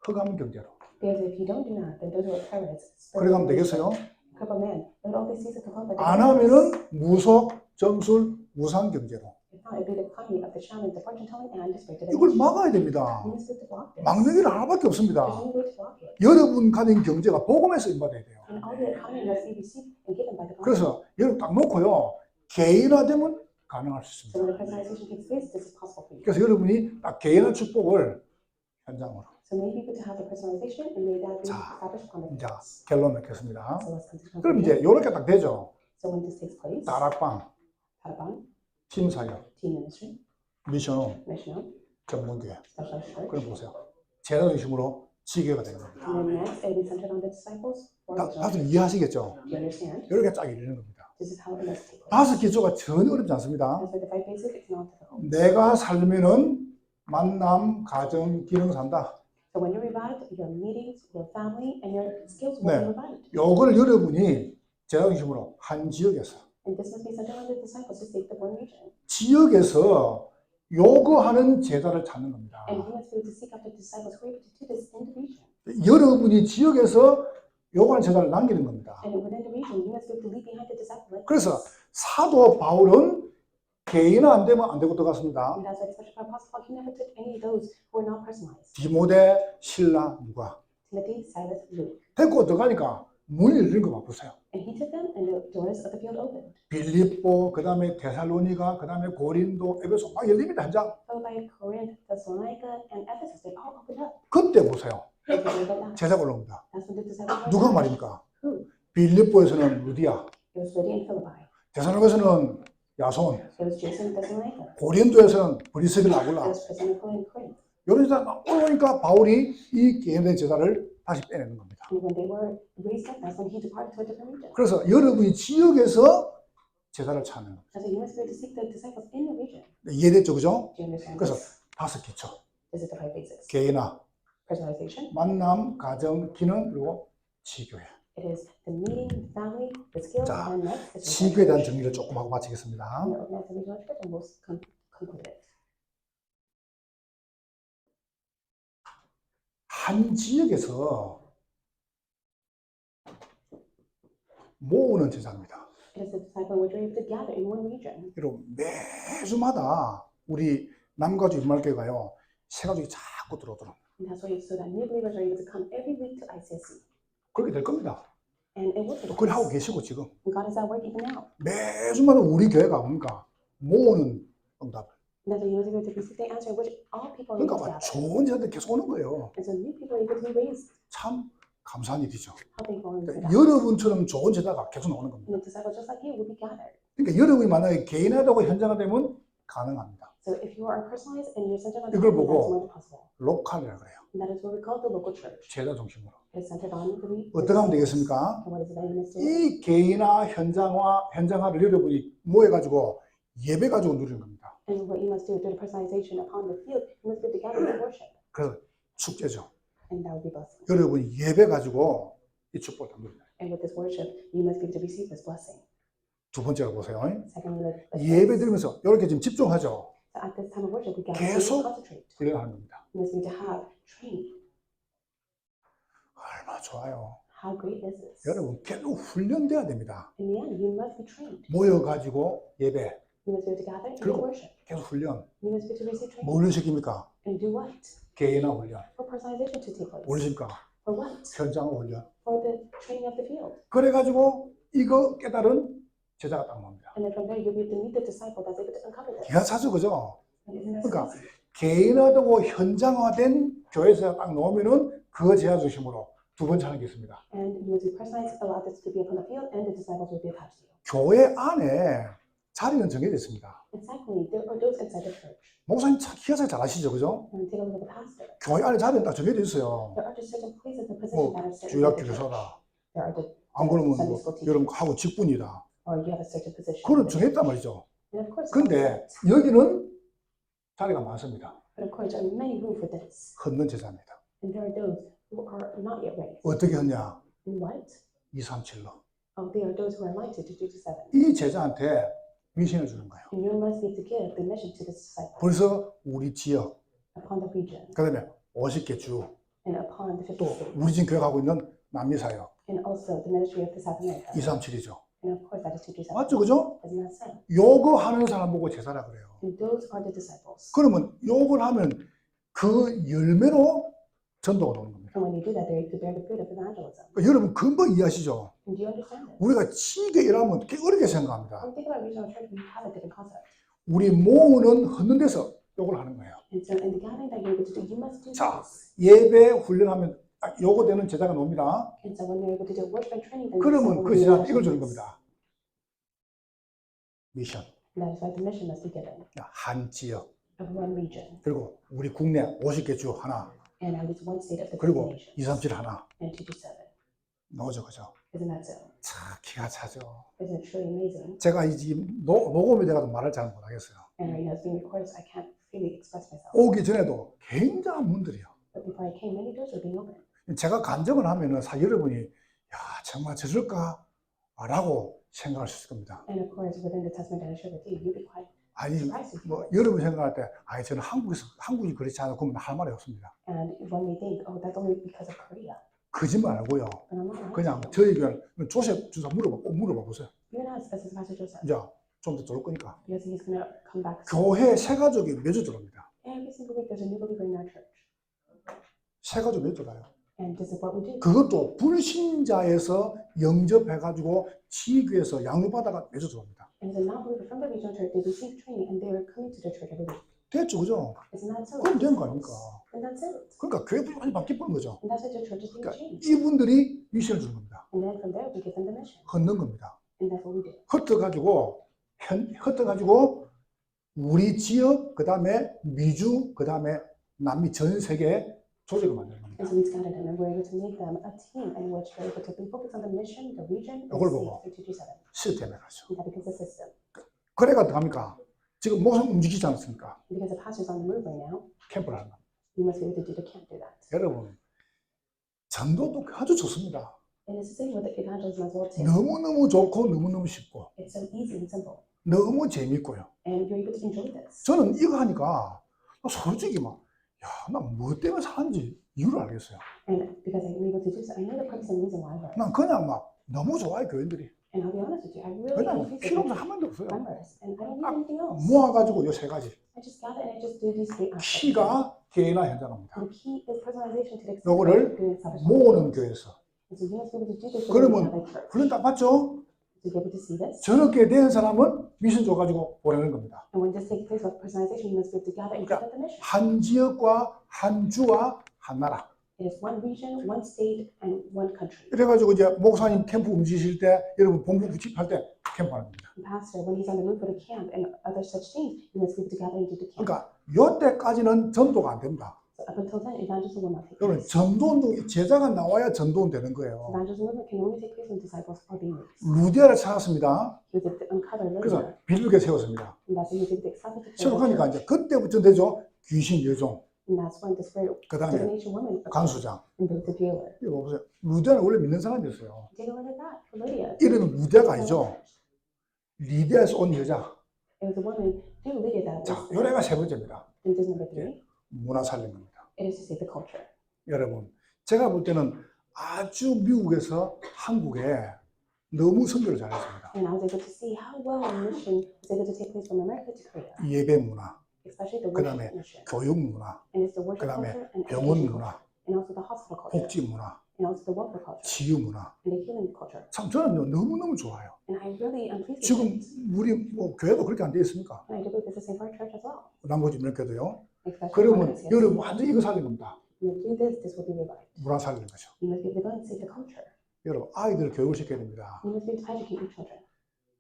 흑암 경제로. Because if you don't do that, then those who are terrorists. 그래 가면 되겠어요? Crippled man, but all they see is the complaint. 안 하면은 무속, 점술, 무상 경제로. If not, it'd be the economy of the shamans, the fortune telling, and the spirit 이걸 divination. 막아야 됩니다. You must be able to block this. 막는 길 하나밖에 There's 없습니다. only way to block it. 여러분 가진 경제가 복음에서 인받아야 돼요. And all the economy must be received and given by the gospel. 그래서 여러분 딱 놓고요. 개인화되면 가능할 수 So 있습니다. when the personalization takes place, this is possible for you. 그래서 여러분이 딱 개인화 축복을 현장으로. So many people to have the personalization and may that be 자, established upon the 이제 cross. 결론 맺겠습니다. So let's continue. 그럼 이제 이렇게 딱 되죠. So when this takes place, 다락방, Taliban, 팀사역, team ministry, 미션홈, missional, 전문교회. specialized church, 그럼 보세요. 재단 중심으로 지교가 되는 겁니다. and then next it'll be centered on the disciples. Or the 다들 이해하시겠죠? Do you understand? 이렇게 쫙 이루는 겁니다. This is how it must take place. 다섯 기초가 전혀 어렵지 않습니다. As for the five basics, it's not difficult. 내가 살면은 만남, 가정, 기능 산다. So when you're revived, your meetings, your family, and your skills will 네. be revived. 요걸 여러분이 재단 중심으로 한 지역에서 And this must be centered on the disciples to save the one region. 지역에서 요구하는 제자를 찾는 겁니다. And you must be able to seek after disciples who are able to do this in the region. 여러분이 지역에서 요구하는 제자를 남기는 겁니다. And within the region, you must be able to leave behind the disciple. 그래서 사도 바울은 개인화 안 되면 안 되고 들어갔습니다. And that's why, especially for Apostle Paul, he never took any of those who were not personalized. 디모데, 실라, 누가 Timothy, Silas, Luke. 데리고 들어가니까 문이 열린 거 봐 보세요. And he took them, and the doors of the field opened. 빌립보, 그 다음에 데살로니가, 그 다음에 고린도, 에베소 막 열립니다 현장. Followed by Corinth, Thessalonica, and Ephesus. They all opened up. 그때 보세요. And they opened up. 제자가 올라옵니다. That's when the disciples were 누가 established. 말입니까? Who? 빌립보에서는 루디아, It was Lydia and Philippi. 데살로니가에서는 야손, It was Jason and Thessalonica. 고린도에서는 브리스길라, It 아굴라. was Priscilla and Corinth. 이런 제자 올라오니까 바울이 이 개인된 제자를 다시 빼내는 겁니다. And when they were raised up, that's when he departed to a different region. 그래서 여러분이 지역에서 제자를 찾는 겁니다. And so you must be able to seek the disciples in the region. 이해됐죠, 그죠? Do you understand 그래서 this? 다섯 기초. This is the five basics. 개인화, Personalization. 만남, 가정, 기능, 그리고 지교회. It is the meeting, the family, the skills, 자, and next is the 지교에 대한 church. 정리를 조금 하고 마치겠습니다. And the organized regional church, and we'll conclude it. 한 지역에서 모으는 제자입니다. It is the disciple which we're able to gather in one region. 여러분 매주마다 우리 남가주 인말교회가요 새 가족이 자꾸 자꾸 들어오더라. And that's why so that new believers are able to come every week to ICSC. 그렇게 될 겁니다. And it will take 또 그걸 하고 place. 계시고 지금 And God is at work even now. 매주마다 우리 교회가 뭡니까? 모으는 응답을. And that's why he was able to receive the answer which all people are able 그러니까 막 to gather. 좋은 자들 계속 오는 거예요. And so new people are able to be raised. 참 감사한 일이죠. How thankful is 그러니까 that? 여러분처럼 좋은 제자가 계속 나오는 겁니다. And the disciples just like you will be gathered. 그러니까 여러분이 만약에 개인화되고 현장화되면 가능합니다. So if you are personalized and you're centered on 이걸 God, 보고 that's more possible. 로컬이라고 그래요. And that is what we call the local church. 제자 중심으로. It's centered on the 어떻게 하면 되겠습니까? And what is it that you must do? 이 개인화, 현장화를 여러분이 모여가지고 예배 가지고 누리는 겁니다. And what you must do through the personalization upon the field, you must be together in worship. 그래서 축제죠. And that will be blessing. 여러분이 예배 가지고 이 축복을 누립니다. And with this worship, you must be able to receive this blessing. 두 번째로 보세요. Secondly, 예배 드리면서 이렇게 지금 집중하죠. so at this time of worship, we gather 계속 to concentrate. 훈련하는 겁니다. You must be able to have training. 얼마나 좋아요. How great is this? 여러분 계속 훈련돼야 됩니다. In the end, you must be trained. 모여가지고 예배 You must be able to gather and 그리고 do worship. 계속 훈련. You must be able to receive training. 뭘 시킵니까? And do what? 개인화 훈련. For personalization to take place. 뭘 시킵니까? For what? 현장화 훈련. For the training of the field. 그래가지고 이거 깨달은 제자가 딱 나옵니다. And then from there, you'll be able to meet the disciple that's able to uncover this. 기가 차죠, 그죠? And isn't that 그러니까 so easy? 개인화되고 현장화된 교회에서 딱 나오면은 그 제자 중심으로 두 번째 하는 게 있습니다. And you must be personalized, allow this to be upon the field, and the disciples will be attached to you. 교회 안에 자리는 정해져 있습니다. And secondly, there are those inside the church. 목사님 참 기가살 잘 아시죠, 그죠? And take a look at the pastor. 교회 안에 자리는 딱 정해져 있어요. There are just certain places and positions 뭐 that are set in 주일학교 the church. 교사다. There are the 안 그러면 뭐 Sunday school teachers. 여러분하고 직분이다. Or you have a certain position. 그걸 정했단 말이죠. And of course, 근데 여기는 자리가 많습니다. but of course, there are many room for this. 걷는 제자입니다. And there are those who are not yet ready. 어떻게 했냐? In what? 237로. Oh, they are those who are lighted to 2 to 7. 이 제자한테 미션을 주는 거예요. And you must be able to give the mission to this disciple 벌써 우리 지역, upon the region 그다음에 50개 주, and upon the 50 또 states. 우리 지금 교회하고 있는 남미 사역 And also the ministry of the South America. 237이죠. And of course, that is 2 to 7. 맞죠, 그죠? Isn't that so? 요거 하는 사람 보고 제자라 그래요. And those are the disciples. 그러면 요걸 하면 그 열매로 전도가 나오는 겁니다. And when you do that, they're able to bear the fruit of evangelism. 그러니까 여러분 금방 이해하시죠? And do you understand this? 우리가 지게 일하면 되게 어렵게 생각합니다. When you think about regional church, we have a different concept. 우리 모으는 걷는 데서 요걸 하는 거예요. And so in the gathering that you're able to do, you must do 자, this. 예배 훈련하면 딱 요거 되는 제자가 나옵니다. And so when you're able to do worship and training, then 그러면 그 제자한테 이걸 주는 겁니다. 미션. And that is why the mission must be given 한 지역. of one region. 그리고 우리 국내 50개 주 하나. And at least one state of the 그리고 nation. 237 하나. And 2 to 7. 나오죠, 그죠? Isn't that so? 참 기가 차죠. Isn't it truly amazing? 제가 이 지금 녹음이 돼가지고 말을 잘 못하겠어요. And right now it's being recorded, so I can't freely express myself. 오기 전에도 굉장한 문들이요. But before I came, many doors were being opened. 제가 간증을 하면은 사실 여러분이 야 정말 저럴까? 라고 생각할 수 있을 겁니다. And of course, within the testimony that I shared with you, you'll be quite 아니 surprised to 뭐 hear. 여러분 생각할 때 아니 저는 한국이 그렇지 않아 그러면 할 말이 없습니다. And one may think, oh, that's only because of Korea. 거짓말 말고요. But I'm not lying 그냥 to you. 저희 교회는 조셉 주사 꼭 물어봐 보세요. You can ask Pastor Joseph, 이제 좀 더 들어올 거니까. because he's going to come back. 교회 새 가족이 매주 들어옵니다. Every single week, there's a new believer in our church. 새 가족 매주 들어와요. And this is what we do. 그것도 불신자에서 영접해가지고 지교에서 양육받아가 매주 들어옵니다. And as a non-believer from the regional church, they receive training and they are coming to the church every week. 됐죠, 그죠? Isn't that so? 그럼 된 거 아닙니까? And that's it. 그러니까 교회들이 많이 바뀌는 거죠. And that's why the church is being 그러니까 changed. 이분들이 미션을 주는 겁니다. And then from there, we give them the mission. 걷는 겁니다. And that's what we do. 흩어가지고 우리 지역, 그 다음에 미주, 그 다음에 남미 전 세계 조직을 만드는 겁니다. And so we scattered them and we're able to make them a team in which they're able to be focused on the mission, the region, and 이걸 the 보고. state through 227. 시스템에 가죠. And that becomes a system. 그래가 어떡합니까? 지금 목숨 움직이지 않습니까? And because the pastor's on the move right now, 캠프를 하는 겁니다. you must be able to do the camp do that. 여러분, 전도도 아주 좋습니다. And it's the same with the evangelism as well too. 너무너무 좋고 너무너무 쉽고 It's so easy and simple. 너무 재밌고요. And you're able to enjoy this. 저는 이거 하니까 솔직히 나 뭐 때문에 사는지 이유를 알겠어요. And because I'm able to do so, I know the purpose and reason why I work. 난 그냥 너무 좋아해 교인들이. And I'll be honest with you, I really 왜냐면 appreciate 필요 없는 the 한 번도 없어요. members. And I don't need anything else. 모아가지고 요 세 가지. I just gather and I just do these three aspects. 키가 개인화 현장입니다. And the key is personalization to the extent 요거를 that you're doing 모으는 교회에서. And so you must be able to do this 그러면 within the church. 훈련 딱 받죠? To be able to see this. 저렇게 된 사람은 미션 줘가지고 보내는 겁니다. And when this takes place with personalization, you must be able to gather and present the mission. 한 지역과 한 주와 한 나라. It is one region, one state, and one country. 이래가지고 이제 목사님 캠프 움직이실 때 여러분 본부 구집할 때 캠프하는 겁니다. And pastor, when he's on the move for the camp and other such things, you must be able to gather and do the camp. 그러니까 요때까지는 전도가 안 됩니다. So up until then, evangelism will not take 그러면 place. 전도운동, 제자가 나와야 전도는 되는 거예요. Evangelism movement can only take place when disciples are being raised. 루디아를 찾았습니다. He was able to uncover 그래서 later, 빌립에 세웠습니다. and that's when he was able to establish the 세력하니까 church. 이제 그때부터 되죠. 귀신 여종, And that's when the spirit 그 다음에 divination woman 간수장. and the jailer. 이거 보세요. 루디아는 원래 믿는 사람이었어요. Take a look at that for Lydia. 이름은 루디아가 아니죠. 리디아에서 온 여자. It was a woman named Lydia that 자, was. 요래가 세 번째입니다. And this is number 3. 문화 살린 겁니다. It is to save the culture. 여러분, 제가 볼 때는 아주 미국에서 한국에 너무 선교를 잘했습니다. And I was able to see how well a mission was able to take place from America to Korea, 예배 문화, especially the 그다음에 worship mission. 교육 문화, And it's the worship 그다음에 culture and 병원 education 문화, culture, and also the hospital culture, 복지 문화, and also the welfare culture, 치유 문화. and the healing culture. 참 저는 너무너무 좋아요. And I really am pleased with 지금 it. 우리 뭐 교회도 그렇게 안 돼 있습니까? And I do believe this is the same for our church as well. 남고지 이렇게도요. Especially 그러면 for us, yes. 여러분 완전 이거 살린 겁니다. And through this will be revived. 문화 살리는 거죠. You must be able to go and save the culture. 여러분 아이들 교육을 시켜야 됩니다. You must be able to educate your children.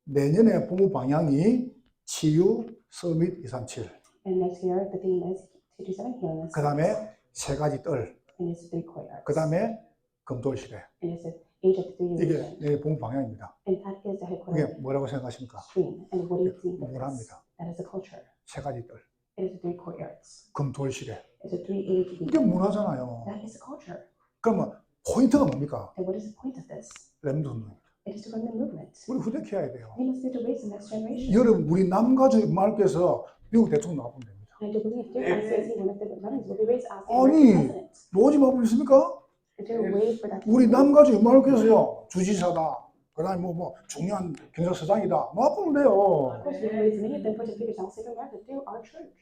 내년에 부모 방향이 치유, 서밋 237. And next year, the theme is 227 healing. 그 다음에 세 가지 뜰. And it's 3 courtyards. 그 다음에 금돌 시대. And it's the age of the 3 이게 religion. 내 부모 방향입니다. And that is the 이게 headquarters 뭐라고 생각하십니까? stream. And what do you think of this? 문화입니다. That is the culture. 세 가지 뜰. It is the 3 courtyards. 금돌 시대. It's a 3 age 이게 region. 문화잖아요. That is the culture. 그러면 포인트가 뭡니까? And what is the point of this? 렘드 운동입니다. It is to run the movement. 우리 후대 키워야 돼요. We must be able to raise the next generation. 여러분 우리 남가족 말께서 미국 대통령 나오면 됩니다. And I do believe through ICIC, one of the runnings will be raised as the 아니, American president. 노지 마블 있습니까? If you wait for that to 우리 happen, 남가족 말께서요. 주지사다. 그다음에 뭐 중요한 경찰서장이다. 나쁘면 돼요. of course, we can raise many of them important figures outside of America through our church.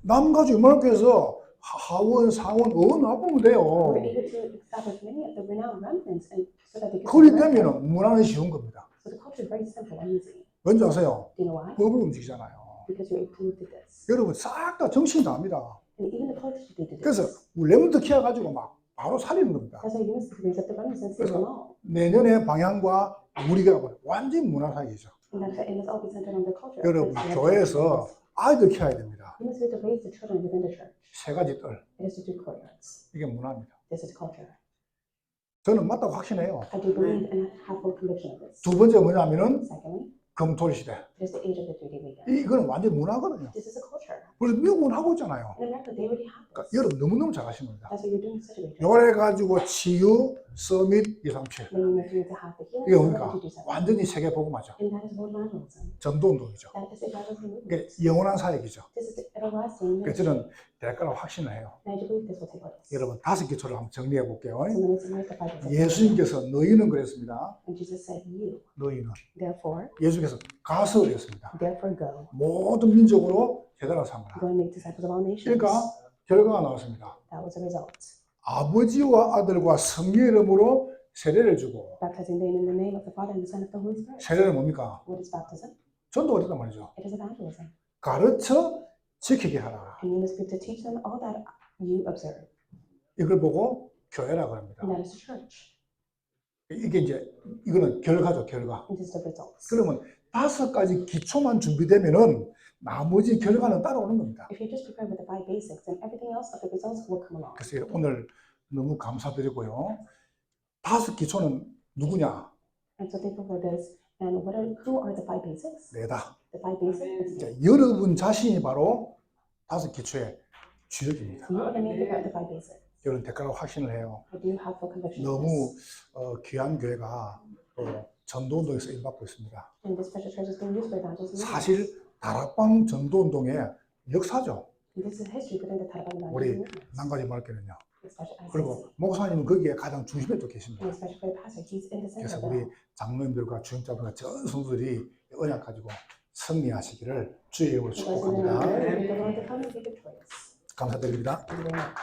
남가족 말께서 하원, 상원, 의원 나쁘면 돼요. We're able to establish many of the renowned remnants and so that they can 그리 되면 문화는 쉬운 겁니다. So the culture is very simple and easy. 왠지 아세요? Do you know why? 법을 움직이잖아요. Because you're able to do this. 여러분 싹 다 정신이 다 합니다. And even the politics, they do this. 그래서 레몬드 키워 가지고 막 바로 살리는 겁니다. That's why you must raise up the remnants and save them all. 내년의 방향과 우리가 완전 문화 사이죠. And that's it must all be centered on the culture. 여러분 It's the 교회에서 아이들 키워야 됩니다. You must be able to raise the children within the church. 세 가지 뜰. It is the 2 courtyards. 이게 문화입니다. This is culture. 저는 맞다고 확신해요. I do believe and have full conviction of this. 두 번째 뭐냐면은 Secondly, 금토리 시대. it is the age of the 3-day weekend. 이거는 완전 문화거든요. This is a culture. 그래서 미국은 하고 있잖아요. In America, they already have 그러니까 this. 여러분 너무너무 잘하신 겁니다. That's why you're doing such a great job. 요래 가지고 치유, 서밋 237. Then you must be able to have the healing 이게 and 뭡니까? to do something. 완전히 세계 복음화죠. And that is world evangelism. 전도운동이죠. That is evangelism movement. 이게 영원한 사역이죠. This is the everlasting 그래서 ministry. 저는 될 거라고 확신을 해요. And I do believe this will take place. 여러분 5기초를 한번 정리해 볼게요. So then let's make the Bible. 예수님께서 너희는 그랬습니다. And Jesus said, you, 너희는. therefore, 예수께서 가서 그랬습니다. therefore go. 모든 민족으로 제자로 삼으라. Go and make disciples of all nations. 그러니까 결과가 나왔습니다. That was the result. 아버지와 아들과 성령의 이름으로 세례를 주고, Baptizing them in the name of the Father and the Son of the Holy Spirit. 세례는 뭡니까? What is baptism? 전도가 됐단 말이죠. It is evangelism. 가르쳐 지키게 하라. And you must be able to teach them all that you observe. 이걸 보고 교회라고 합니다. And that is the church. 이게 이제 이거는 결과죠, 결과. And this is the results. 그러면 5가지 기초만 준비되면은 나머지 결과는 따라오는 겁니다. If you just prepare with the 5 basics, then everything else of the results will come along. 그래서 오늘 너무 감사드리고요. 5 기초는 누구냐? And so thankful for this. And who are the 5 basics? 내다. The 5 basics is 자, you. 여러분 자신이 바로 5 기초의 주역입니다. You are the main figure of the 5 basics. 여러분 대가로 확신을 해요. I do have full conviction of 너무 this. 귀한 교회가 또 전도운동에서 일받고 있습니다. And this special church is being used for evangelism. 사실 다락방 전도운동의 역사죠. And this is history within the Taliban 우리 evangelism movement. 난가지 말게는요. Especially ICC. 그리고 목사님은 거기에 가장 중심에 또 계십니다. And especially for the pastor, he's in the center 그래서 of 우리 it. 장로님들과 주임자분과 전 성도들이 언약 가지고 승리하시기를 주의 이름으로 You guys in the 축복합니다. name of the Lord, to come and be victorious. 감사드립니다. Thank you very much.